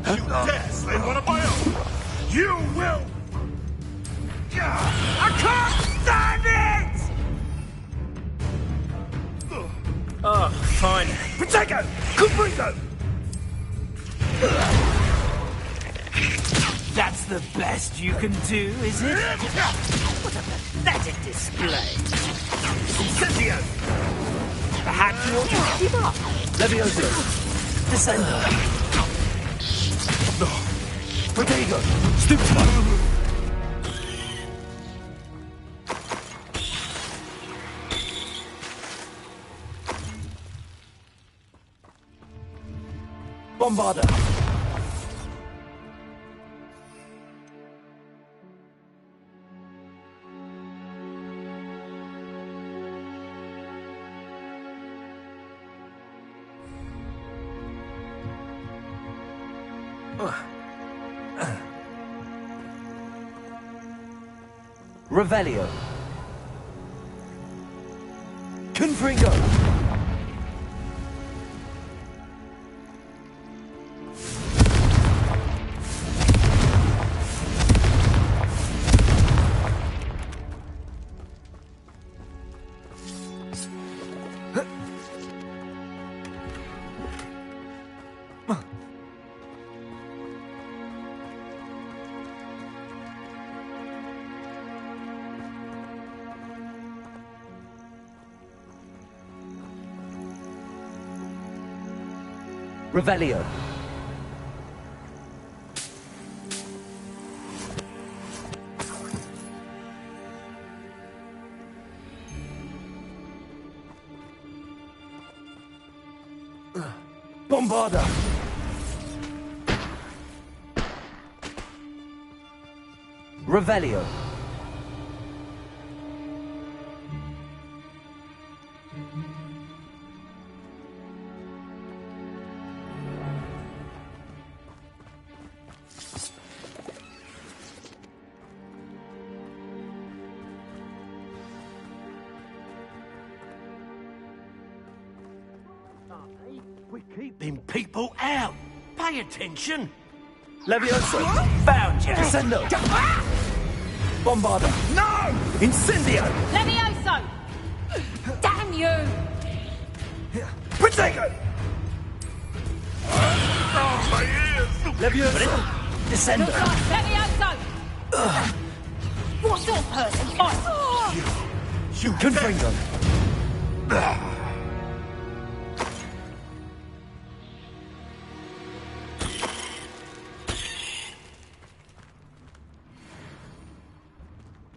You dare slay one of my own! You will! I can't stand it! Oh, fine. Protego! Confringo! That's the best you can do, is it? What a pathetic display! Incendio! Perhaps you ought to give up. Levioso! Descendo! Protego! Stupid one! Bombarda! Revelio. Confringo. Revelio. Bombarda. Revelio. We're keeping people out. Pay attention. Levioso! Found you! Descendo! Bombarda! No! Incendio! Levioso! Damn you! Protego! Oh, my ears! Levioso! Descendo! Levioso! What sort of person? You Confringo.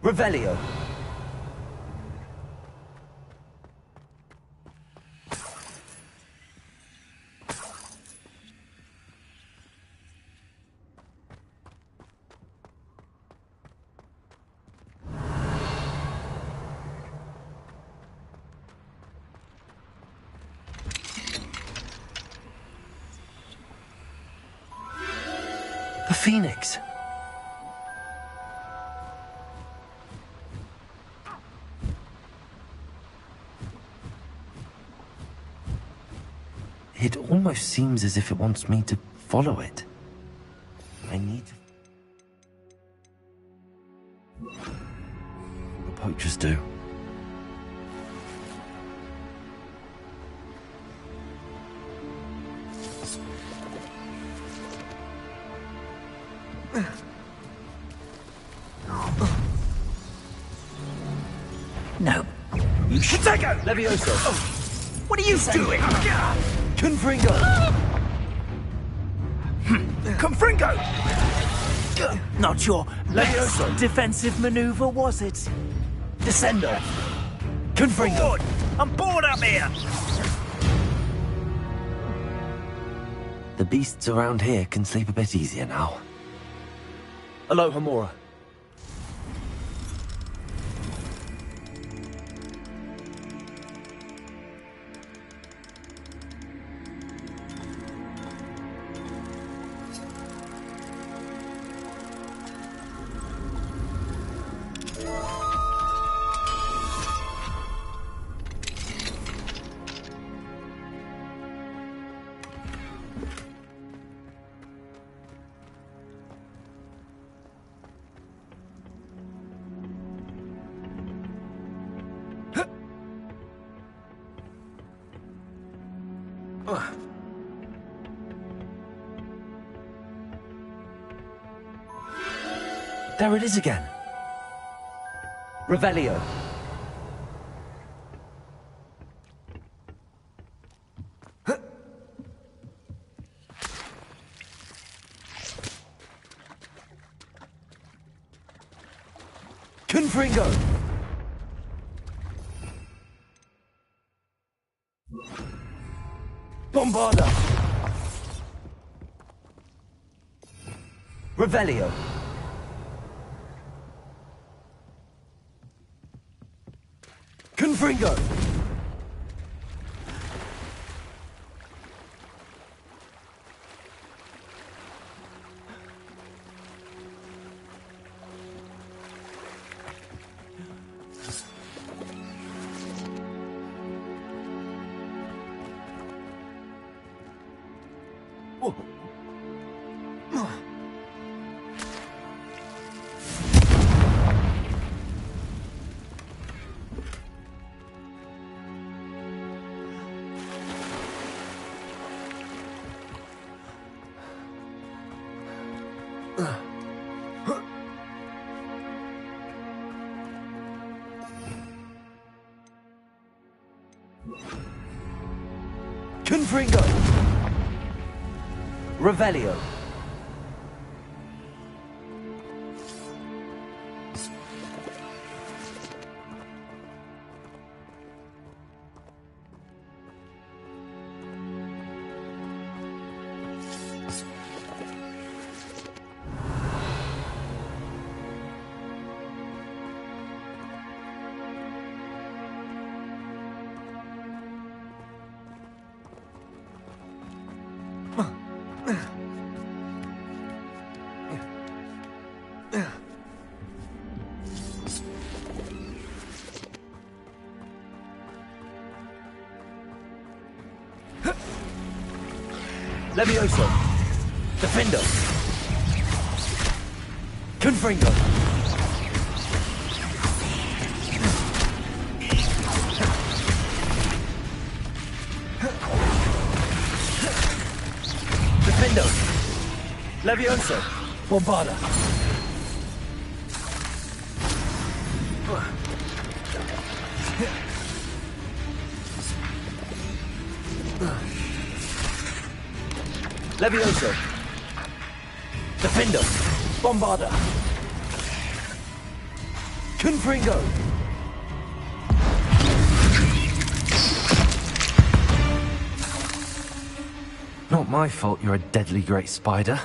Revelio. The Phoenix. It almost seems as if it wants me to follow it. I need to... The poachers do. No. You should take it! Levioso. What are you doing? Confringo. Confringo! Not your Levioso. best defensive maneuver, was it? Descendo. Confringo. Bored. I'm bored up here! The beasts around here can sleep a bit easier now. Aloha Mora. There it is again. Revelio. Confringo. Bombarda. Revelio. Confringo. Confringo! Revelio. Levioso. Defendo. Confringo. Defendo. Levioso. Bombarda. Levioso. Defendo. Bombarda. Confringo. Not my fault you're a deadly great spider.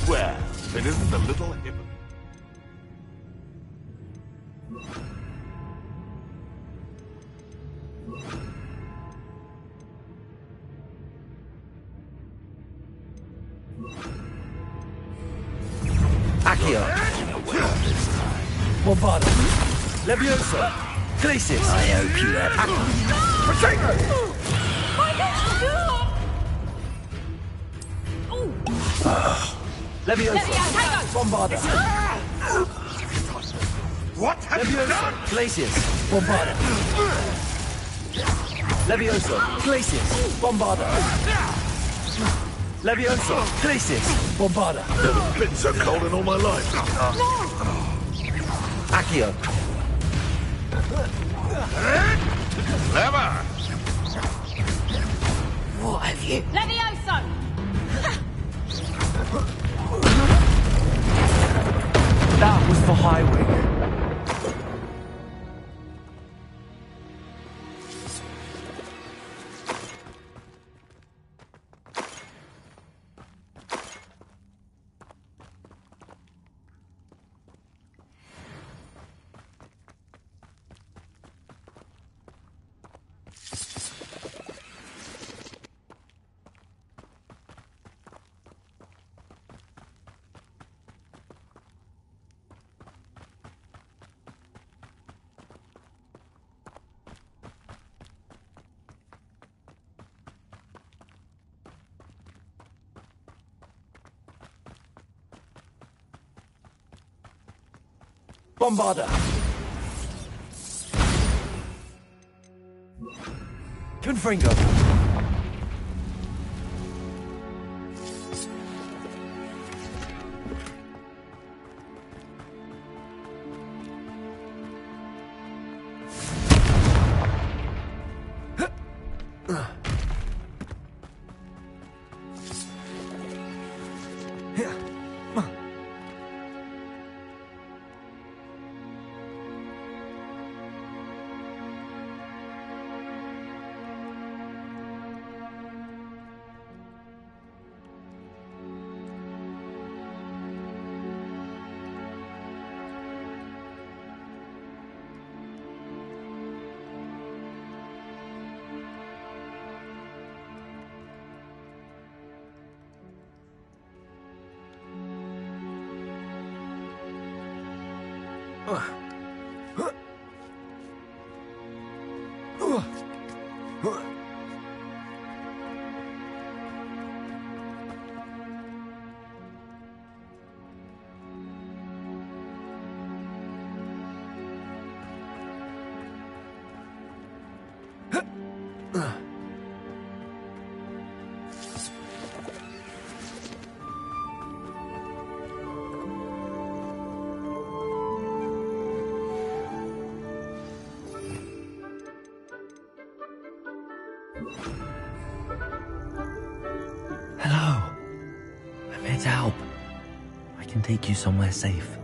Well, if it isn't a little hip. Accio. Bombarda. Levioso. Glacis. I hope you have. Protego. Levioso. Bombarda. What have you done? Glacius. Bombarda. Levioso. Glacius. Bombarda. Levioso. Glacius. Bombarda. Never been so cold in all my life. Accio. Clever. What have you? Levioso! That was for Highwing. Bombarda. Confringo. can take you somewhere safe.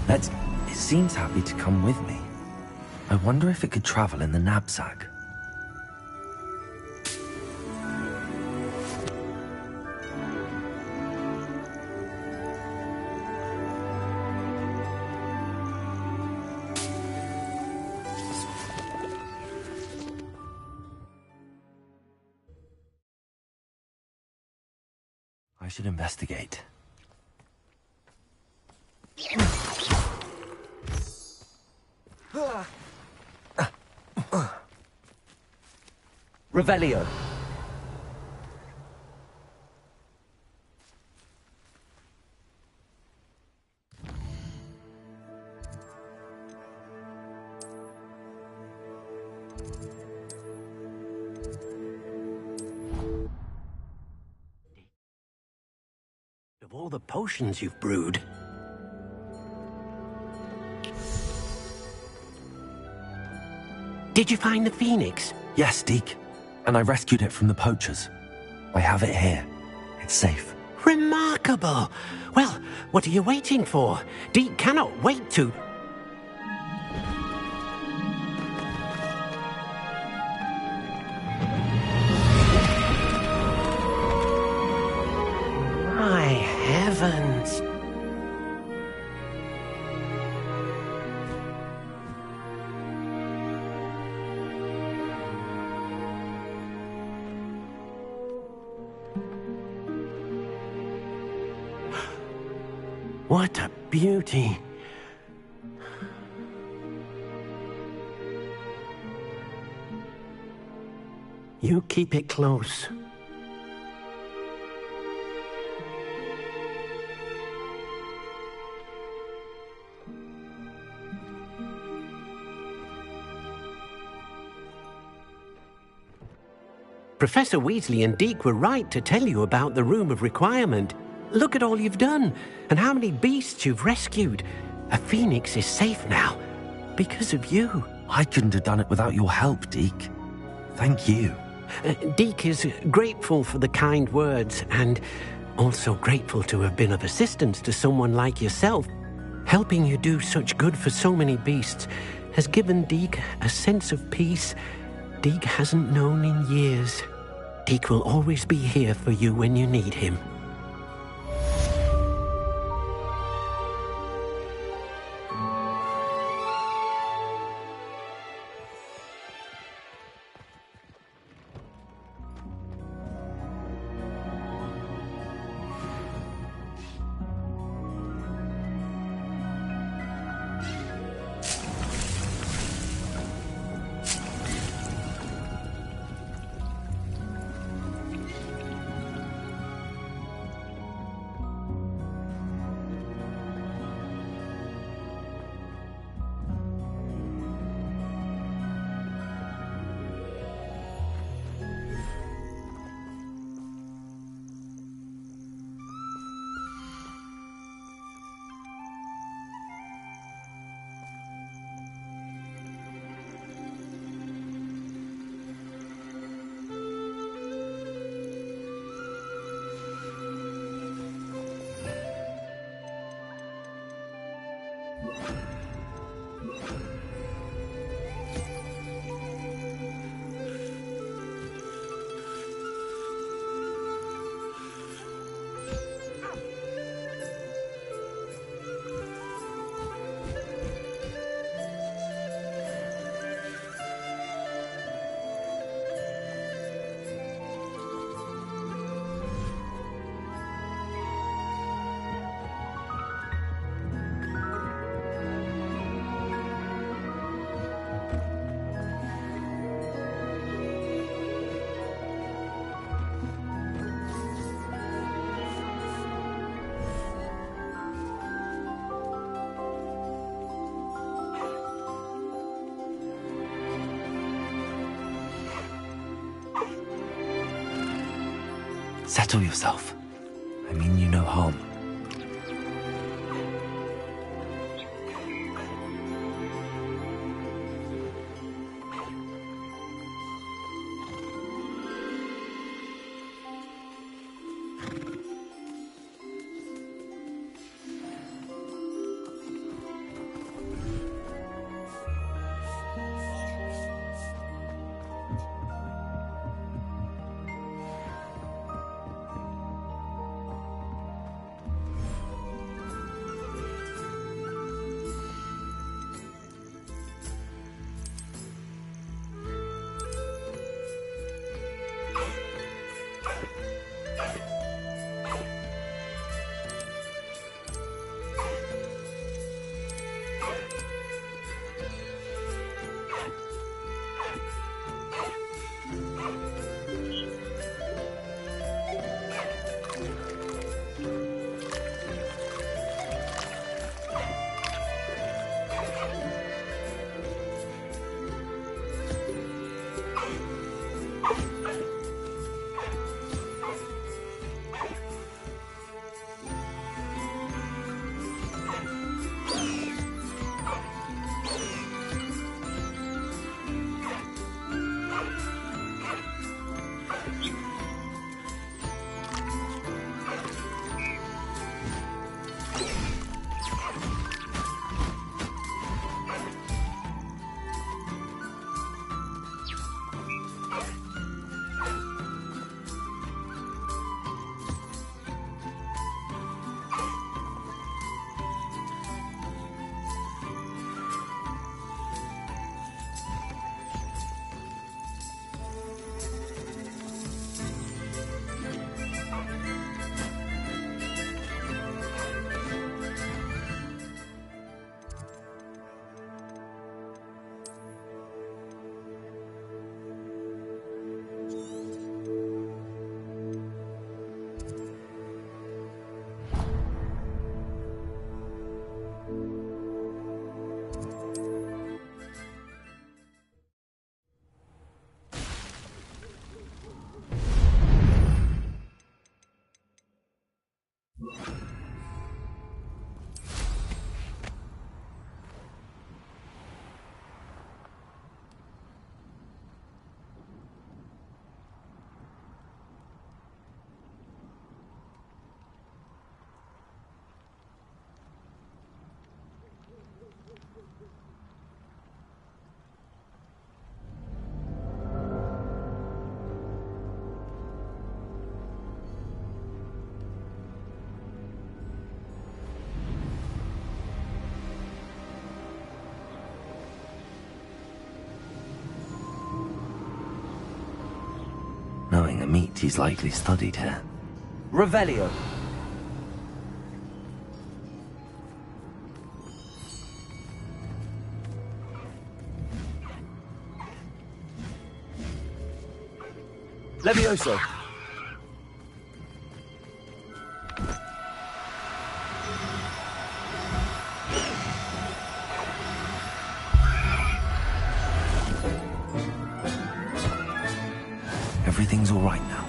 It seems happy to come with me. I wonder if it could travel in the knapsack. I should investigate. Revelio. Of all the potions you've brewed. Did you find the phoenix? Yes, Deke. And I rescued it from the poachers. I have it here. It's safe. Remarkable! Well, what are you waiting for? Deke cannot wait to... My heavens! What a beauty! You keep it close. Professor Weasley and Deke were right to tell you about the Room of Requirement. Look at all you've done, and how many beasts you've rescued. A phoenix is safe now, because of you. I couldn't have done it without your help, Deke. Thank you. Deke is grateful for the kind words, and also grateful to have been of assistance to someone like yourself. Helping you do such good for so many beasts has given Deke a sense of peace Deke hasn't known in years. Deke will always be here for you when you need him. Settle yourself. I mean you no harm. meat he's likely studied here. Revelio. Levioso. Everything's all right now.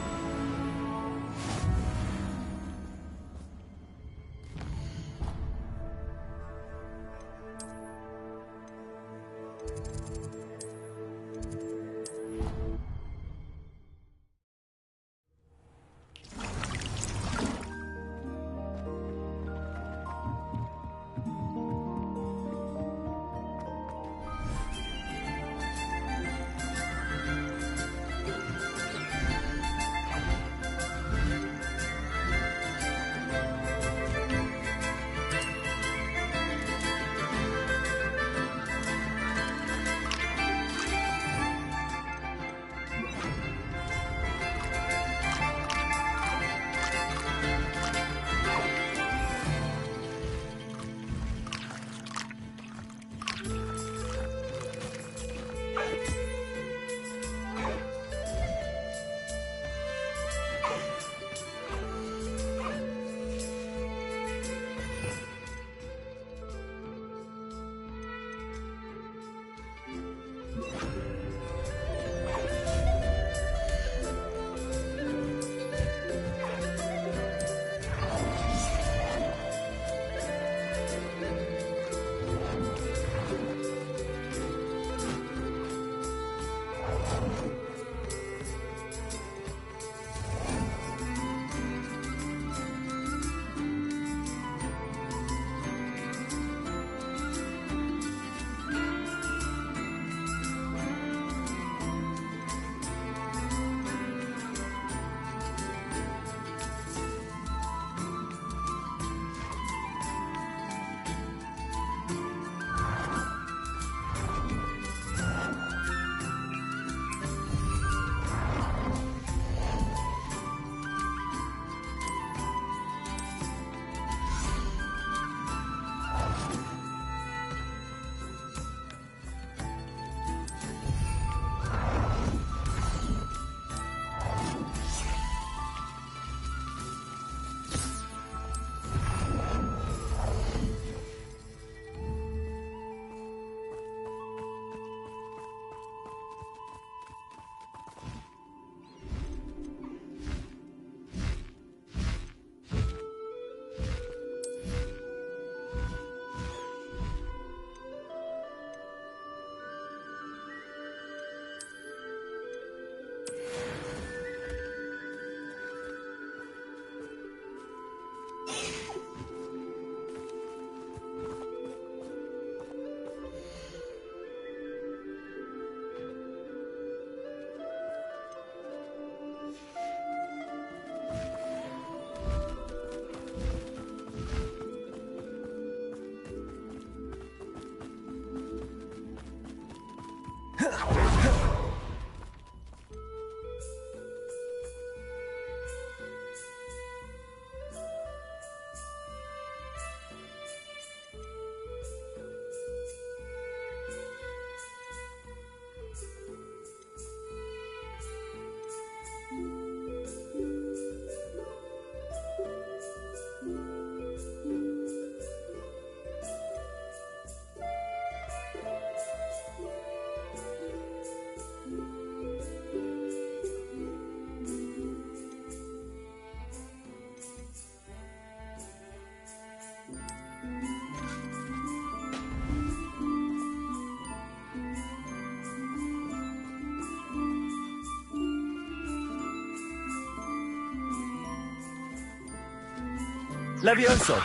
Levioso.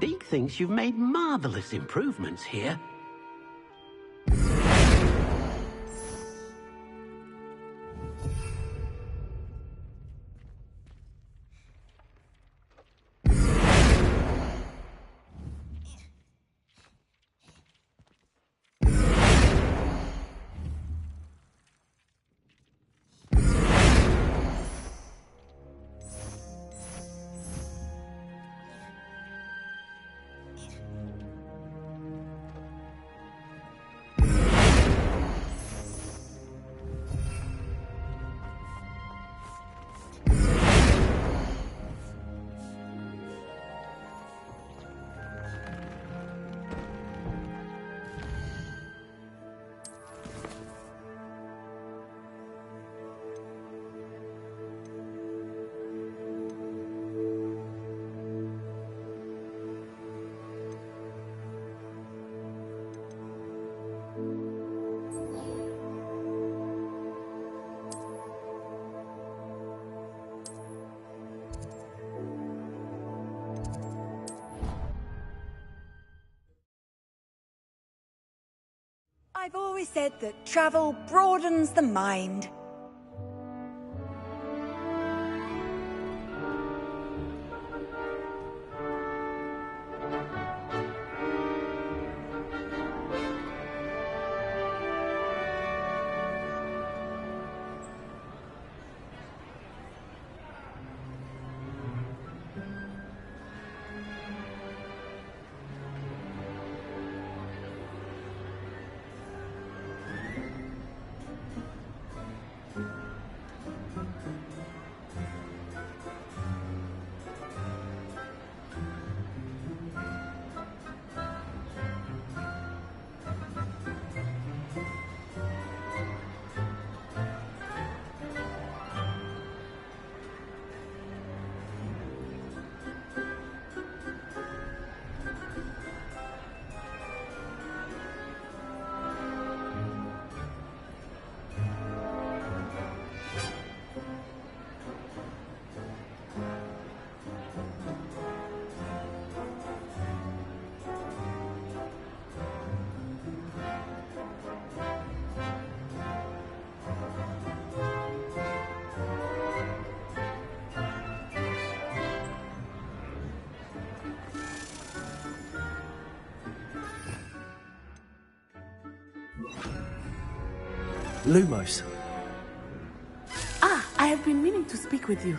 Deke thinks you've made marvelous improvements here. I've always said that travel broadens the mind. Lumos. Ah, I have been meaning to speak with you.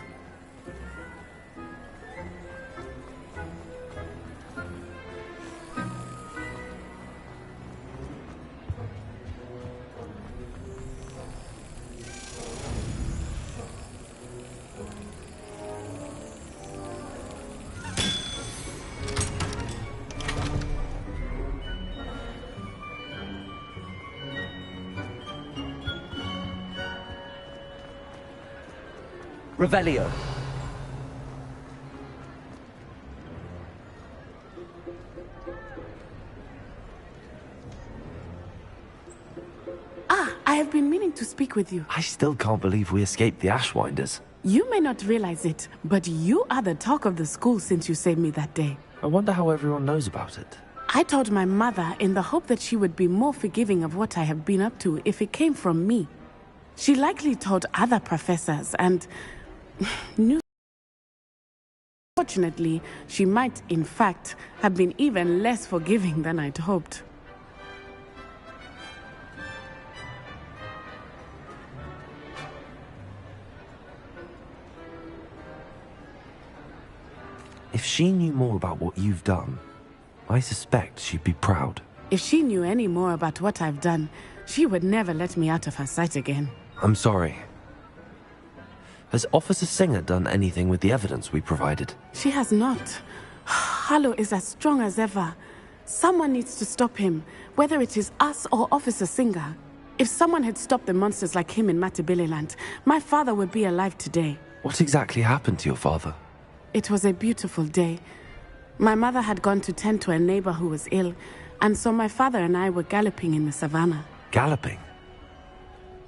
Revelio. Ah, I have been meaning to speak with you. I still can't believe we escaped the Ashwinders. You may not realize it, but you are the talk of the school since you saved me that day. I wonder how everyone knows about it. I told my mother in the hope that she would be more forgiving of what I have been up to if it came from me. She likely told other professors and knew. Fortunately, she might, in fact, have been even less forgiving than I'd hoped. If she knew more about what you've done, I suspect she'd be proud. If she knew any more about what I've done, she would never let me out of her sight again. I'm sorry. Has Officer Singer done anything with the evidence we provided? She has not. Harlow is as strong as ever. Someone needs to stop him, whether it is us or Officer Singer. If someone had stopped the monsters like him in Matabeleland, my father would be alive today. What exactly happened to your father? It was a beautiful day. My mother had gone to tend to a neighbor who was ill, and so my father and I were galloping in the savannah. Galloping?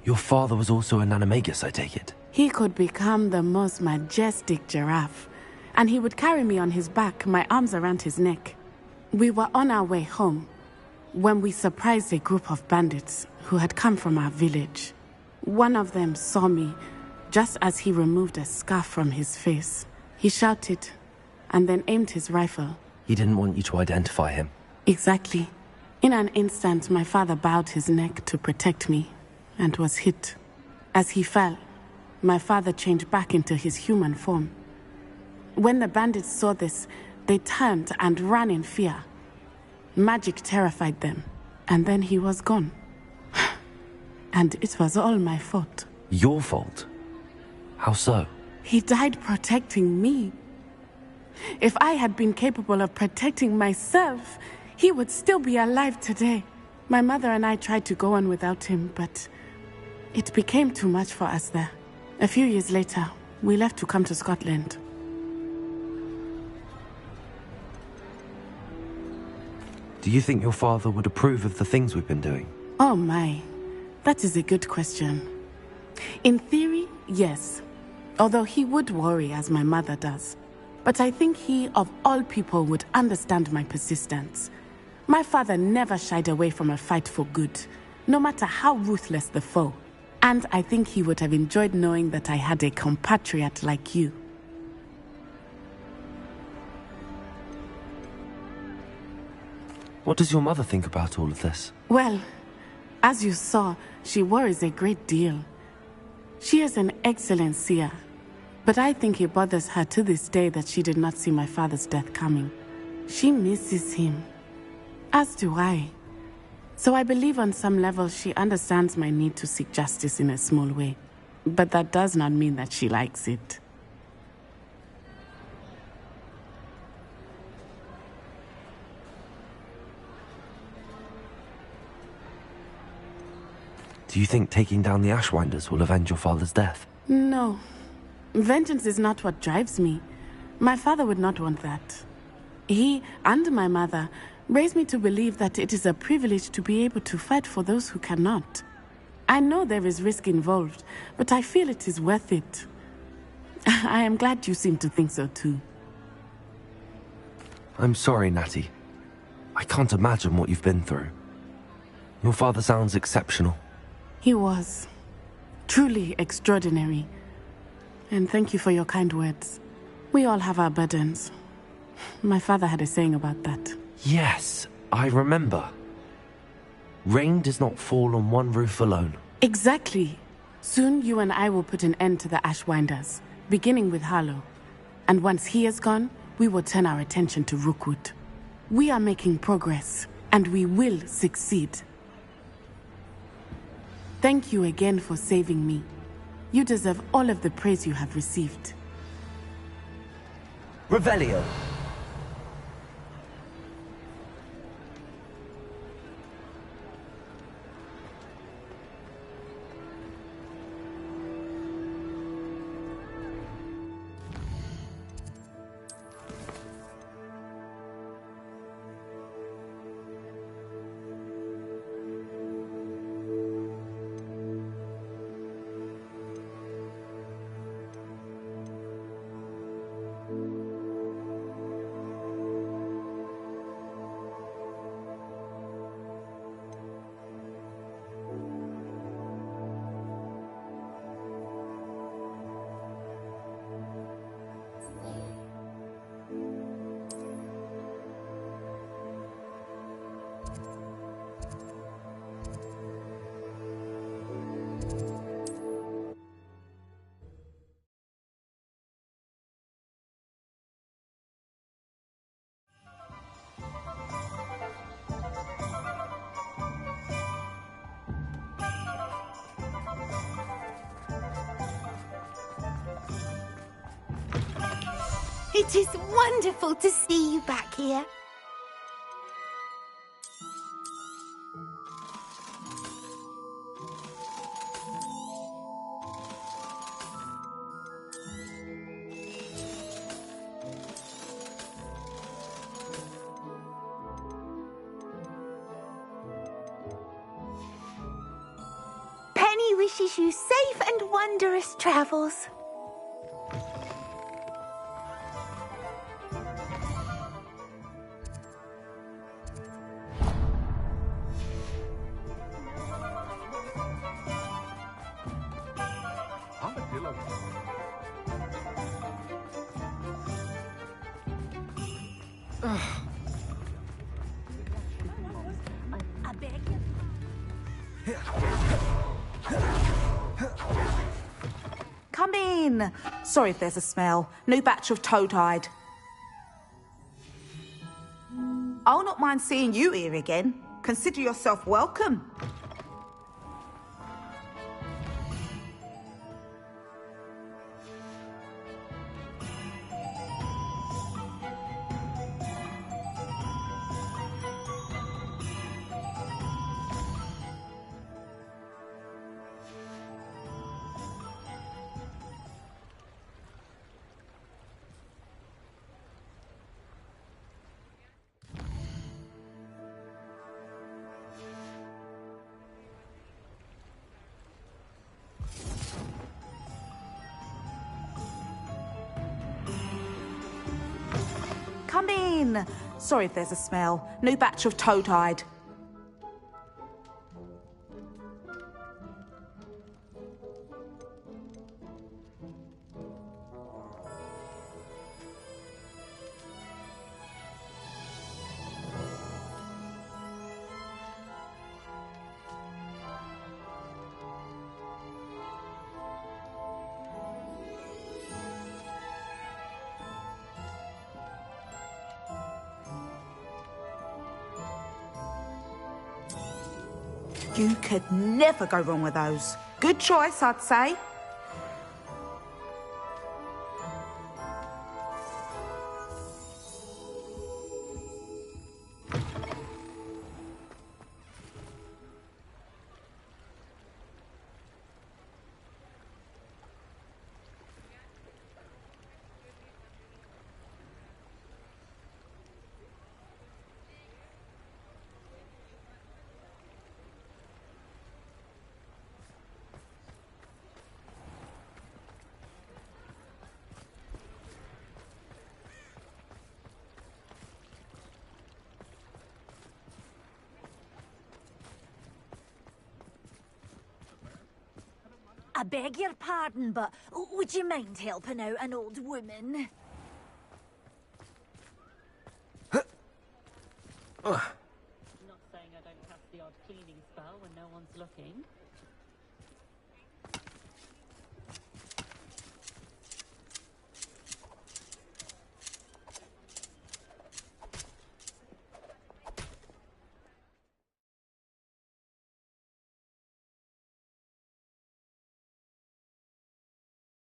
Your father was also an animagus, I take it? He could become the most majestic giraffe. and he would carry me on his back, my arms around his neck. We were on our way home when we surprised a group of bandits who had come from our village. One of them saw me just as he removed a scarf from his face. He shouted and then aimed his rifle. He didn't want you to identify him. Exactly. In an instant, my father bowed his neck to protect me and was hit. As he fell, my father changed back into his human form. When the bandits saw this, they turned and ran in fear. Magic terrified them, and then he was gone. And it was all my fault. Your fault? How so? He died protecting me. If I had been capable of protecting myself, he would still be alive today. My mother and I tried to go on without him, but it became too much for us there. A few years later, we left to come to Scotland. Do you think your father would approve of the things we've been doing? Oh my, that is a good question. In theory, yes. Although he would worry as my mother does. But I think he, of all people, would understand my persistence. My father never shied away from a fight for good, no matter how ruthless the foe. And I think he would have enjoyed knowing that I had a compatriot like you. What does your mother think about all of this? Well, as you saw, she worries a great deal. She is an excellent seer, but I think it bothers her to this day that she did not see my father's death coming. She misses him, as do I. So I believe on some level she understands my need to seek justice in a small way. But that does not mean that she likes it. Do you think taking down the Ashwinders will avenge your father's death? No. Vengeance is not what drives me. My father would not want that. He and my mother raised me to believe that it is a privilege to be able to fight for those who cannot. I know there is risk involved, but I feel it is worth it. I am glad you seem to think so too. I'm sorry, Natty. I can't imagine what you've been through. Your father sounds exceptional. He was. Truly extraordinary. And thank you for your kind words. We all have our burdens. My father had a saying about that. Yes, I remember. Rain does not fall on one roof alone. Exactly. Soon you and I will put an end to the Ashwinders, beginning with Harlow. And once he is gone, we will turn our attention to Rookwood. We are making progress, and we will succeed. Thank you again for saving me. You deserve all of the praise you have received. Revelio. It is wonderful to see you back here. Penny wishes you safe and wondrous travels. alone. I beg you. Come in. Sorry if there's a smell. New batch of toad-hide. I'll not mind seeing you here again. Consider yourself welcome. Come in. Sorry if there's a smell. New batch of toad-hide. You could never go wrong with those. Good choice, I'd say. I beg your pardon, but would you mind helping out an old woman? Not saying I don't cast the odd cleaning spell when no one's looking.